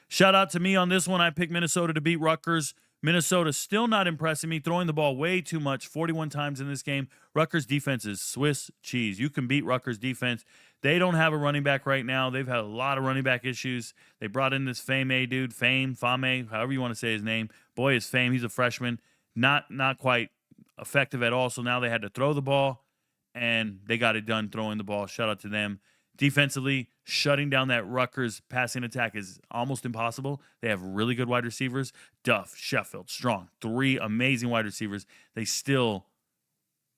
Shout out to me on this one. I picked Minnesota to beat Rutgers. Minnesota still not impressing me, throwing the ball way too much, 41 times in this game. Rutgers defense is Swiss cheese. You can beat Rutgers defense. They don't have a running back right now. They've had a lot of running back issues. They brought in this Fame dude, Fame, however you want to say his name. Boy, is Fame. He's a freshman. Not quite effective at all. So now they had to throw the ball, and they got it done throwing the ball. Shout out to them. Defensively, shutting down that Rutgers passing attack is almost impossible. They have really good wide receivers. Duff, Sheffield, Strong. 3 amazing wide receivers. They still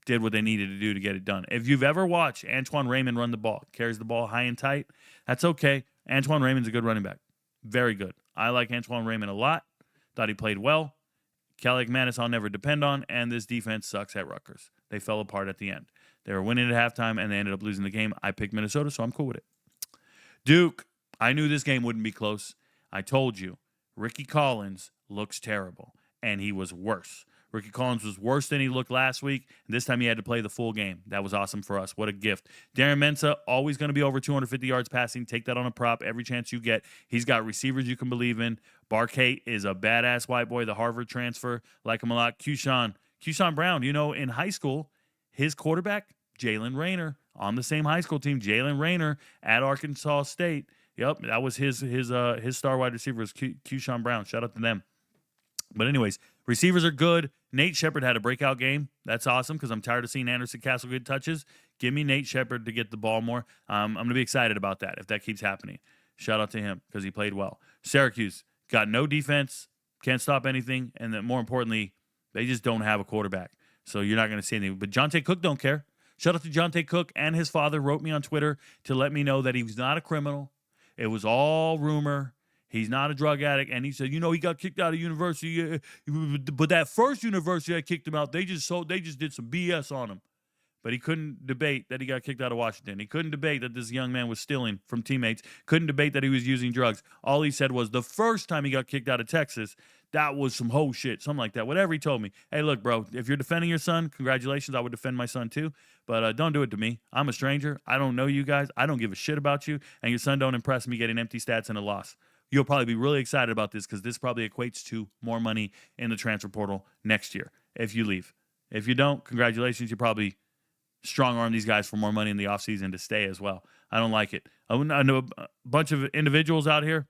did what they needed to do to get it done. If you've ever watched Antoine Raymond run the ball, carries the ball high and tight, that's okay. Antoine Raymond's a good running back. Very good. I like Antoine Raymond a lot. Thought he played well. Kelly McManus I'll never depend on, and this defense sucks at Rutgers. They fell apart at the end. They were winning at halftime, and they ended up losing the game. I picked Minnesota, so I'm cool with it. Duke, I knew this game wouldn't be close. I told you, Ricky Collins looks terrible, and he was worse. Ricky Collins was worse than he looked last week, and this time he had to play the full game. That was awesome for us. What a gift. Darren Mensah, always going to be over 250 yards passing. Take that on a prop every chance you get. He's got receivers you can believe in. Barkate is a badass white boy, the Harvard transfer. Like him a lot. Keyshawn Brown, in high school, his quarterback, Jalen Rayner, on the same high school team, Jalen Rayner at Arkansas State. Yep, that was his star wide receiver was Keyshawn Brown. Shout out to them. But anyways, receivers are good. Nate Shepard had a breakout game. That's awesome because I'm tired of seeing Anderson Castle get touches. Give me Nate Shepard to get the ball more. I'm going to be excited about that if that keeps happening. Shout out to him because he played well. Syracuse got no defense, can't stop anything, and then more importantly, they just don't have a quarterback. So you're not going to see anything. But Jonte Cook don't care. Shout out to Jonte Cook, and his father wrote me on Twitter to let me know that he was not a criminal. It was all rumor. He's not a drug addict. And he said, he got kicked out of university. But that first university that kicked him out, they just did some BS on him. But he couldn't debate that he got kicked out of Washington. He couldn't debate that this young man was stealing from teammates. Couldn't debate that he was using drugs. All he said was the first time he got kicked out of Texas, that was some whole shit, something like that. Whatever he told me. Hey, look, bro, if you're defending your son, congratulations. I would defend my son too. But don't do it to me. I'm a stranger. I don't know you guys. I don't give a shit about you. And your son don't impress me getting empty stats and a loss. You'll probably be really excited about this because this probably equates to more money in the transfer portal next year if you leave. If you don't, congratulations. You probably strong-arm these guys for more money in the offseason to stay as well. I don't like it. I know a bunch of individuals out here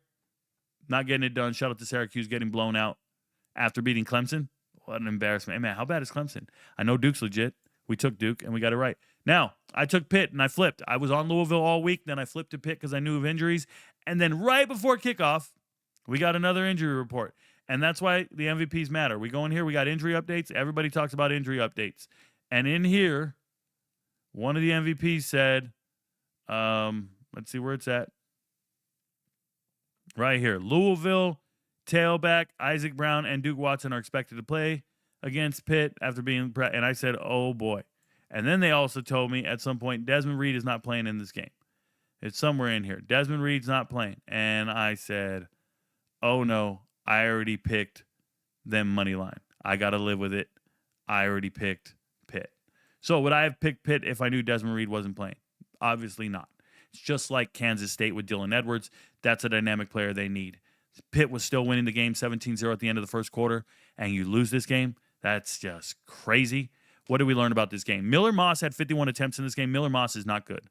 not getting it done. Shout out to Syracuse getting blown out after beating Clemson. What an embarrassment. Hey, man, how bad is Clemson? I know Duke's legit. We took Duke, and we got it right. Now, I took Pitt, and I flipped. I was on Louisville all week. Then I flipped to Pitt because I knew of injuries. And then right before kickoff, we got another injury report. And that's why the MVPs matter. We go in here, we got injury updates. Everybody talks about injury updates. And in here, one of the MVPs said, let's see where it's at. Right here. Louisville, tailback, Isaac Brown, and Duke Watson are expected to play against Pitt after being and I said, oh boy. And then they also told me at some point Desmond Reed is not playing in this game. It's somewhere in here. Desmond Reed's not playing. And I said, oh no, I already picked them money line. I got to live with it. I already picked Pitt. So would I have picked Pitt if I knew Desmond Reed wasn't playing? Obviously not. It's just like Kansas State with Dylan Edwards. That's a dynamic player they need. Pitt was still winning the game 17-0 at the end of the first quarter, and you lose this game. That's just crazy. What did we learn about this game? Miller Moss had 51 attempts in this game. Miller Moss is not good.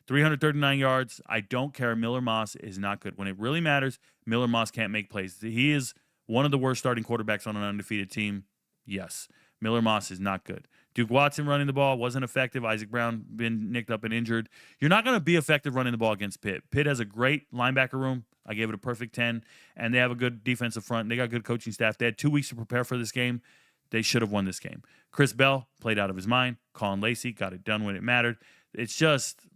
339 yards. I don't care. Miller Moss is not good. When it really matters, Miller Moss can't make plays. He is one of the worst starting quarterbacks on an undefeated team. Yes. Miller Moss is not good. Duke Watson running the ball wasn't effective. Isaac Brown been nicked up and injured. You're not going to be effective running the ball against Pitt. Pitt has a great linebacker room. I gave it a perfect 10. And they have a good defensive front. They got good coaching staff. They had 2 weeks to prepare for this game. They should have won this game. Chris Bell played out of his mind. Colin Lacey got it done when it mattered. It just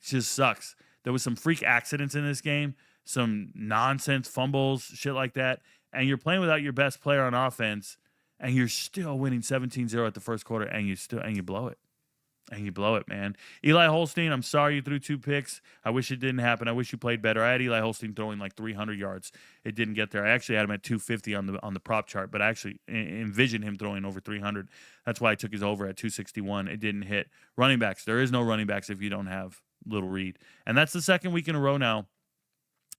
sucks. There was some freak accidents in this game, some nonsense fumbles, shit like that. And you're playing without your best player on offense, and you're still winning 17-0 at the first quarter, and you blow it. And you blow it, man. Eli Holstein, I'm sorry you threw 2 picks. I wish it didn't happen. I wish you played better. I had Eli Holstein throwing like 300 yards. It didn't get there. I actually had him at 250 on the prop chart, but I actually envisioned him throwing over 300. That's why I took his over at 261. It didn't hit. Running backs. There is no running backs if you don't have Little Reed. And that's the second week in a row now,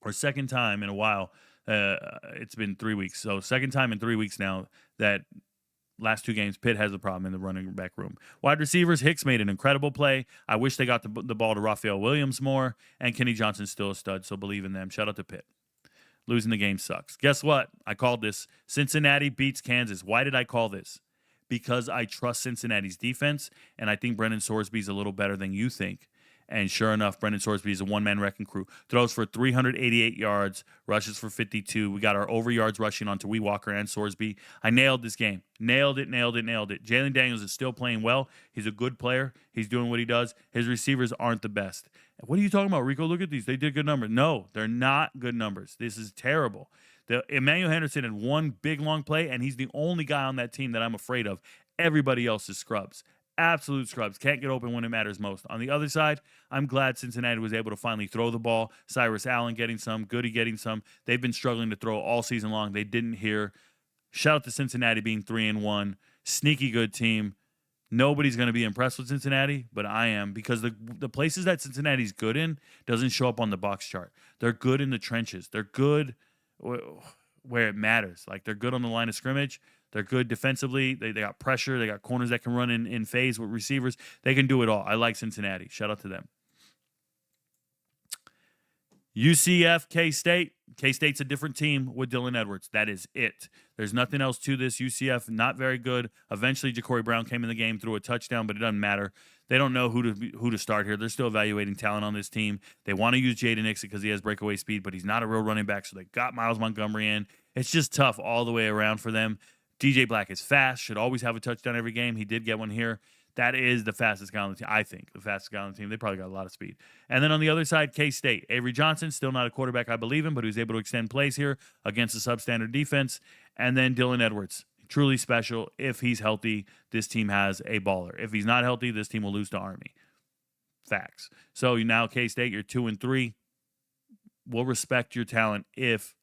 or second time in a while. It's been 3 weeks. So second time in 3 weeks now that last 2 games, Pitt has a problem in the running back room. Wide receivers, Hicks made an incredible play. I wish they got the ball to Raphael Williams more, and Kenny Johnson's still a stud, so believe in them. Shout out to Pitt. Losing the game sucks. Guess what? I called this. Cincinnati beats Kansas. Why did I call this? Because I trust Cincinnati's defense, and I think Brendan Sorsby's a little better than you think. And sure enough, Brendan Sorsby is a one-man wrecking crew. Throws for 388 yards, rushes for 52. We got our over yards rushing on Tawee Walker and Sorsby. I nailed this game. Nailed it. Jalen Daniels is still playing well. He's a good player. He's doing what he does. His receivers aren't the best. What are you talking about, Rico? Look at these. They did good numbers. No, they're not good numbers. This is terrible. Emmanuel Henderson had one big, long play, and he's the only guy on that team that I'm afraid of. Everybody else is scrubs. Absolute scrubs. Can't get open when it matters most. On the other side, I'm glad Cincinnati was able to finally throw the ball. Cyrus Allen getting some. Goody getting some. They've been struggling to throw all season long. They didn't hear. Shout out to Cincinnati being 3-1. Sneaky good team. Nobody's going to be impressed with Cincinnati, but I am, because the places that Cincinnati's good in doesn't show up on the box chart. They're good in the trenches. They're good where it matters. Like, they're good on the line of scrimmage. They're good defensively. They got pressure. They got corners that can run in phase with receivers. They can do it all. I like Cincinnati. Shout out to them. UCF, K-State. K-State's a different team with Dylan Edwards. That is it. There's nothing else to this. UCF, not very good. Eventually, Ja'Cory Brown came in the game, threw a touchdown, but it doesn't matter. They don't know who to start here. They're still evaluating talent on this team. They want to use Jaden Nixon because he has breakaway speed, but he's not a real running back, so they got Miles Montgomery in. It's just tough all the way around for them. DJ Black is fast, should always have a touchdown every game. He did get one here. That is the fastest guy on the team, I think. The fastest guy on the team. They probably got a lot of speed. And then on the other side, K-State. Avery Johnson, still not a quarterback I believe in, but who's able to extend plays here against a substandard defense. And then Dylan Edwards. Truly special. If he's healthy, this team has a baller. If he's not healthy, this team will lose to Army. Facts. So now K-State, you're 2-3. We'll respect your talent if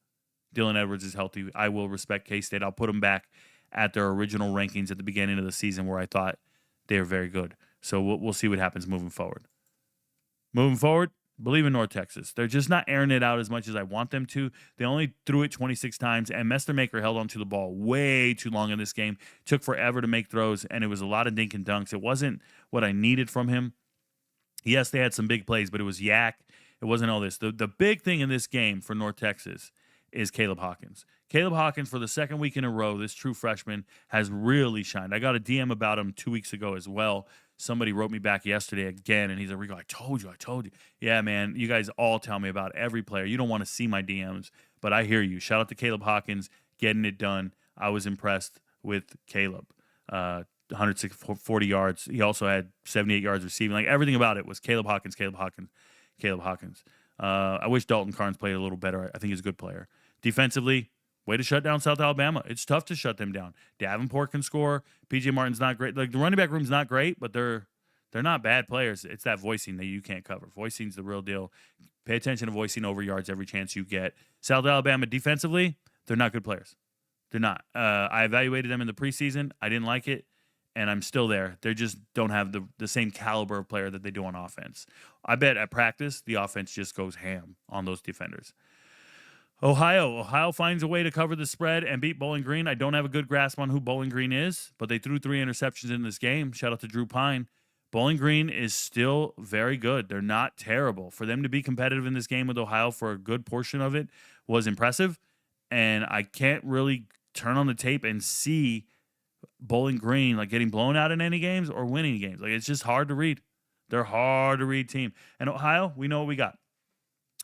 Dylan Edwards is healthy. I will respect K-State. I'll put them back at their original rankings at the beginning of the season where I thought they were very good. So we'll see what happens moving forward. Moving forward, believe in North Texas. They're just not airing it out as much as I want them to. They only threw it 26 times, and Mestermaker held onto the ball way too long in this game. Took forever to make throws, and it was a lot of dink and dunks. It wasn't what I needed from him. Yes, they had some big plays, but it was yak. It wasn't all this. The big thing in this game for North Texas is Caleb Hawkins. Caleb Hawkins, for the second week in a row, this true freshman has really shined. I got a DM about him 2 weeks ago as well. Somebody wrote me back yesterday again, and he's like, Rico, I told you. Yeah, man, you guys all tell me about every player. You don't want to see my DMs, but I hear you. Shout out to Caleb Hawkins getting it done. I was impressed with Caleb. 140 yards. He also had 78 yards receiving. Like, everything about it was Caleb Hawkins. I wish Dalton Carnes played a little better. I think he's a good player. Defensively, way to shut down South Alabama. It's tough to shut them down. Davenport can score. PJ Martin's not great. Like, the running back room's not great, but they're not bad players. It's that voicing that you can't cover. Voicing's the real deal. Pay attention to voicing over yards every chance you get. South Alabama defensively, they're not good players. They're not. I evaluated them in the preseason. I didn't like it, and I'm still there. They just don't have the same caliber of player that they do on offense. I bet at practice, the offense just goes ham on those defenders. Ohio finds a way to cover the spread and beat Bowling Green. I don't have a good grasp on who Bowling Green is, but they threw 3 interceptions in this game. Shout out to Drew Pine. Bowling Green is still very good. They're not terrible. For them to be competitive in this game with Ohio for a good portion of it was impressive. And I can't really turn on the tape and see Bowling Green like getting blown out in any games or winning games. Like, it's just hard to read. They're hard to read team. And Ohio, we know what we got.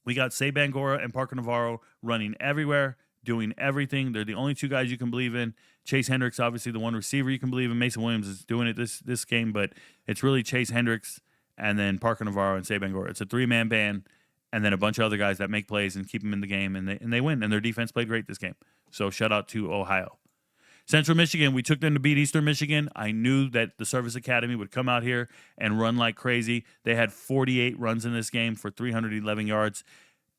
We got Saban Gora and Parker Navarro running everywhere, doing everything. They're the only two guys you can believe in. Chase Hendricks, obviously the one receiver you can believe in. Mason Williams is doing it this game, but it's really Chase Hendricks and then Parker Navarro and Saban Gora. It's a three-man band, and then a bunch of other guys that make plays and keep them in the game, and they win. And their defense played great this game. So shout out to Ohio. Central Michigan, we took them to beat Eastern Michigan. I knew that the Service Academy would come out here and run like crazy. They had 48 runs in this game for 311 yards.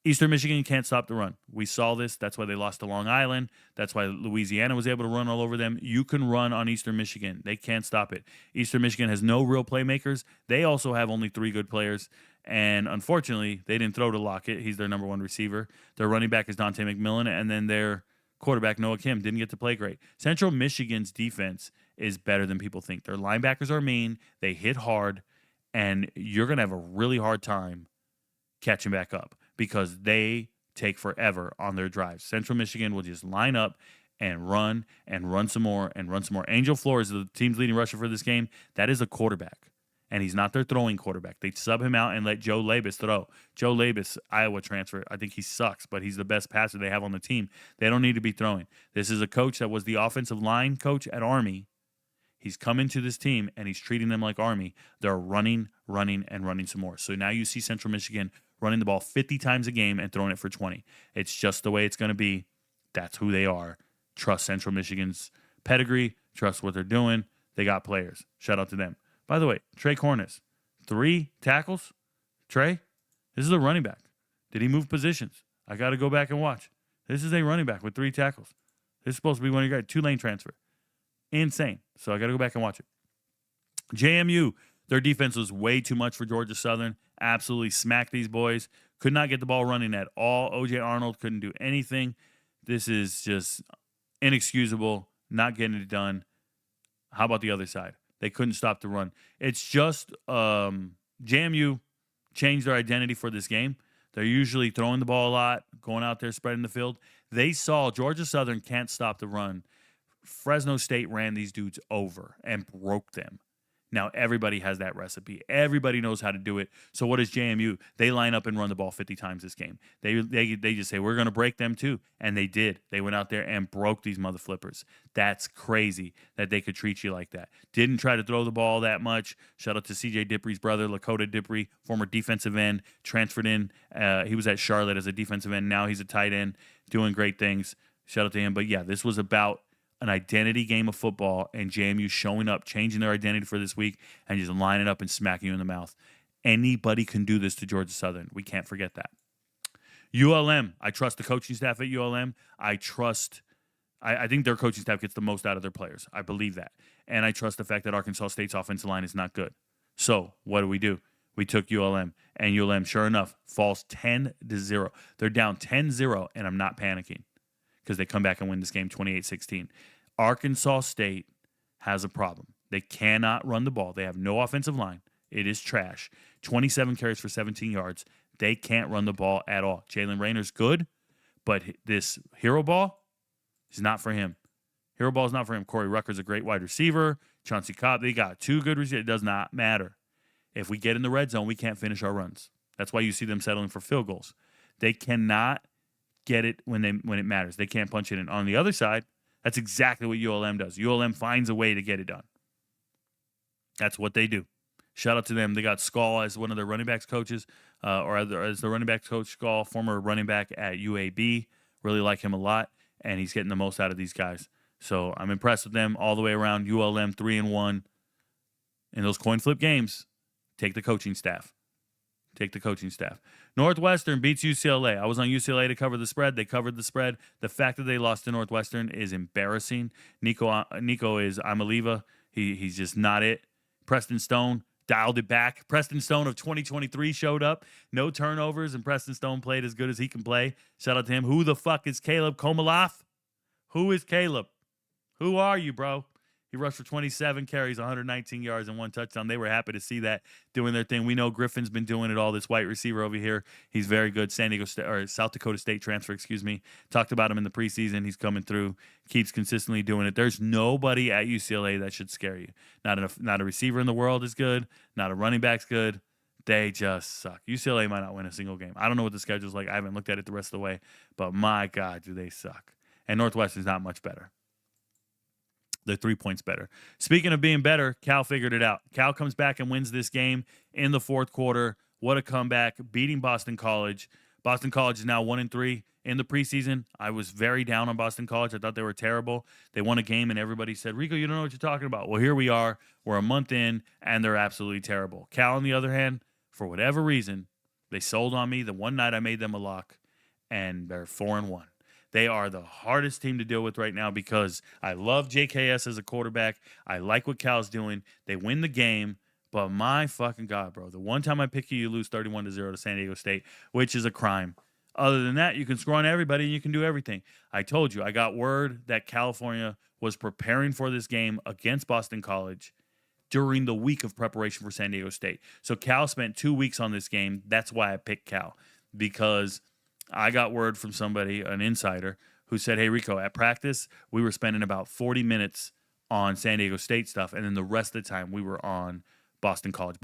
Eastern Michigan can't stop the run. We saw this. That's why they lost to Long Island. That's why Louisiana was able to run all over them. You can run on Eastern Michigan. They can't stop it. Eastern Michigan has no real playmakers. They also have only 3 good players. And unfortunately, they didn't throw to Lockett. He's their number 1 receiver. Their running back is Dante McMillan. And then their quarterback, Noah Kim, didn't get to play great. Central Michigan's defense is better than people think. Their linebackers are mean. They hit hard. And you're going to have a really hard time catching back up, because they take forever on their drives. Central Michigan will just line up and run some more and run some more. Angel Flores, the team's leading rusher for this game, that is a quarterback, and he's not their throwing quarterback. They sub him out and let Joe Labus throw. Joe Labus, Iowa transfer, I think he sucks, but he's the best passer they have on the team. They don't need to be throwing. This is a coach that was the offensive line coach at Army. He's come into this team, and he's treating them like Army. They're running some more. So now you see Central Michigan running the ball 50 times a game and throwing it for 20. It's just the way it's going to be. That's who they are. Trust Central Michigan's pedigree. Trust what they're doing. They got players. Shout out to them. By the way, Trey Cornish, 3 tackles. Trey, this is a running back. Did he move positions? I got to go back and watch. This is a running back with 3 tackles. This is supposed to be one of your guys. 2-lane transfer. Insane. So I got to go back and watch it. JMU, their defense was way too much for Georgia Southern. Absolutely smacked these boys. Could not get the ball running at all. O.J. Arnold couldn't do anything. This is just inexcusable, not getting it done. How about the other side? They couldn't stop the run. It's just JMU changed their identity for this game. They're usually throwing the ball a lot, going out there, spreading the field. They saw Georgia Southern can't stop the run. Fresno State ran these dudes over and broke them. Now, everybody has that recipe. Everybody knows how to do it. So what is JMU? They line up and run the ball 50 times this game. They just say, we're going to break them too. And they did. They went out there and broke these mother flippers. That's crazy that they could treat you like that. Didn't try to throw the ball that much. Shout out to C.J. Dippry's brother, Lakota Dippry, former defensive end, transferred in. He was at Charlotte as a defensive end. Now he's a tight end, doing great things. Shout out to him. But yeah, this was about an identity game of football, and JMU showing up, changing their identity for this week, and just lining up and smacking you in the mouth. Anybody can do this to Georgia Southern. We can't forget that. ULM, I trust the coaching staff at ULM. I think their coaching staff gets the most out of their players. I believe that. And I trust the fact that Arkansas State's offensive line is not good. So what do? We took ULM, and ULM, sure enough, falls 10-0. They're down 10-0, and I'm not panicking, because they come back and win this game 28-16. Arkansas State has a problem. They cannot run the ball. They have no offensive line. It is trash. 27 carries for 17 yards. They can't run the ball at all. Jalen Raynor's good, but this hero ball is not for him. Hero ball is not for him. Corey Rucker's a great wide receiver. Chauncey Cobb, they got 2 good receivers. It does not matter. If we get in the red zone, we can't finish our runs. That's why you see them settling for field goals. They cannot get it when it matters. They can't punch it in. On the other side, that's exactly what ULM does. ULM finds a way to get it done. That's what they do. Shout out to them. They got Skull as one of their running backs coaches, or as the running backs coach, Skull, former running back at UAB. Really like him a lot, and he's getting the most out of these guys. So I'm impressed with them all the way around. ULM 3-1 in those coin flip games. Take the coaching staff. Northwestern beats UCLA. I was on UCLA to cover the spread. They covered the spread. The fact that they lost to Northwestern is embarrassing. Nico is Amaliva. He's just not it. Preston Stone dialed it back. Preston Stone of 2023 showed up. No turnovers, and Preston Stone played as good as he can play. Shout out to him. Who the fuck is Caleb Komaloff? Who is Caleb? Who are you, bro? He rushed for 27 carries, 119 yards, and 1 touchdown. They were happy to see that doing their thing. We know Griffin's been doing it all, this white receiver over here. He's very good. South Dakota State transfer, excuse me. Talked about him in the preseason. He's coming through, keeps consistently doing it. There's nobody at UCLA that should scare you. Not a receiver in the world is good. Not a running back's good. They just suck. UCLA might not win a single game. I don't know what the schedule's like. I haven't looked at it the rest of the way. But my God, do they suck. And Northwestern's not much better. They're 3 points better. Speaking of being better, Cal figured it out. Cal comes back and wins this game in the fourth quarter. What a comeback, beating Boston College. Boston College is now 1-3 in the preseason. I was very down on Boston College. I thought they were terrible. They won a game, and everybody said, Rico, you don't know what you're talking about. Well, here we are. We're a month in, and they're absolutely terrible. Cal, on the other hand, for whatever reason, they sold on me the one night I made them a lock, and they're 4-1. They are the hardest team to deal with right now because I love JKS as a quarterback. I like what Cal's doing. They win the game, but my fucking God, bro. The one time I pick you, you lose 31-0 to San Diego State, which is a crime. Other than that, you can score on everybody and you can do everything. I told you, I got word that California was preparing for this game against Boston College during the week of preparation for San Diego State. So Cal spent 2 weeks on this game. That's why I picked Cal, because I got word from somebody, an insider, who said, hey, Rico, at practice, we were spending about 40 minutes on San Diego State stuff, and then the rest of the time we were on Boston College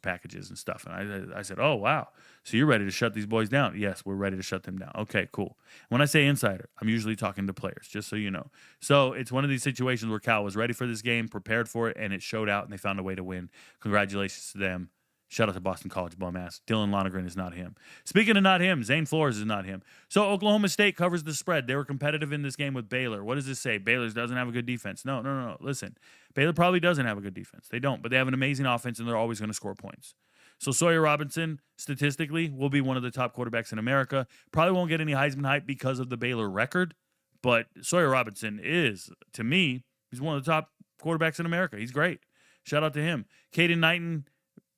packages and stuff. And I said, oh, wow. So you're ready to shut these boys down? Yes, we're ready to shut them down. Okay, cool. When I say insider, I'm usually talking to players, just so you know. So it's one of these situations where Cal was ready for this game, prepared for it, and it showed out, and they found a way to win. Congratulations to them. Shout out to Boston College, bum ass. Dylan Lonergan is not him. Speaking of not him, Zane Flores is not him. So Oklahoma State covers the spread. They were competitive in this game with Baylor. What does this say? Baylor doesn't have a good defense. No. Listen, Baylor probably doesn't have a good defense. They don't, but they have an amazing offense, and they're always going to score points. So Sawyer Robinson, statistically, will be one of the top quarterbacks in America. Probably won't get any Heisman hype because of the Baylor record, but Sawyer Robinson is, to me, he's one of the top quarterbacks in America. He's great. Shout out to him. Caden Knighton,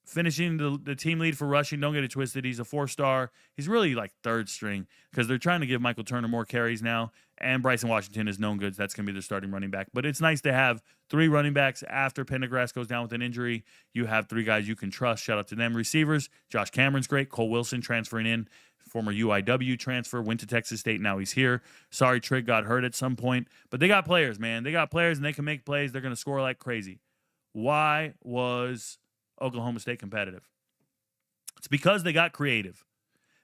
finishing the team lead for rushing. Don't get it twisted. He's a 4-star. He's really like third string because they're trying to give Michael Turner more carries now. And Bryson Washington is known goods. That's going to be their starting running back. But it's nice to have 3 running backs after Pendergrass goes down with an injury. You have 3 guys you can trust. Shout out to them. Receivers, Josh Cameron's great. Cole Wilson transferring in, former UIW transfer, went to Texas State. Now he's here. Sorry, Trigg got hurt at some point. But they got players, man. They got players, and they can make plays. They're going to score like crazy. Why was Oklahoma State competitive? It's because they got creative.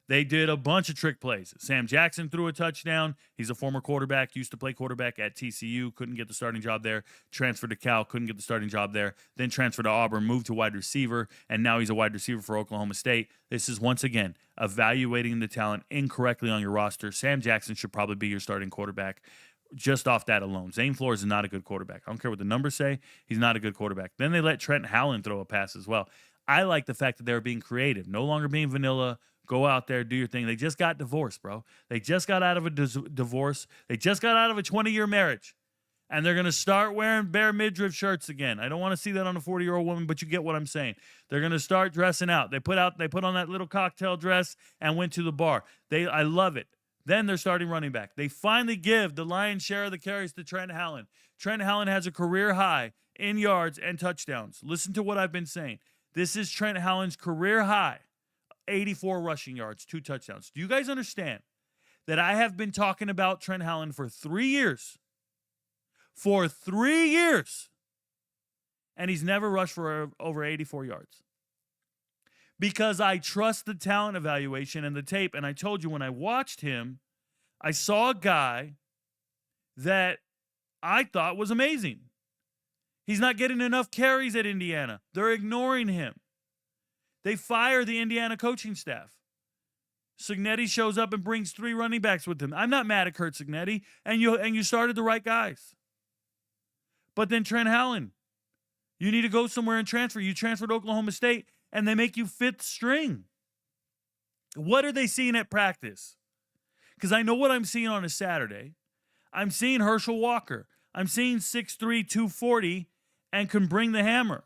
They did a bunch of trick plays. Sam Jackson threw a touchdown. He's a former quarterback, used to play quarterback at TCU, couldn't get the starting job there. Transferred to Cal, couldn't get the starting job there. Then transferred to Auburn, moved to wide receiver, and now he's a wide receiver for Oklahoma State. This is, once again, evaluating the talent incorrectly on your roster. Sam Jackson should probably be your starting quarterback just off that alone. Zane Flores is not a good quarterback. I don't care what the numbers say. He's not a good quarterback. Then they let Trent Howland throw a pass as well. I like the fact that they're being creative, no longer being vanilla. Go out there, do your thing. They just got divorced, bro. They just got out of a divorce. They just got out of a 20-year marriage. And they're going to start wearing bare midriff shirts again. I don't want to see that on a 40-year-old woman, but you get what I'm saying. They're going to start dressing out. They put on that little cocktail dress and went to the bar. I love it. Then they're starting running back. They finally give the lion's share of the carries to Trent Howland. Trent Howland has a career high in yards and touchdowns. Listen to what I've been saying. This is Trent Howland's career high. 84 rushing yards, 2 touchdowns. Do you guys understand that I have been talking about Trent Howland for 3 years? For 3 years. And he's never rushed for over 84 yards. Because I trust the talent evaluation and the tape. And I told you when I watched him, I saw a guy that I thought was amazing. He's not getting enough carries at Indiana. They're ignoring him. They fire the Indiana coaching staff. Cignetti shows up and brings 3 running backs with him. I'm not mad at Kurt Cignetti, and you started the right guys. But then Trent Howland, you need to go somewhere and transfer. You transferred to Oklahoma State, and they make you 5th string. What are they seeing at practice? Because I know what I'm seeing on a Saturday. I'm seeing Herschel Walker. I'm seeing 6'3", 240, and can bring the hammer.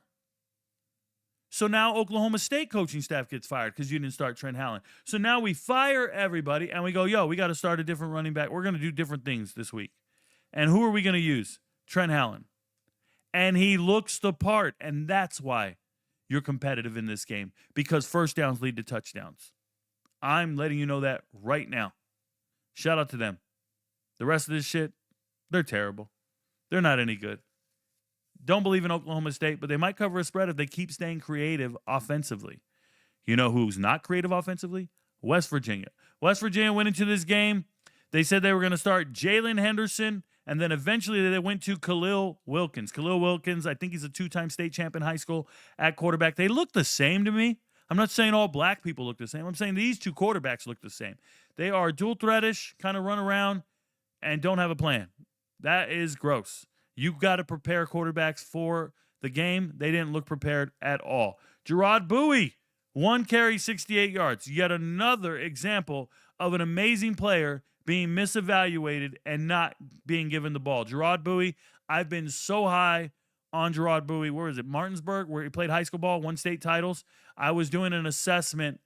So now Oklahoma State coaching staff gets fired because you didn't start Trent Howland. So now we fire everybody and we go, we got to start a different running back. We're going to do different things this week. And who are we going to use? Trent Howland. And he looks the part. And that's why you're competitive in this game, because first downs lead to touchdowns. I'm letting you know that right now. Shout out to them. The rest of this shit, they're terrible. They're not any good. Don't believe in Oklahoma State, but they might cover a spread if they keep staying creative offensively. You know who's not creative offensively? West Virginia. West Virginia went into this game. They said they were going to start Jalen Henderson, and then eventually they went to Khalil Wilkins. Khalil Wilkins, I think he's a two-time state champ in high school at quarterback. They look the same to me. I'm not saying all black people look the same. I'm saying these two quarterbacks look the same. They are dual threatish, kind of run around, and don't have a plan. That is gross. You've got to prepare quarterbacks for the game. They didn't look prepared at all. Gerard Bowie, 1 carry, 68 yards. Yet another example of an amazing player being misevaluated and not being given the ball. Gerard Bowie, I've been so high on Gerard Bowie. Where is it? Martinsburg, where he played high school ball, won state titles. I was doing an assessment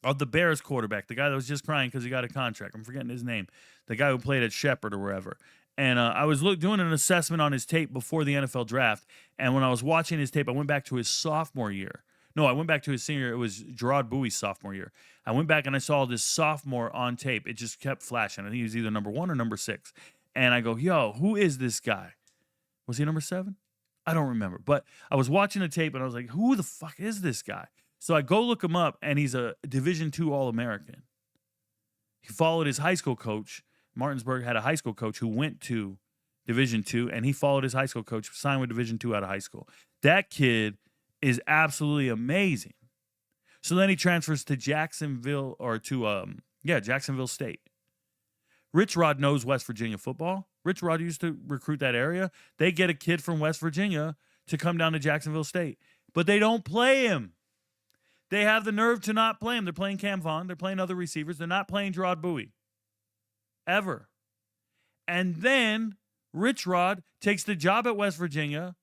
of the Bears quarterback, the guy that was just crying because he got a contract. I'm forgetting his name. The guy who played at Shepherd or wherever. And I was doing an assessment on his tape before the NFL draft. And when I was watching his tape, I went back to his sophomore year. No, I went back to his senior. It was Gerard Bowie's sophomore year. I went back and I saw this sophomore on tape. It just kept flashing. I think he was either number 1 or number 6. And I go, yo, who is this guy? Was he number 7? I don't remember. But I was watching the tape and I was like, who the fuck is this guy? So I go look him up, and he's a Division II All-American. He followed his high school coach. Martinsburg had a high school coach who went to Division II, and he followed his high school coach, signed with Division II out of high school. That kid is absolutely amazing. So then he transfers to Jacksonville Jacksonville State. Rich Rod knows West Virginia football. Rich Rod used to recruit that area. They get a kid from West Virginia to come down to Jacksonville State, but they don't play him. They have the nerve to not play him. They're playing Cam Vaughn. They're playing other receivers. They're not playing Gerard Bowie. Ever. And then Rich Rod takes the job at West Virginia.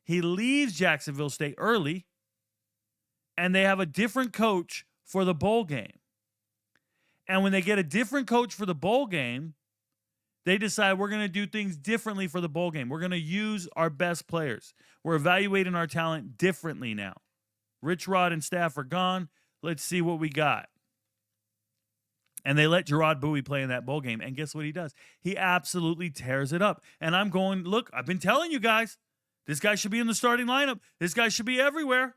He leaves Jacksonville State early, and they have a different coach for the bowl game. And when they get a different coach for the bowl game, they decide we're going to do things differently for the bowl game. We're going to use our best players. We're evaluating our talent differently now. Rich Rod and staff are gone. Let's see what we got. And they let Gerard Bowie play in that bowl game. And guess what he does? He absolutely tears it up. And I'm going, look, I've been telling you guys, this guy should be in the starting lineup. This guy should be everywhere.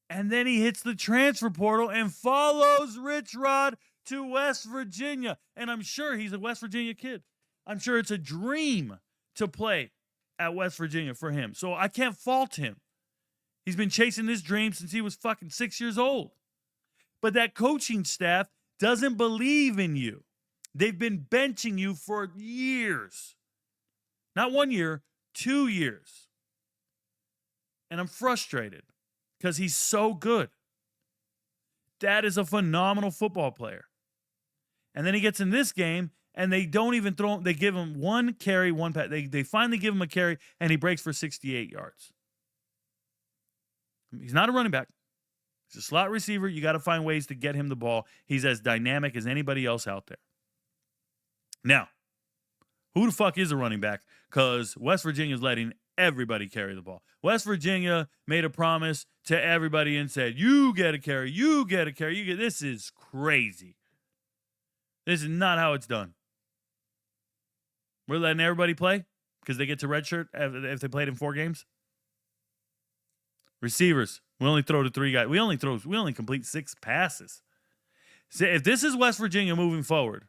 And then he hits the transfer portal and follows Rich Rod to West Virginia. And I'm sure he's a West Virginia kid. I'm sure it's a dream to play at West Virginia for him. So I can't fault him. He's been chasing this dream since he was fucking 6 years old. But that coaching staff doesn't believe in you. They've been benching you for years. Not 1 year, 2 years. And I'm frustrated because he's so good. That is a phenomenal football player. And then he gets in this game, and they don't even throw him. They give him 1 carry, 1 pass. They finally give him a carry, and he breaks for 68 yards. He's not a running back. He's a slot receiver. You got to find ways to get him the ball. He's as dynamic as anybody else out there. Now, who the fuck is a running back? Because West Virginia is letting everybody carry the ball. West Virginia made a promise to everybody and said, you get a carry, you get a carry. This is crazy. This is not how it's done. We're letting everybody play because they get to redshirt if they played in 4 games. Receivers, we only throw to 3 guys. We only complete 6 passes. So if this is West Virginia moving forward,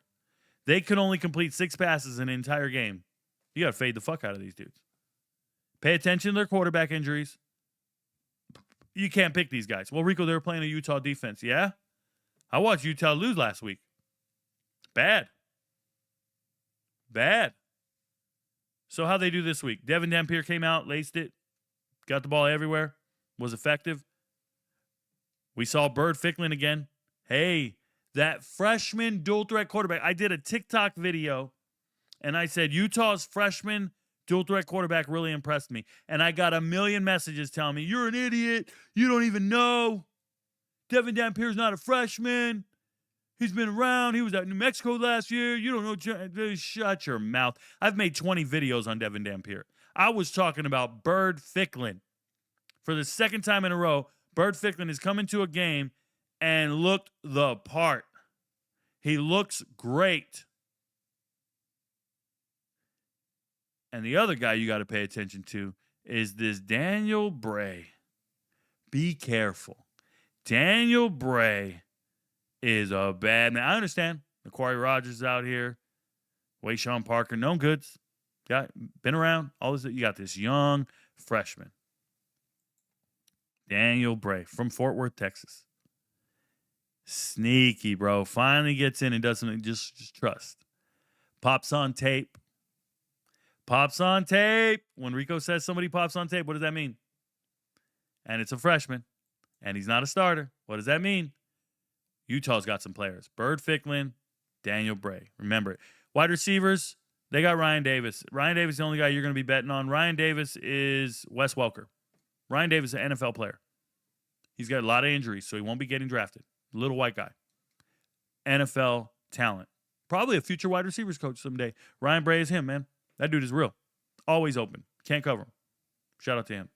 they can only complete 6 passes in an entire game. You got to fade the fuck out of these dudes. Pay attention to their quarterback injuries. You can't pick these guys. Well, Rico, they were playing a Utah defense. Yeah? I watched Utah lose last week. Bad. So how'd they do this week? Devin Dampier came out, laced it, got the ball everywhere, was effective. We saw Bird Ficklin again. Hey, that freshman dual threat quarterback. I did a TikTok video, and I said, Utah's freshman dual threat quarterback really impressed me. And I got a million messages telling me, you're an idiot. You don't even know. Devin Dampier's not a freshman. He's been around. He was at New Mexico last year. You don't know. Shut your mouth. I've made 20 videos on Devin Dampier. I was talking about Bird Ficklin. For the second time in a row, Bird Ficklin has come into a game and looked the part. He looks great. And the other guy you got to pay attention to is this Daniel Bray. Be careful. Daniel Bray is a bad man. I understand. Macquarie Rogers is out here. Wayshawn Parker, known goods. Been around. All this. You got this young freshman. Daniel Bray from Fort Worth, Texas. Sneaky, bro. Finally gets in and does something. Just trust. Pops on tape. Pops on tape. When Rico says somebody pops on tape, what does that mean? And it's a freshman. And he's not a starter. What does that mean? Utah's got some players. Bird Ficklin, Daniel Bray. Remember it. Wide receivers, they got Ryan Davis. Ryan Davis is the only guy you're going to be betting on. Ryan Davis is Wes Welker. Ryan Davis is an NFL player. He's got a lot of injuries, so he won't be getting drafted. Little white guy. NFL talent. Probably a future wide receivers coach someday. Ryan Bray is him, man. That dude is real. Always open. Can't cover him. Shout out to him.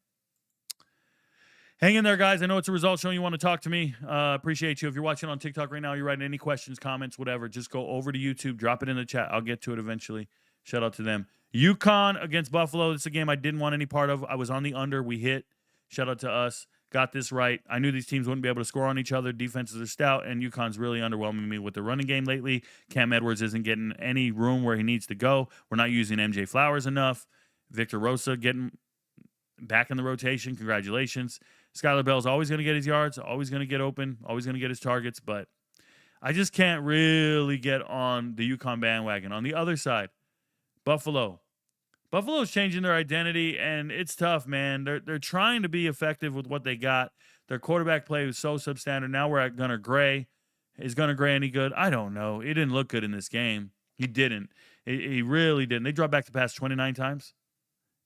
Hang in there, guys. I know it's a result show. You want to talk to me. Appreciate you. If you're watching on TikTok right now, you're writing any questions, comments, whatever, just go over to YouTube. Drop it in the chat. I'll get to it eventually. Shout out to them. UConn against Buffalo. This is a game I didn't want any part of. I was on the under. We hit. Shout out to us. Got this right. I knew these teams wouldn't be able to score on each other. Defenses are stout, and UConn's really underwhelming me with the running game lately. Cam Edwards isn't getting any room where he needs to go. We're not using MJ Flowers enough. Victor Rosa getting back in the rotation. Congratulations. Skylar Bell's always going to get his yards, always going to get open, always going to get his targets, but I just can't really get on the UConn bandwagon. On the other side, Buffalo. Buffalo's changing their identity, and it's tough, man. They're trying to be effective with what they got. Their quarterback play was so substandard. Now we're at Gunnar Gray. Is Gunnar Gray any good? I don't know. He didn't look good in this game. He didn't. He really didn't. They dropped back to pass 29 times,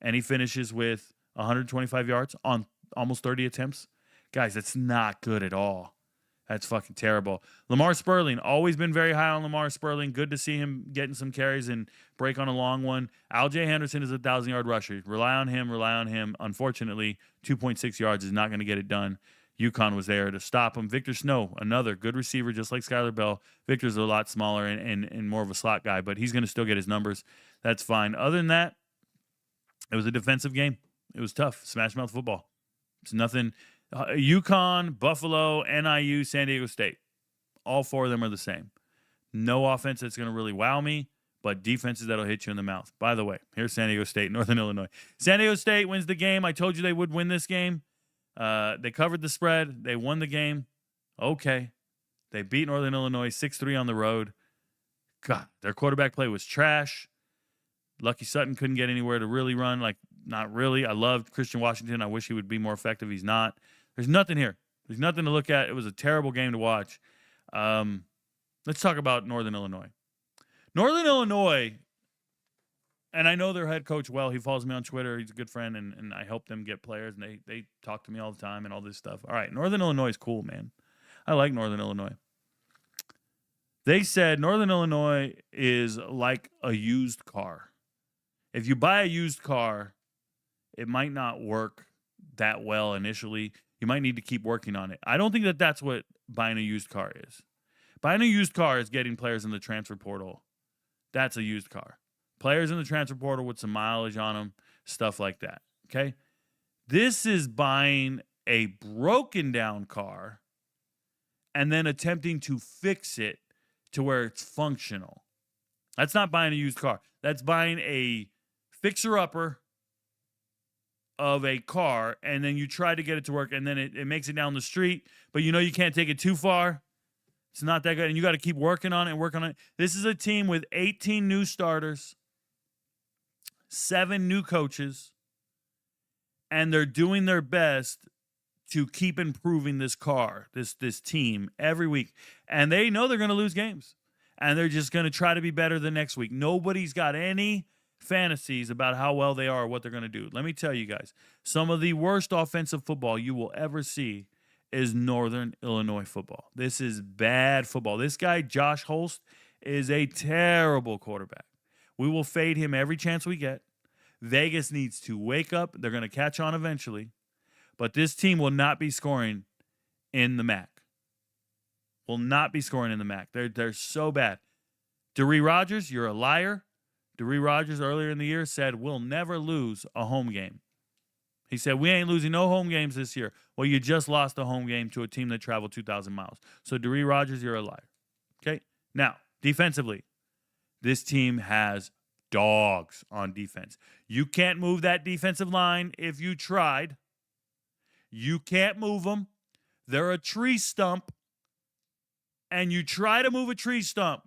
and he finishes with 125 yards on almost 30 attempts. Guys, that's not good at all. That's fucking terrible. Lamar Sperling, always been very high on Lamar Sperling. Good to see him getting some carries and break on a long one. Aljae Henderson is a 1,000-yard rusher. Rely on him. Unfortunately, 2.6 yards is not going to get it done. UConn was there to stop him. Victor Snow, another good receiver, just like Skylar Bell. Victor's a lot smaller and more of a slot guy, but he's going to still get his numbers. That's fine. Other than that, it was a defensive game. It was tough. Smash mouth football. It's nothing. UConn, Buffalo, NIU, San Diego State. All four of them are the same. No offense that's going to really wow me, but defenses that'll hit you in the mouth. By the way, here's San Diego State, Northern Illinois. San Diego State wins the game. I told you they would win this game. They covered the spread. They won the game. Okay. They beat Northern Illinois 6-3 on the road. God, their quarterback play was trash. Lucky Sutton couldn't get anywhere to really run. Like, not really. I loved Christian Washington. I wish he would be more effective. He's not. There's nothing here. There's nothing to look at. It was a terrible game to watch. Let's talk about Northern Illinois. Northern Illinois, and I know their head coach well. He follows me on Twitter. He's a good friend, and I help them get players, and they talk to me all the time and all this stuff. All right, Northern Illinois is cool, man. I like Northern Illinois. They said Northern Illinois is like a used car. If you buy a used car, it might not work that well initially. You might need to keep working on it. I don't think that that's what buying a used car is. Buying a used car is getting players in the transfer portal. That's a used car. Players in the transfer portal with some mileage on them, stuff like that. Okay? This is buying a broken down car and then attempting to fix it to where it's functional. That's not buying a used car. That's buying a fixer-upper of a car, and then you try to get it to work, and then it makes it down the street, but you know you can't take it too far. It's not that good, and you got to keep working on it. This is a team with 18 new starters, 7 new coaches, and they're doing their best to keep improving this car, this team every week. And they know they're going to lose games, and they're just going to try to be better the next week. Nobody's got any fantasies about how well they are or what they're going to do. Let me tell you guys, some of the worst offensive football you will ever see is Northern Illinois football. This is bad football. This guy, Josh Holst, is a terrible quarterback. We will fade him every chance we get. Vegas needs to wake up. They're going to catch on eventually. But this team will not be scoring in the MAC. Will not be scoring in the MAC. They're so bad. DeRee Rogers, you're a liar. DeRee Rogers earlier in the year said, we'll never lose a home game. He said, we ain't losing no home games this year. Well, you just lost a home game to a team that traveled 2,000 miles. So, DeRee Rogers, you're a liar. Okay? Now, defensively, this team has dogs on defense. You can't move that defensive line if you tried. You can't move them. They're a tree stump. And you try to move a tree stump,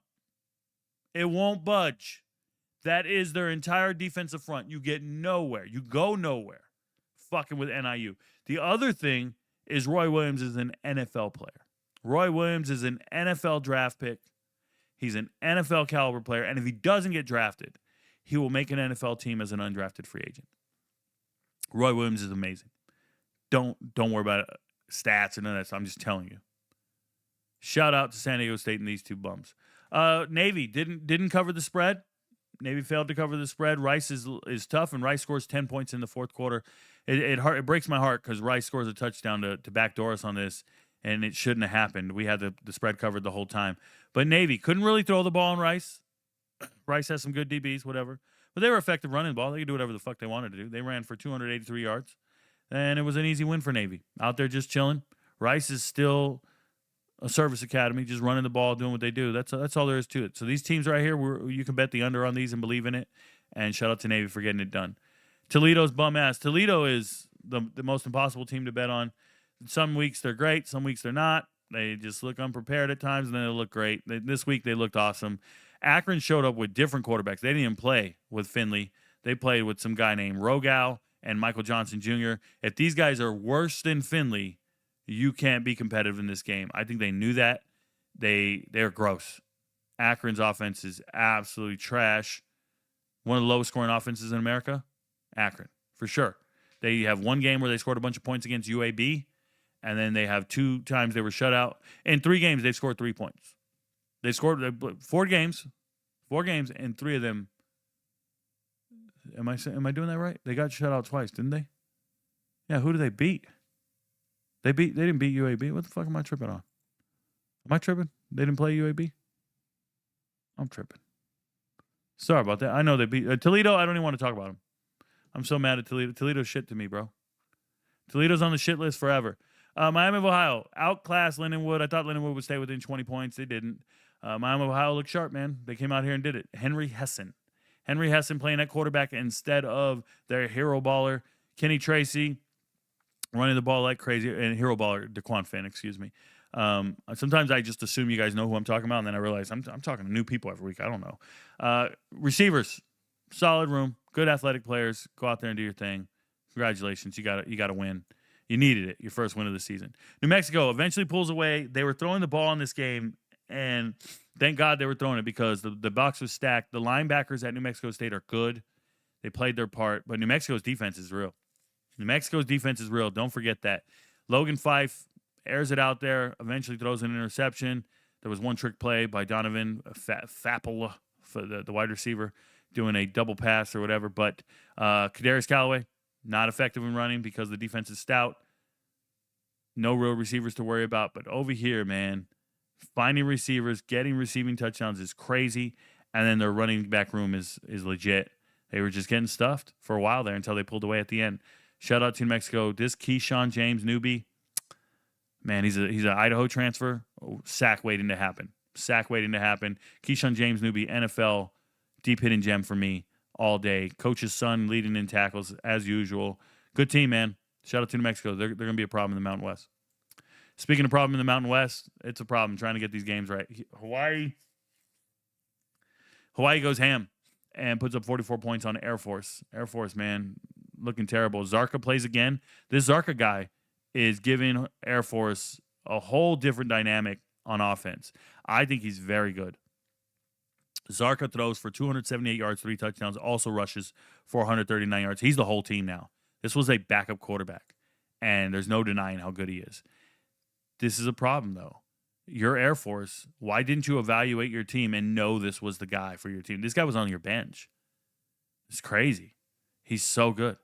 it won't budge. That is their entire defensive front. You get nowhere. You go nowhere fucking with NIU. The other thing is Roy Williams is an NFL player. Roy Williams is an NFL draft pick. He's an NFL caliber player. And if he doesn't get drafted, he will make an NFL team as an undrafted free agent. Roy Williams is amazing. Don't worry about stats and none of that stuff. I'm just telling you. Shout out to San Diego State and these two bums. Navy didn't cover the spread. Navy failed to cover the spread. Rice is tough, and Rice scores 10 points in the fourth quarter. It breaks my heart because Rice scores a touchdown to backdoor us on this, and it shouldn't have happened. We had the spread covered the whole time. But Navy couldn't really throw the ball on Rice. Rice has some good DBs, whatever. But they were effective running the ball. They could do whatever the fuck they wanted to do. They ran for 283 yards, and it was an easy win for Navy. Out there just chilling. Rice is still a service academy, just running the ball, doing what they do. That's all there is to it. So these teams right here, you can bet the under on these and believe in it. And shout out to Navy for getting it done. Toledo's bum ass. Toledo is the most impossible team to bet on. Some weeks they're great, some weeks they're not. They just look unprepared at times, and then they look great. This week they looked awesome. Akron showed up with different quarterbacks. They didn't even play with Finley. They played with some guy named Rogow and Michael Johnson Jr. If these guys are worse than Finley, you can't be competitive in this game. I think they knew that. They're gross. Akron's offense is absolutely trash. One of the lowest scoring offenses in America, Akron, for sure. They have one game where they scored a bunch of points against UAB, and then they have 2 times they were shut out. In 3 games, they've scored 3 points. They scored 4 games, and 3 of them. Am I doing that right? They got shut out twice, didn't they? Yeah, who did they beat? They didn't beat UAB. What the fuck am I tripping on? Am I tripping? They didn't play UAB? I'm tripping. Sorry about that. I know they beat Toledo. I don't even want to talk about them. I'm so mad at Toledo. Toledo's shit to me, bro. Toledo's on the shit list forever. Miami of Ohio outclassed Lindenwood. I thought Lindenwood would stay within 20 points. They didn't. Miami of Ohio looked sharp, man. They came out here and did it. Henry Hessen playing at quarterback instead of their hero baller, Kenny Tracy, running the ball like crazy, and hero baller, DeQuan Finn, excuse me. Sometimes I just assume you guys know who I'm talking about, and then I realize I'm talking to new people every week. I don't know. Receivers, solid room, good athletic players. Go out there and do your thing. Congratulations, you got to win. You needed it, your first win of the season. New Mexico eventually pulls away. They were throwing the ball in this game, and thank God they were throwing it because the box was stacked. The linebackers at New Mexico State are good. They played their part, but New Mexico's defense is real. New Mexico's defense is real. Don't forget that. Logan Fife airs it out there, eventually throws an interception. There was one trick play by Donovan Fappola, for the wide receiver, doing a double pass or whatever. But Kadarius Callaway, not effective in running because the defense is stout. No real receivers to worry about. But over here, man, finding receivers, getting receiving touchdowns is crazy. And then their running back room is legit. They were just getting stuffed for a while there until they pulled away at the end. Shout out to New Mexico. This Keyshawn James newbie, man, he's an Idaho transfer. Oh, sack waiting to happen. Keyshawn James newbie, NFL, deep hitting gem for me all day. Coach's son leading in tackles as usual. Good team, man. Shout out to New Mexico. They're going to be a problem in the Mountain West. Speaking of problem in the Mountain West, it's a problem trying to get these games right. Hawaii goes ham and puts up 44 points on Air Force. Air Force, man, looking terrible. Zarka plays again. This Zarka guy is giving Air Force a whole different dynamic on offense. I think he's very good. Zarka throws for 278 yards, 3 touchdowns, also rushes for 139 yards. He's the whole team now. This was a backup quarterback, and there's no denying how good he is. This is a problem, though. Your Air Force, why didn't you evaluate your team and know this was the guy for your team? This guy was on your bench. It's crazy. He's so good.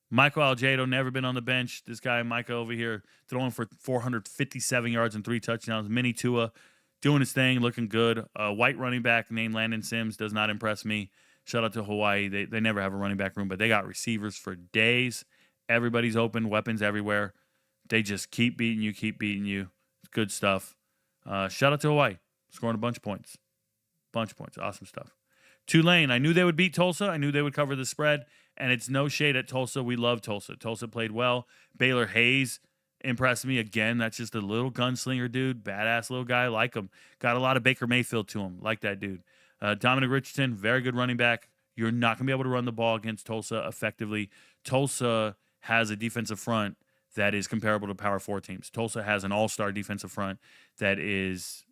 Michael Algedo, never been on the bench. This guy, Micah over here, throwing for 457 yards and 3 touchdowns. Mini Tua, doing his thing, looking good. A white running back named Landon Sims does not impress me. Shout out to Hawaii. They never have a running back room, but they got receivers for days. Everybody's open, weapons everywhere. They just keep beating you. It's good stuff. Shout out to Hawaii. Scoring a bunch of points. Awesome stuff. Tulane, I knew they would beat Tulsa. I knew they would cover the spread. And it's no shade at Tulsa. We love Tulsa. Tulsa played well. Baylor Hayes impressed me again. That's just a little gunslinger dude. Badass little guy. Like him. Got a lot of Baker Mayfield to him. Like that dude. Dominic Richardson, very good running back. You're not going to be able to run the ball against Tulsa effectively. Tulsa has a defensive front that is comparable to Power 4 teams. Tulsa has an all-star defensive front that is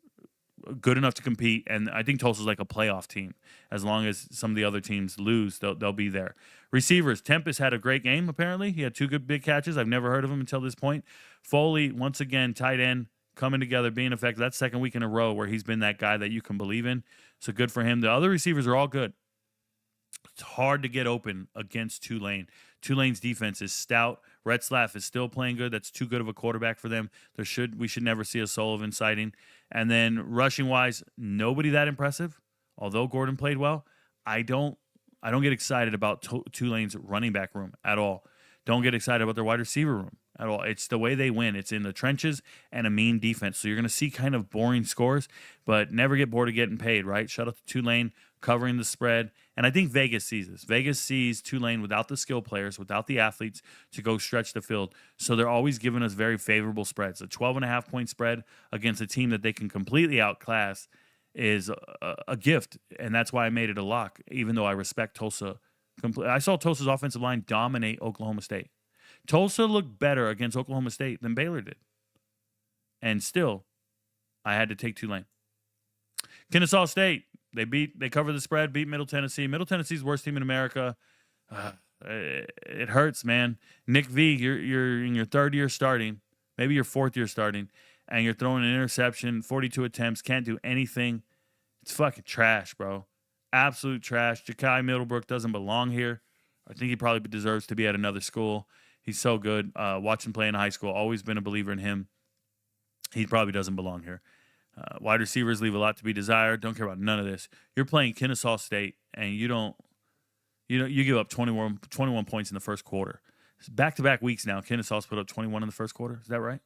good enough to compete, and I think Tulsa's like a playoff team. As long as some of the other teams lose, they'll be there. Receivers, Tempest had a great game, apparently. He had 2 good big catches. I've never heard of him until this point. Foley, once again, tight end, coming together, being effective. That's second week in a row where he's been that guy that you can believe in. So good for him. The other receivers are all good. It's hard to get open against Tulane. Tulane's defense is stout. Retzlaff is still playing good. That's too good of a quarterback for them. We should never see a Sullivan sighting. And then rushing-wise, nobody that impressive. Although Gordon played well, I don't get excited about Tulane's running back room at all. Don't get excited about their wide receiver room at all. It's the way they win. It's in the trenches and a mean defense. So you're going to see kind of boring scores, but never get bored of getting paid, right? Shout out to Tulane covering the spread. And I think Vegas sees this. Vegas sees Tulane without the skill players, without the athletes to go stretch the field. So they're always giving us very favorable spreads. A 12.5-point spread against a team that they can completely outclass is a gift. And that's why I made it a lock, even though I respect Tulsa. I saw Tulsa's offensive line dominate Oklahoma State. Tulsa looked better against Oklahoma State than Baylor did. And still, I had to take Tulane. Kennesaw State, they covered the spread, beat Middle Tennessee. Middle Tennessee's the worst team in America. It hurts, man. Nick V, you're in your 3rd year starting, maybe your 4th year starting, and you're throwing an interception, 42 attempts, can't do anything. It's fucking trash, bro. Absolute trash. Ja'Kai Middlebrook doesn't belong here. I think he probably deserves to be at another school. He's so good. Watch him play in high school. Always been a believer in him. He probably doesn't belong here. Wide receivers leave a lot to be desired. Don't care about none of this. You're playing Kennesaw State, and you give up 21 points in the first quarter. It's back-to-back weeks now. Kennesaw's put up 21 in the first quarter. Is that right?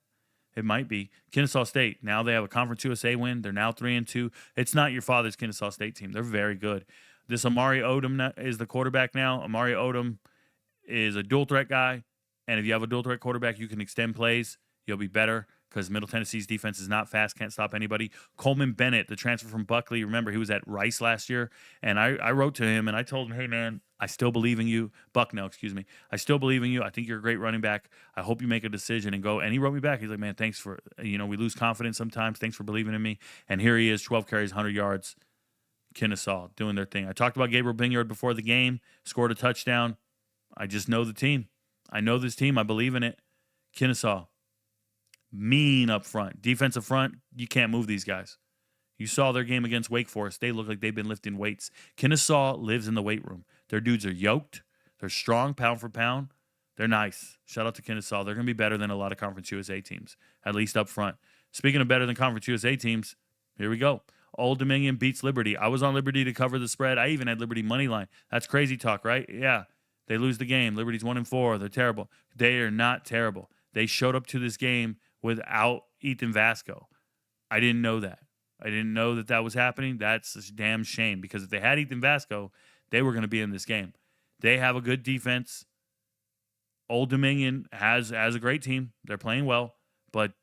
It might be. Kennesaw State, now they have a Conference USA win. They're now 3-2. It's not your father's Kennesaw State team. They're very good. This Amari Odom is the quarterback now. Amari Odom is a dual-threat guy, and if you have a dual-threat quarterback, you can extend plays. You'll be better because Middle Tennessee's defense is not fast, can't stop anybody. Coleman Bennett, the transfer from Buckley, remember he was at Rice last year, and I wrote to him, and I told him, hey, man, I still believe in you. Bucknell, excuse me. I still believe in you. I think you're a great running back. I hope you make a decision and go. And he wrote me back. He's like, man, thanks for, we lose confidence sometimes. Thanks for believing in me. And here he is, 12 carries, 100 yards. Kennesaw doing their thing. I talked about Gabriel Binyard before the game, scored a touchdown. I just know the team. I know this team. I believe in it. Kennesaw, mean up front. Defensive front, you can't move these guys. You saw their game against Wake Forest. They look like they've been lifting weights. Kennesaw lives in the weight room. Their dudes are yoked. They're strong, pound for pound. They're nice. Shout out to Kennesaw. They're going to be better than a lot of Conference USA teams, at least up front. Speaking of better than Conference USA teams, here we go. Old Dominion beats Liberty. I was on Liberty to cover the spread. I even had Liberty money line. That's crazy talk, right? Yeah. They lose the game. Liberty's 1-4. They're terrible. They are not terrible. They showed up to this game without Ethan Vasco. I didn't know that. I didn't know that was happening. That's a damn shame because if they had Ethan Vasco, they were going to be in this game. They have a good defense. Old Dominion has a great team. They're playing well. But,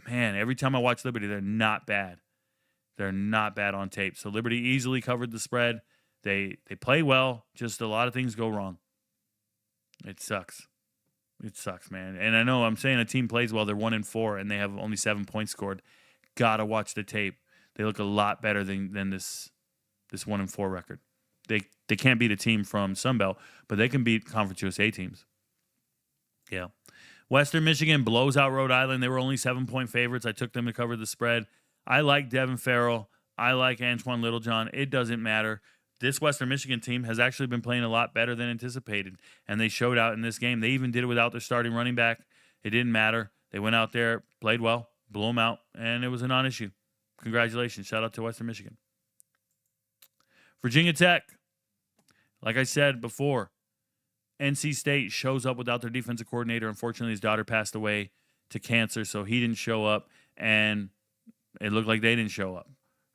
man, every time I watch Liberty, they're not bad. They're not bad on tape. So Liberty easily covered the spread. They play well. Just a lot of things go wrong. It sucks. It sucks, man. And I know I'm saying a team plays well. They're 1-4, and they have only 7 points scored. Gotta watch the tape. They look a lot better than this 1-4 record. They can't beat a team from Sunbelt, but they can beat Conference USA teams. Yeah. Western Michigan blows out Rhode Island. They were only 7-point favorites. I took them to cover the spread. I like Devin Farrell. I like Antoine Littlejohn. It doesn't matter. This Western Michigan team has actually been playing a lot better than anticipated, and they showed out in this game. They even did it without their starting running back. It didn't matter. They went out there, played well, blew them out, and it was a non-issue. Congratulations. Shout out to Western Michigan. Virginia Tech, like I said before, NC State shows up without their defensive coordinator. Unfortunately, his daughter passed away to cancer, so he didn't show up, and it looked like they didn't show up,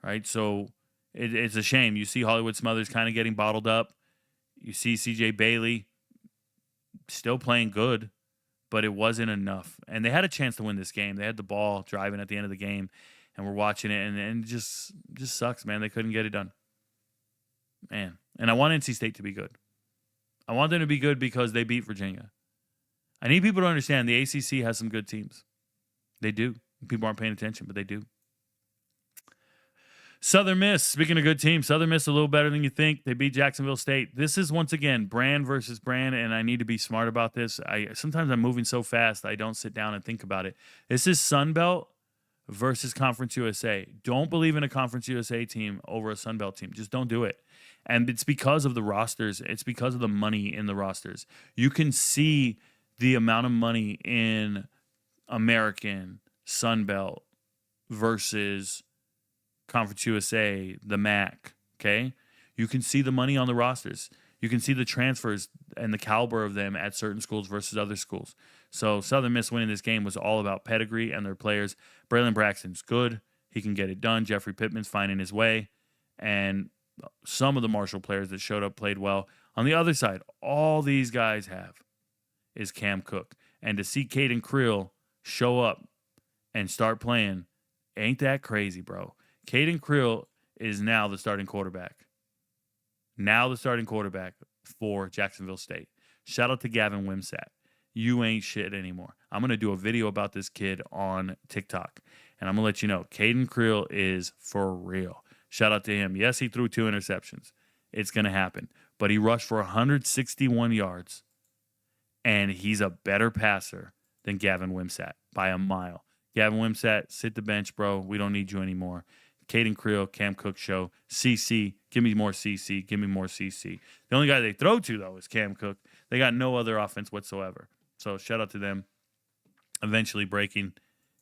right? So it's a shame. You see Hollywood Smothers kind of getting bottled up. You see C.J. Bailey still playing good, but it wasn't enough. And they had a chance to win this game. They had the ball driving at the end of the game, and we're watching it, and it just sucks, man. They couldn't get it done. Man. And I want NC State to be good. I want them to be good because they beat Virginia. I need people to understand the ACC has some good teams. They do. People aren't paying attention, but they do. Southern Miss, speaking of good teams, Southern Miss a little better than you think. They beat Jacksonville State. This is, once again, brand versus brand, and I need to be smart about this. Sometimes I'm moving so fast I don't sit down and think about it. This is Sun Belt versus Conference USA. Don't believe in a Conference USA team over a Sun Belt team. Just don't do it. And it's because of the rosters. It's because of the money in the rosters. You can see the amount of money in American, Sun Belt versus Conference USA, the MAC, okay? You can see the money on the rosters. You can see the transfers and the caliber of them at certain schools versus other schools. So Southern Miss winning this game was all about pedigree and their players. Braylon Braxton's good. He can get it done. Jeffrey Pittman's finding his way. And some of the Marshall players that showed up played well. On the other side, all these guys have is Cam Cook. And to see Caden Creel show up and start playing, ain't that crazy, bro? Caden Creel is now the starting quarterback. Now the starting quarterback for Jacksonville State. Shout out to Gavin Wimsatt. You ain't shit anymore. I'm going to do a video about this kid on TikTok. And I'm going to let you know, Caden Creel is for real. Shout out to him. Yes, he threw 2 interceptions. It's going to happen. But he rushed for 161 yards. And he's a better passer than Gavin Wimsatt by a mile. Gavin Wimsatt, sit the bench, bro. We don't need you anymore. Caden Creel, Cam Cook show. CC, give me more CC. Give me more CC. The only guy they throw to, though, is Cam Cook. They got no other offense whatsoever. So shout out to them. Eventually breaking,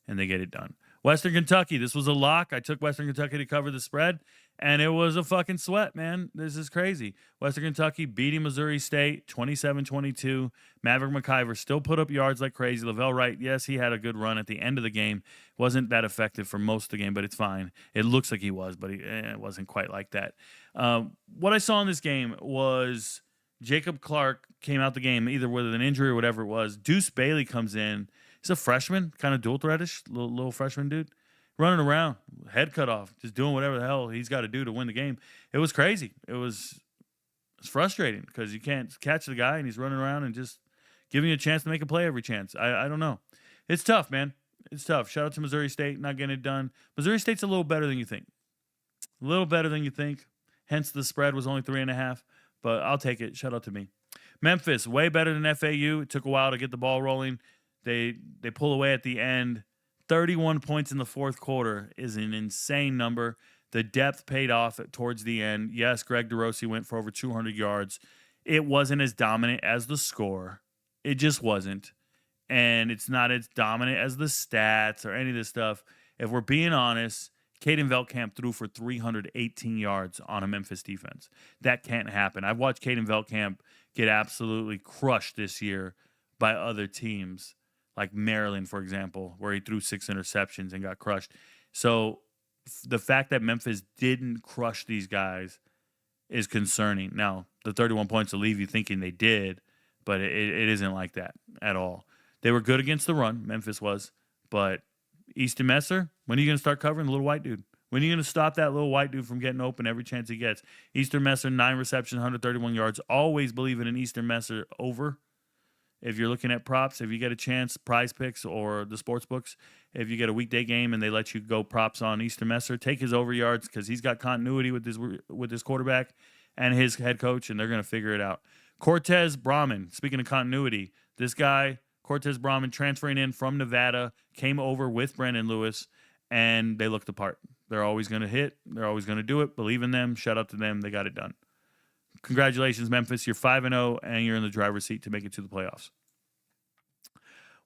and they get it done. Western Kentucky, this was a lock. I took Western Kentucky to cover the spread, and it was a fucking sweat, man. This is crazy. Western Kentucky beating Missouri State 27-22. Maverick McIver still put up yards like crazy. Lavelle Wright, yes, he had a good run at the end of the game. Wasn't that effective for most of the game, but it's fine. It looks like he was, but it wasn't quite like that. What I saw in this game was Jacob Clark came out the game either with an injury or whatever it was. Deuce Bailey comes in. He's a freshman, kind of dual threatish, little freshman dude, running around, head cut off, just doing whatever the hell he's got to do to win the game. It was crazy. It's frustrating because you can't catch the guy and he's running around and just giving you a chance to make a play every chance. I don't know. It's tough, man. It's tough. Shout out to Missouri State, not getting it done. Missouri State's a little better than you think. A little better than you think. Hence the spread was only 3.5, but I'll take it. Shout out to me. Memphis, way better than FAU. It took a while to get the ball rolling. They pull away at the end. 31 points in the fourth quarter is an insane number. The depth paid off towards the end. Yes, Greg DeRossi went for over 200 yards. It wasn't as dominant as the score. It just wasn't. And it's not as dominant as the stats or any of this stuff. If we're being honest, Caden Veldkamp threw for 318 yards on a Memphis defense. That can't happen. I've watched Caden Veldkamp get absolutely crushed this year by other teams, like Maryland, for example, where he threw 6 interceptions and got crushed. So the fact that Memphis didn't crush these guys is concerning. Now, the 31 points will leave you thinking they did, but it isn't like that at all. They were good against the run, Memphis was, but Easton Messer, when are you going to start covering the little white dude? When are you going to stop that little white dude from getting open every chance he gets? Easton Messer, 9 receptions, 131 yards. Always believe in an Easton Messer over. If you're looking at props, if you get a chance, Prize Picks or the sports books, if you get a weekday game and they let you go props on Easton Messer, take his over yards because he's got continuity with his quarterback and his head coach, and they're going to figure it out. Cortez Brahman, speaking of continuity, this guy, Cortez Brahman transferring in from Nevada, came over with Brandon Lewis, and they looked the part. They're always going to hit. They're always going to do it. Believe in them. Shout out to them. They got it done. Congratulations, Memphis. You're 5-0, and you're in the driver's seat to make it to the playoffs.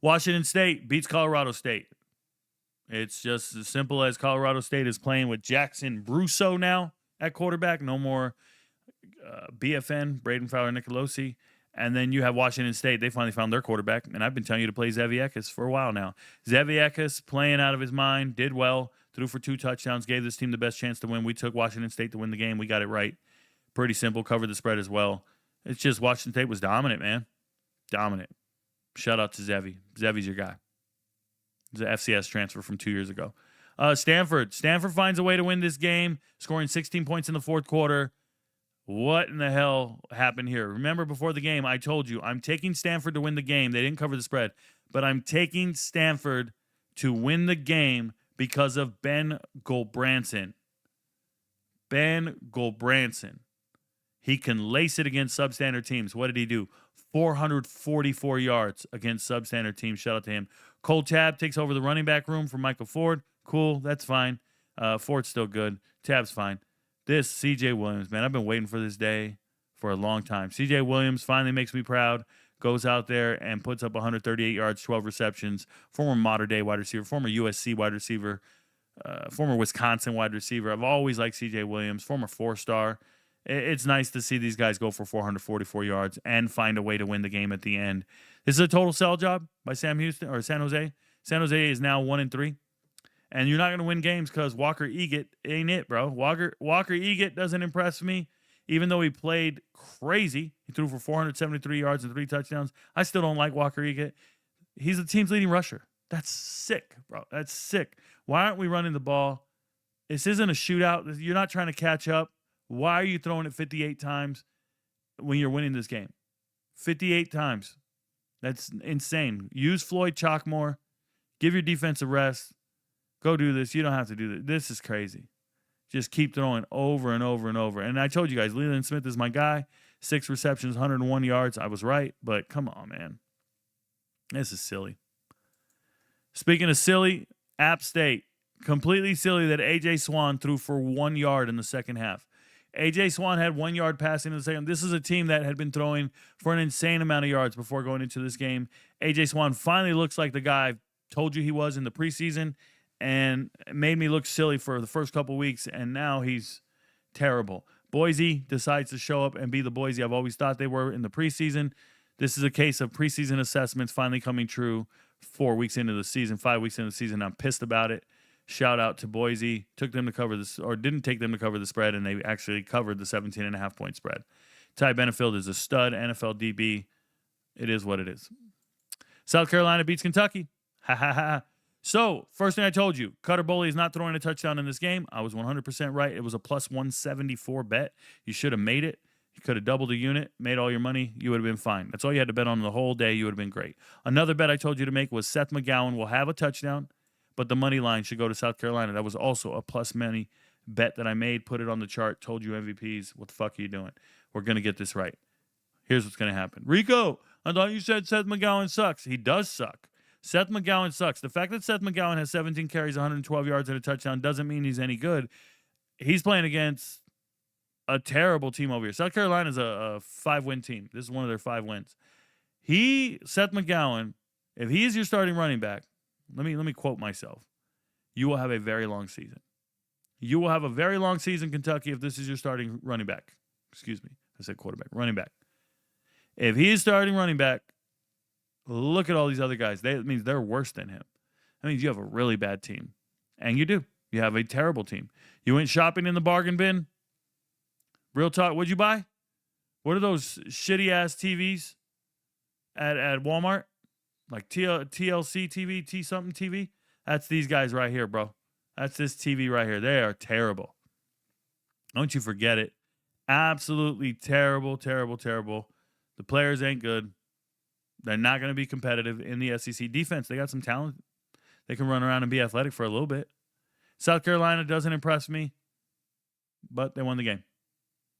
Washington State beats Colorado State. It's just as simple as Colorado State is playing with Jackson Brousseau now at quarterback. No more BFN, Braden Fowler Nicolosi. And then you have Washington State. They finally found their quarterback, and I've been telling you to play Zeviekis for a while now. Zeviekis playing out of his mind, did well, threw for 2 touchdowns, gave this team the best chance to win. We took Washington State to win the game. We got it right. Pretty simple, covered the spread as well. It's just Washington State was dominant, man. Dominant. Shout out to Zevi. Zevi's your guy. The FCS transfer from 2 years ago. Stanford. Stanford finds a way to win this game, scoring 16 points in the fourth quarter. What in the hell happened here? Remember before the game, I told you, I'm taking Stanford to win the game. They didn't cover the spread. But I'm taking Stanford to win the game because of Ben Gulbranson. Ben Gulbranson. He can lace it against substandard teams. What did he do? 444 yards against substandard teams. Shout out to him. Cole Tabb takes over the running back room from Michael Ford. Cool, that's fine. Ford's still good. Tabb's fine. This C.J. Williams, man, I've been waiting for this day for a long time. C.J. Williams finally makes me proud. Goes out there and puts up 138 yards, 12 receptions. Former modern-day wide receiver, former USC wide receiver, former Wisconsin wide receiver. I've always liked C.J. Williams, former 4-star. It's nice to see these guys go for 444 yards and find a way to win the game at the end. This is a total sell job by San Jose. San Jose is now 1-3. And you're not going to win games because Walker Eaget ain't it, bro. Walker Eaget doesn't impress me, even though he played crazy. He threw for 473 yards and 3 touchdowns. I still don't like Walker Eaget. He's the team's leading rusher. That's sick, bro. That's sick. Why aren't we running the ball? This isn't a shootout. You're not trying to catch up. Why are you throwing it 58 times when you're winning this game? 58 times. That's insane. Use Floyd Chalkmore. Give your defense a rest. Go do this. You don't have to do this. This is crazy. Just keep throwing over and over and over. And I told you guys, Leland Smith is my guy. 6 receptions, 101 yards. I was right, but come on, man. This is silly. Speaking of silly, App State. Completely silly that A.J. Swan threw for 1 yard in the second half. A.J. Swan had 1 yard passing in the second. This is a team that had been throwing for an insane amount of yards before going into this game. A.J. Swan finally looks like the guy I told you he was in the preseason, and it made me look silly for the first couple weeks, and now he's terrible. Boise decides to show up and be the Boise I've always thought they were in the preseason. This is a case of preseason assessments finally coming true 4 weeks into the season, 5 weeks into the season. I'm pissed about it. Shout out to Boise. Took them to cover this, or didn't take them to cover the spread, and they actually covered the 17.5 point spread. Ty Benefield is a stud NFL DB. It is what it is. South Carolina beats Kentucky. Ha ha ha. So, first thing I told you, Cutter Boley is not throwing a touchdown in this game. I was 100% right. It was a plus 174 bet. You should have made it. You could have doubled a unit, made all your money. You would have been fine. That's all you had to bet on the whole day. You would have been great. Another bet I told you to make was Seth McGowan will have a touchdown, but the money line should go to South Carolina. That was also a plus money bet that I made. Put it on the chart. Told you MVPs. What the fuck are you doing? We're going to get this right. Here's what's going to happen. Rico, I thought you said Seth McGowan sucks. He does suck. Seth McGowan sucks. The fact that Seth McGowan has 17 carries, 112 yards, and a touchdown doesn't mean he's any good. He's playing against a terrible team over here. South Carolina's a 5-win team. This is one of their 5 wins. Seth McGowan, if he is your starting running back, let me quote myself. You will have a very long season. You will have a very long season, Kentucky, if this is your starting running back. Excuse me. I said quarterback. Running back. If he is starting running back, look at all these other guys. That means they're worse than him. That means you have a really bad team. And you do. You have a terrible team. You went shopping in the bargain bin. Real talk. What'd you buy? What are those shitty-ass TVs at Walmart? Like TLC TV, T-something TV? That's these guys right here, bro. That's this TV right here. They are terrible. Don't you forget it. Absolutely terrible, terrible, terrible. The players ain't good. They're not going to be competitive in the SEC defense. They got some talent. They can run around and be athletic for a little bit. South Carolina doesn't impress me, but they won the game.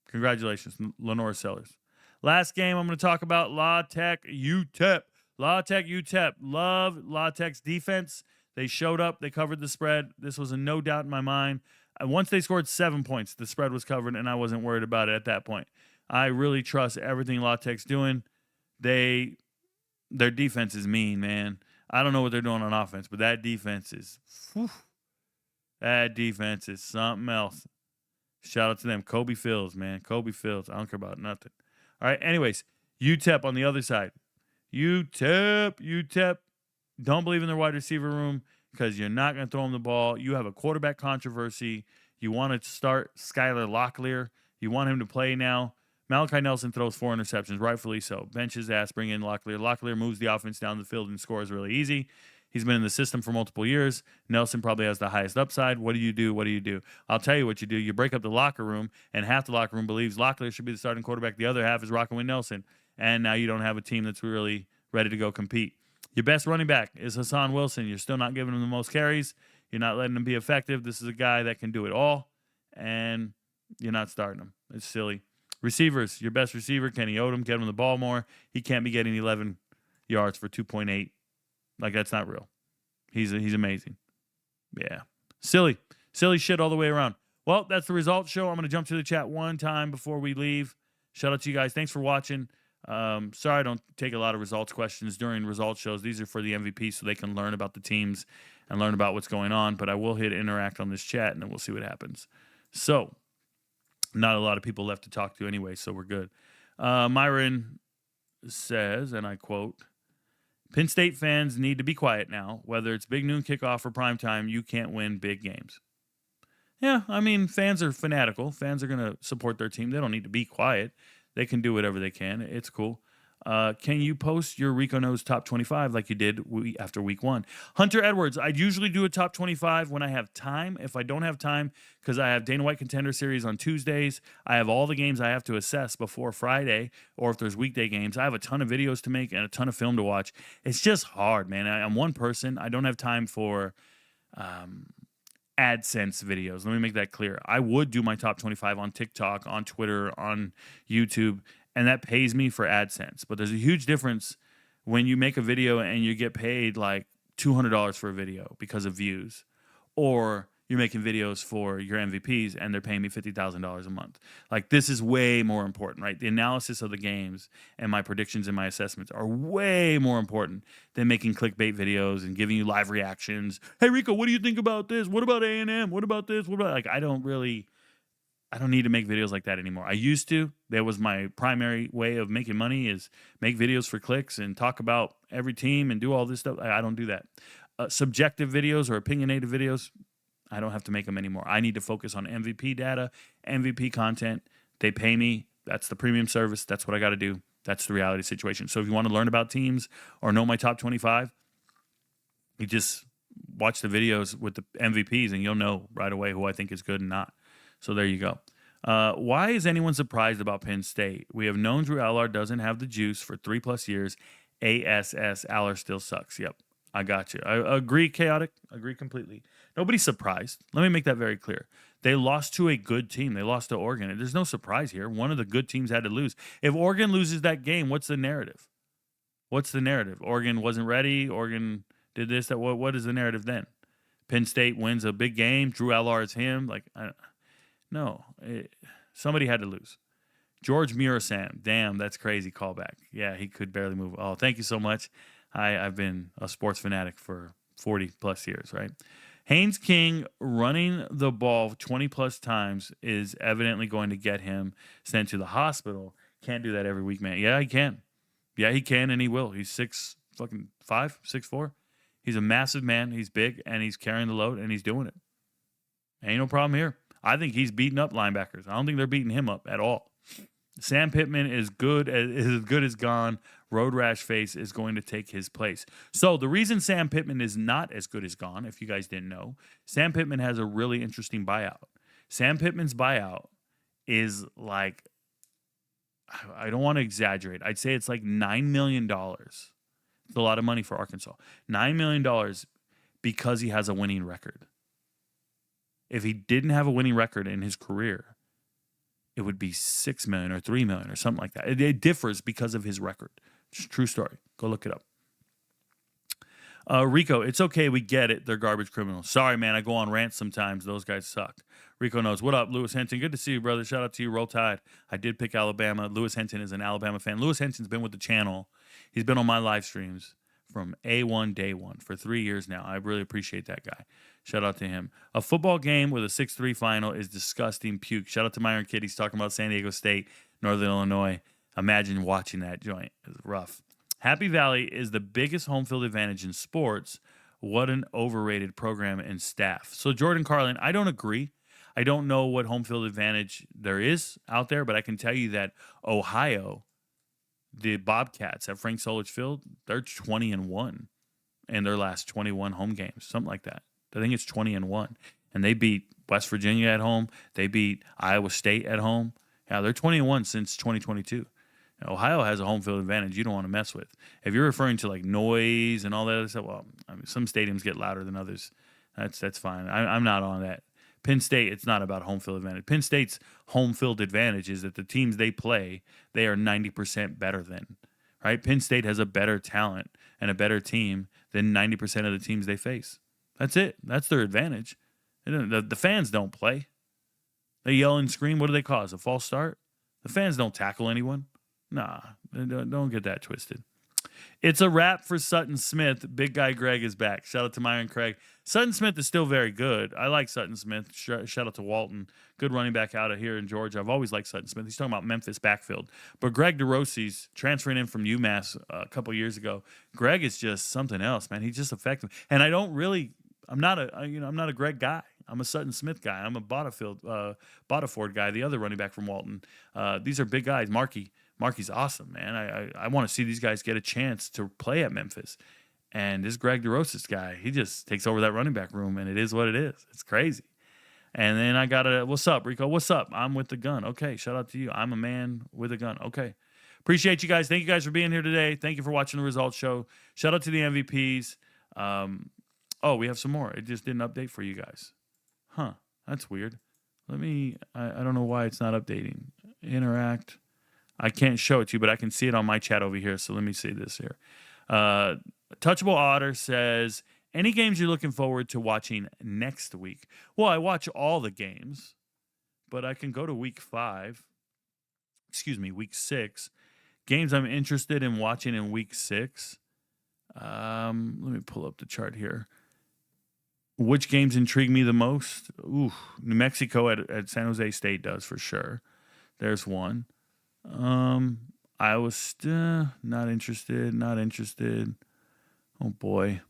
Congratulations, Lenore Sellers. Last game I'm going to talk about, La Tech UTEP. La Tech, UTEP. Love La Tech's defense. They showed up. They covered the spread. This was a no doubt in my mind. Once they scored 7 points, the spread was covered, and I wasn't worried about it at that point. I really trust everything La Tech's doing. Their defense is mean, man. I don't know what they're doing on offense, but that defense is something else. Shout out to them. Kobe Fields, man. Kobe Fields. I don't care about nothing. All right, anyways, UTEP on the other side. UTEP. Don't believe in their wide receiver room because you're not going to throw them the ball. You have a quarterback controversy. You want to start Skylar Locklear. You want him to play now. Malachi Nelson throws 4 interceptions, rightfully so. Bench his ass, bring in Locklear. Locklear moves the offense down the field and scores really easy. He's been in the system for multiple years. Nelson probably has the highest upside. What do you do? I'll tell you what you do. You break up the locker room, and half the locker room believes Locklear should be the starting quarterback. The other half is rocking with Nelson. And now you don't have a team that's really ready to go compete. Your best running back is Hassan Wilson. You're still not giving him the most carries. You're not letting him be effective. This is a guy that can do it all, and you're not starting him. It's silly. Receivers, your best receiver, Kenny Odom, get him the ball more. He can't be getting 11 yards for 2.8. Like, that's not real. He's amazing. Yeah. Silly shit all the way around. Well, that's the results show. I'm going to jump to the chat one time before we leave. Shout out to you guys. Thanks for watching. Sorry I don't take a lot of results questions during results shows. These are for the MVP so they can learn about the teams and learn about what's going on. But I will hit interact on this chat, and then we'll see what happens. So, not a lot of people left to talk to anyway, so we're good. Myron says, and I quote, Penn State fans need to be quiet now. Whether it's big noon kickoff or primetime, you can't win big games. Yeah, I mean, fans are fanatical. Fans are going to support their team. They don't need to be quiet. They can do whatever they can. It's cool. Can you post your RicoKnows top 25 like you did after week 1? Hunter Edwards, I usually do a top 25 when I have time. If I don't have time, because I have Dana White Contender Series on Tuesdays, I have all the games I have to assess before Friday, or if there's weekday games, I have a ton of videos to make and a ton of film to watch. It's just hard, man. I'm one person. I don't have time for AdSense videos. Let me make that clear. I would do my top 25 on TikTok, on Twitter, on YouTube, and that pays me for AdSense. But there's a huge difference when you make a video and you get paid like $200 for a video because of views, or you're making videos for your MVPs and they're paying me $50,000 a month. Like, this is way more important, right? The analysis of the games and my predictions and my assessments are way more important than making clickbait videos and giving you live reactions. Hey, Rico, what do you think about this? What about A&M? What about this? What about, like, I don't need to make videos like that anymore. I used to. That was my primary way of making money, is make videos for clicks and talk about every team and do all this stuff. I don't do that. Subjective videos or opinionated videos, I don't have to make them anymore. I need to focus on MVP data, MVP content. They pay me. That's the premium service. That's what I got to do. That's the reality situation. So if you want to learn about teams or know my top 25, you just watch the videos with the MVPs and you'll know right away who I think is good and not. So there you go. Why is anyone surprised about Penn State? We have known Drew Allard doesn't have the juice for 3+ years. ASS, Allard still sucks. Yep, I got you. I agree, chaotic. Agree completely. Nobody's surprised. Let me make that very clear. They lost to a good team. They lost to Oregon. There's no surprise here. One of the good teams had to lose. If Oregon loses that game, what's the narrative? What's the narrative? Oregon wasn't ready. Oregon did this. That. What is the narrative then? Penn State wins a big game. Drew Allard's him. No, somebody had to lose. George Murasam. Damn, that's crazy callback. Yeah, he could barely move. Oh, thank you so much. I've been a sports fanatic for 40+ years, right? Haynes King running the ball 20+ times is evidently going to get him sent to the hospital. Can't do that every week, man. Yeah, he can. Yeah, he can, and he will. He's 6'5", 6'4". He's a massive man. He's big, and he's carrying the load, and he's doing it. Ain't no problem here. I think he's beating up linebackers. I don't think they're beating him up at all. Sam Pittman is as good as gone. Road rash face is going to take his place. So the reason Sam Pittman is not as good as gone, if you guys didn't know, Sam Pittman has a really interesting buyout. Sam Pittman's buyout is like, I don't want to exaggerate. I'd say it's like $9 million. It's a lot of money for Arkansas. $9 million because he has a winning record. If he didn't have a winning record in his career, it would be $6 million or $3 million or something like that. It differs because of his record. It's a true story. Go look it up. Rico, it's okay. We get it. They're garbage criminals. Sorry, man. I go on rants sometimes. Those guys suck. Rico knows. What up, Lewis Henton? Good to see you, brother. Shout out to you. Roll Tide. I did pick Alabama. Lewis Henton is an Alabama fan. Lewis Henton's been with the channel. He's been on my live streams from A1 day one for 3 years now. I really appreciate that guy. Shout out to him. A football game with a 6-3 final is disgusting puke. Shout out to my Iron Kid. He's talking about San Diego State, Northern Illinois. Imagine watching that joint. It's rough. Happy Valley is the biggest home field advantage in sports. What an overrated program and staff. So Jordan Carlin, I don't agree. I don't know what home field advantage there is out there, but I can tell you that Ohio, the Bobcats at Frank Solich Field, they're 20-1 in their last 21 home games, something like that. I think it's 20-1, and they beat West Virginia at home. They beat Iowa State at home. Yeah, they're 20-1 since 2022. Ohio has a home field advantage you don't want to mess with. If you're referring to like noise and all that other stuff, well, I mean, some stadiums get louder than others. That's fine. I'm not on that. Penn State, it's not about home field advantage. Penn State's home field advantage is that the teams they play, they are 90% better than. Right? Penn State has a better talent and a better team than 90% of the teams they face. That's it. That's their advantage. The fans don't play. They yell and scream. What do they cause? A false start? The fans don't tackle anyone. Nah, don't get that twisted. It's a wrap for Sutton Smith. Big guy Greg is back. Shout out to Myron Craig. Sutton Smith is still very good. I like Sutton Smith. Shout out to Walton. Good running back out of here in Georgia. I've always liked Sutton Smith. He's talking about Memphis backfield. But Greg DeRossi's transferring in from UMass a couple years ago. Greg is just something else, man. He's just effective. And I'm not a Greg guy. I'm a Sutton Smith guy. I'm a Bottaford guy, the other running back from Walton. These are big guys. Markey's awesome, man. I want to see these guys get a chance to play at Memphis. And this Greg DeRosis guy, he just takes over that running back room, and it is what it is. It's crazy. And then I got what's up, Rico? What's up? I'm with the gun. Okay, shout out to you. I'm a man with a gun. Okay. Appreciate you guys. Thank you guys for being here today. Thank you for watching the results show. Shout out to the MVPs. We have some more. It just didn't update for you guys. Huh, that's weird. I don't know why it's not updating. Interact. I can't show it to you, but I can see it on my chat over here. So let me see this here. Touchable Otter says, any games you're looking forward to watching next week? Well, I watch all the games, but I can go to week 6. Games I'm interested in watching in week 6. Let me pull up the chart here. Which games intrigue me the most? Ooh, New Mexico at San Jose State does for sure. There's one. I was not interested. Oh boy.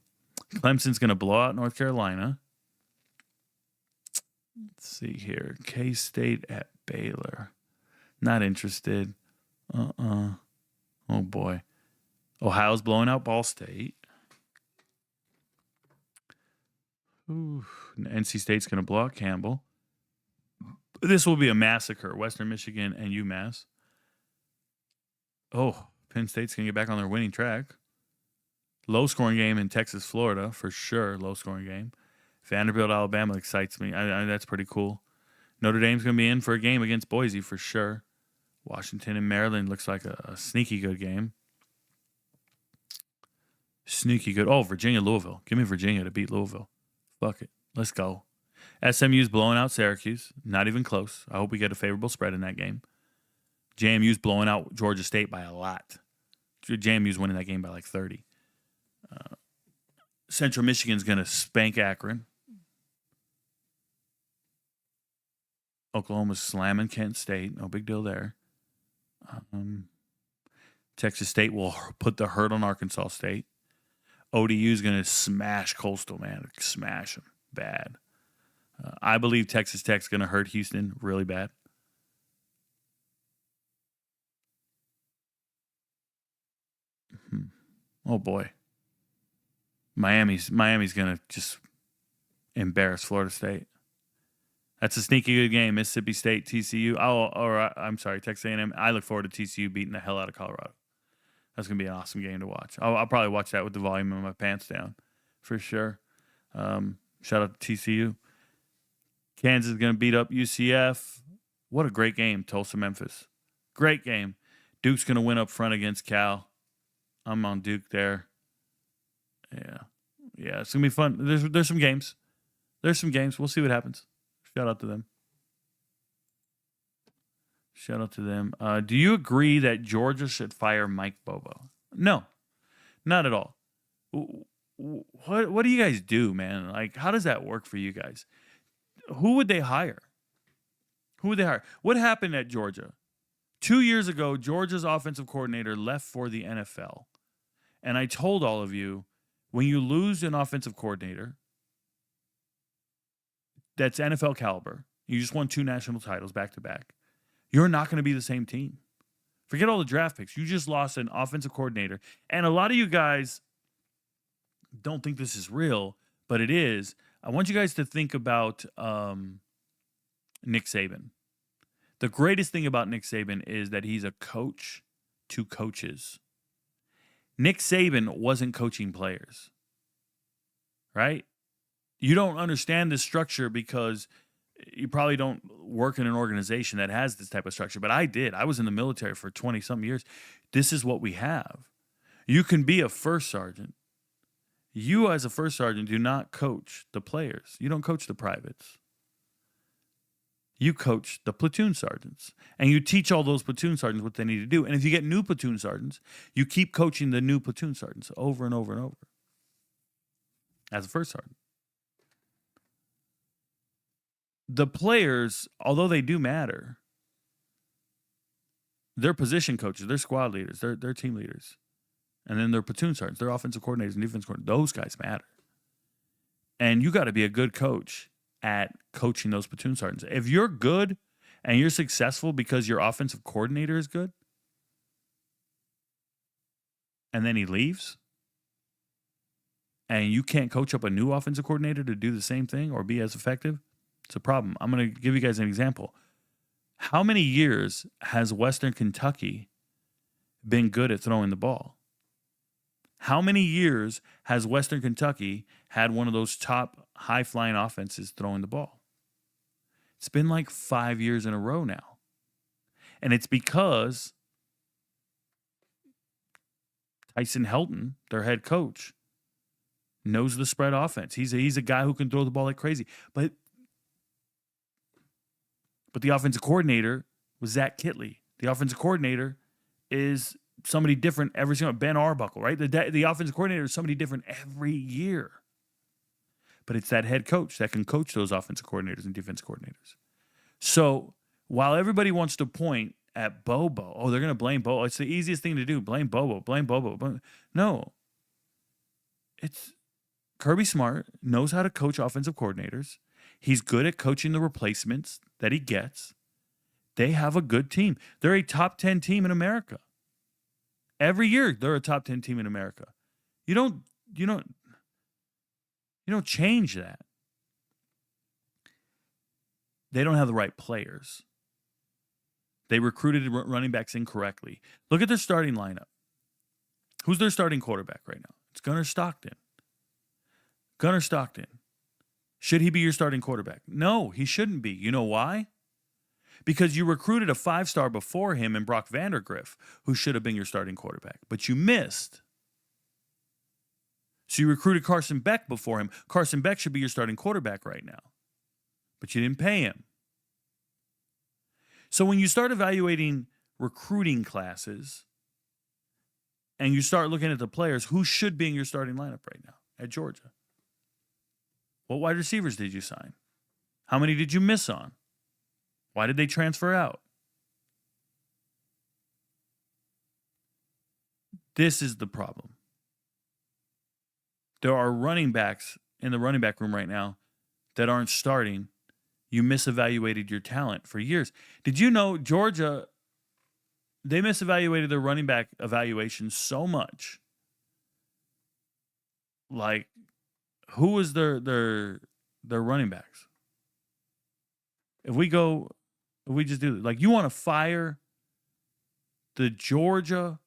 Clemson's going to blow out North Carolina. Let's see here. K-State at Baylor. Not interested. Oh boy. Ohio's blowing out Ball State. Ooh. NC State's going to blow out Campbell. This will be a massacre. Western Michigan and UMass. Oh, Penn State's going to get back on their winning track. Low-scoring game in Texas, Florida, for sure. Low-scoring game. Vanderbilt, Alabama excites me. That's pretty cool. Notre Dame's going to be in for a game against Boise, for sure. Washington and Maryland looks like a sneaky good game. Sneaky good. Oh, Virginia, Louisville. Give me Virginia to beat Louisville. Fuck it. Let's go. SMU's blowing out Syracuse. Not even close. I hope we get a favorable spread in that game. JMU's blowing out Georgia State by a lot. JMU's winning that game by like 30. Central Michigan's going to spank Akron. Oklahoma's slamming Kent State. No big deal there. Texas State will put the hurt on Arkansas State. ODU's going to smash Coastal, man. Smash them. Bad. I believe Texas Tech's going to hurt Houston really bad. Oh, boy. Miami's going to just embarrass Florida State. That's a sneaky good game. Mississippi State, TCU. I'm sorry, Texas A&M. I look forward to TCU beating the hell out of Colorado. That's going to be an awesome game to watch. I'll probably watch that with the volume of my pants down for sure. Shout out to TCU. Kansas is going to beat up UCF. What a great game, Tulsa-Memphis. Great game. Duke's going to win up front against Cal. I'm on Duke there. Yeah. Yeah, it's gonna be fun. There's some games. There's some games. We'll see what happens. Shout out to them. Shout out to them. Do you agree that Georgia should fire Mike Bobo? No, not at all. What do you guys do, man? Like, how does that work for you guys? Who would they hire? Who would they hire? What happened at Georgia? 2 years ago, Georgia's offensive coordinator left for the NFL. And I told all of you, when you lose an offensive coordinator that's NFL caliber, you just won 2 national titles back to back, you're not going to be the same team. Forget all the draft picks. You just lost an offensive coordinator. And a lot of you guys don't think this is real, but it is. I want you guys to think about Nick Saban. The greatest thing about Nick Saban is that he's a coach to coaches. Nick Saban wasn't coaching players, right? You don't understand this structure because you probably don't work in an organization that has this type of structure, but I did. I was in the military for 20-some years. This is what we have. You can be a first sergeant. You as a first sergeant do not coach the players. You don't coach the privates. You coach the platoon sergeants. And you teach all those platoon sergeants what they need to do. And if you get new platoon sergeants, you keep coaching the new platoon sergeants over and over and over as a first sergeant. The players, although they do matter, they're position coaches, they're squad leaders, they're team leaders. And then they're platoon sergeants, they're offensive coordinators and defense coordinators. Those guys matter. And you got to be a good coach at coaching those platoon sergeants. If you're good and you're successful because your offensive coordinator is good, and then he leaves, and you can't coach up a new offensive coordinator to do the same thing or be as effective, it's a problem. I'm going to give you guys an example. How many years has Western Kentucky been good at throwing the ball? How many years has Western Kentucky had one of those top high-flying offenses throwing the ball? It's been like 5 years in a row now. And it's because Tyson Helton, their head coach, knows the spread offense. He's a guy who can throw the ball like crazy. But the offensive coordinator was Zach Kittley. The offensive coordinator is somebody different every single Ben Arbuckle, right? The offensive coordinator is somebody different every year. But it's that head coach that can coach those offensive coordinators and defense coordinators. So while everybody wants to point at Bobo, oh, they're going to blame Bobo. It's the easiest thing to do. Blame Bobo. No. It's Kirby Smart knows how to coach offensive coordinators. He's good at coaching the replacements that he gets. They have a good team. They're a top 10 team in America. Every year, they're a top 10 team in America. You don't change that. They don't have the right players. They recruited running backs incorrectly. Look at their starting lineup. Who's their starting quarterback right now? It's Gunnar Stockton. Gunnar Stockton. Should he be your starting quarterback? No, he shouldn't be. You know why? Because you recruited a 5-star before him in Brock Vandergriff, who should have been your starting quarterback, but you missed. So you recruited Carson Beck before him. Carson Beck should be your starting quarterback right now, but you didn't pay him. So when you start evaluating recruiting classes and you start looking at the players, who should be in your starting lineup right now at Georgia? What wide receivers did you sign? How many did you miss on? Why did they transfer out? This is the problem. There are running backs in the running back room right now that aren't starting. You misevaluated your talent for years. Did you know Georgia, they misevaluated their running back evaluation so much? Like, who was their running backs? If we just do it, like, you want to fire the Georgia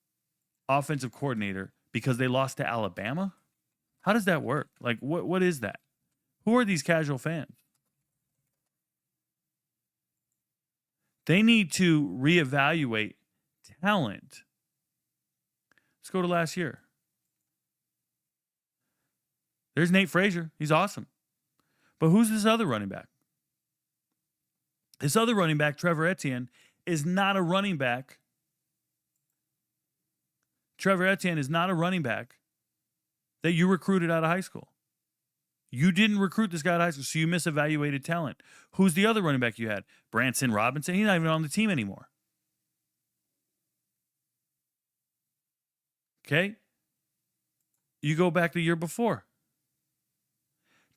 offensive coordinator because they lost to Alabama? How does that work? Like, what is that? Who are these casual fans? They need to reevaluate talent. Let's go to last year. There's Nate Frazier. He's awesome. But who's this other running back? This other running back, Trevor Etienne, is not a running back. Trevor Etienne is not a running back that you recruited out of high school. You didn't recruit this guy out of high school, so you misevaluated talent. Who's the other running back you had? Branson Robinson. He's not even on the team anymore. Okay? You go back the year before.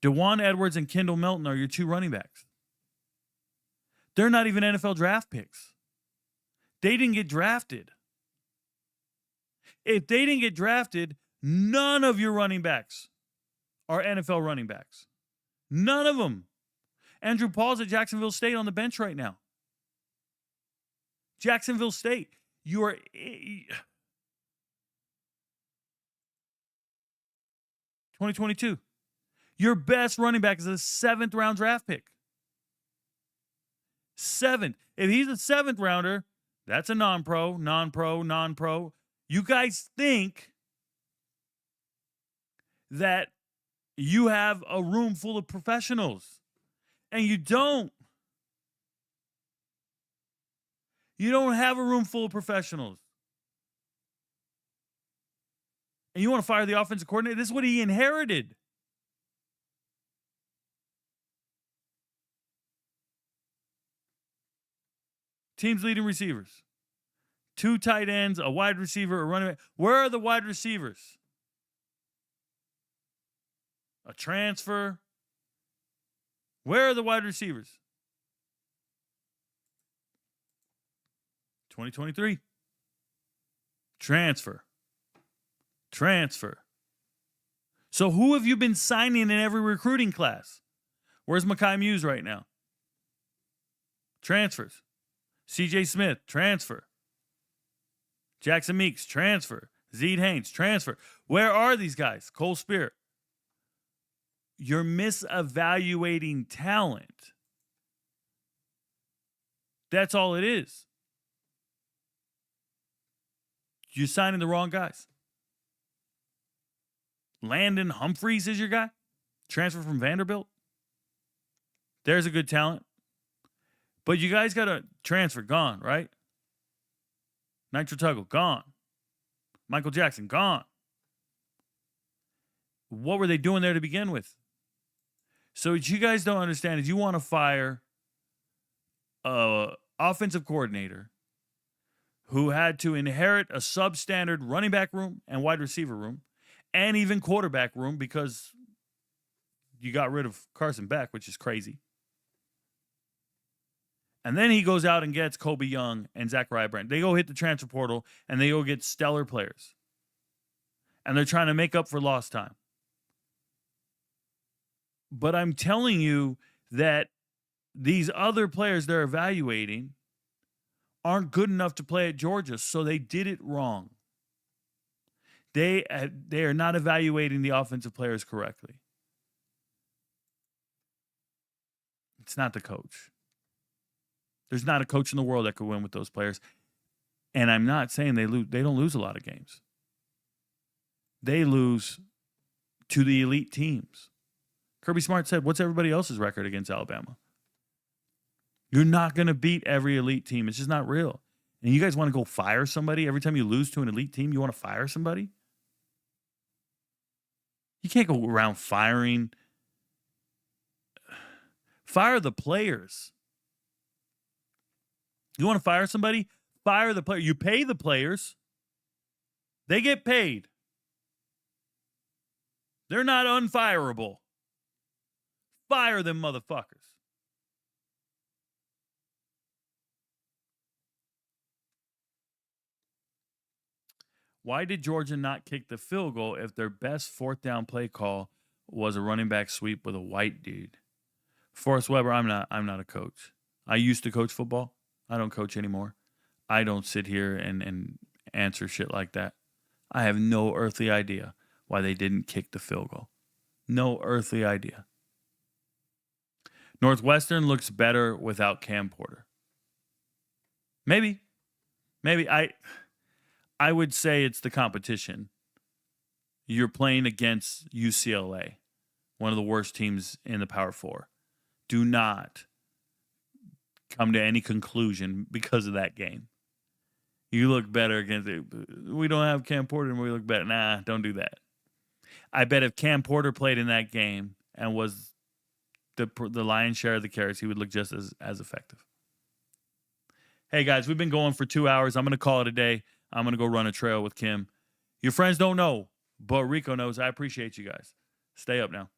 DeJuan Edwards and Kendall Melton are your two running backs. They're not even NFL draft picks. They didn't get drafted. If they didn't get drafted, none of your running backs are NFL running backs. None of them. Andrew Paul's at Jacksonville State on the bench right now. Jacksonville State, you are... 2022. Your best running back is a 7th round draft pick. 7th. If he's a 7th rounder, that's a non-pro. You guys think that you have a room full of professionals, and you don't. You don't have a room full of professionals. And you want to fire the offensive coordinator? This is what he inherited. Team's leading receivers. 2 tight ends, a wide receiver, a running back. Where are the wide receivers? A transfer. Where are the wide receivers? 2023. Transfer. So who have you been signing in every recruiting class? Where's Mekhi Muse right now? Transfers. CJ Smith, transfer. Jackson Meeks, transfer. Zeed Haynes, transfer. Where are these guys? Cole Spear. You're misevaluating talent. That's all it is. You're signing the wrong guys. Landon Humphreys is your guy. Transfer from Vanderbilt. There's a good talent. But you guys got a transfer, gone, right? Nitro Tuggle, gone. Michael Jackson, gone. What were they doing there to begin with? So what you guys don't understand is you want to fire an offensive coordinator who had to inherit a substandard running back room and wide receiver room and even quarterback room because you got rid of Carson Beck, which is crazy. And then he goes out and gets Kobe Young and Zachariah Brent. They go hit the transfer portal, and they go get stellar players. And they're trying to make up for lost time. But I'm telling you that these other players they're evaluating aren't good enough to play at Georgia, so they did it wrong. They are not evaluating the offensive players correctly. It's not the coach. There's not a coach in the world that could win with those players. And I'm not saying they lose. They don't lose a lot of games. They lose to the elite teams. Kirby Smart said, what's everybody else's record against Alabama? You're not going to beat every elite team. It's just not real. And you guys want to go fire somebody every time you lose to an elite team? You want to fire somebody? You can't go around firing. Fire the players. You want to fire somebody? Fire the player. You pay the players. They get paid. They're not unfireable. Fire them motherfuckers. Why did Georgia not kick the field goal if their best 4th down play call was a running back sweep with a white dude? Forrest Weber, I'm not a coach. I used to coach football. I don't coach anymore. I don't sit here and answer shit like that. I have no earthly idea why they didn't kick the field goal. No earthly idea. Northwestern looks better without Cam Porter. Maybe. I would say it's the competition. You're playing against UCLA. one of the worst teams in the Power Four. Do not come to any conclusion because of that game. You look better against it. We don't have Cam Porter and we look better. Nah, don't do that. I bet if Cam Porter played in that game and was the lion's share of the carries, he would look just as effective. Hey, guys, we've been going for 2 hours. I'm going to call it a day. I'm going to go run a trail with Kim. Your friends don't know, but Rico knows. I appreciate you guys. Stay up now.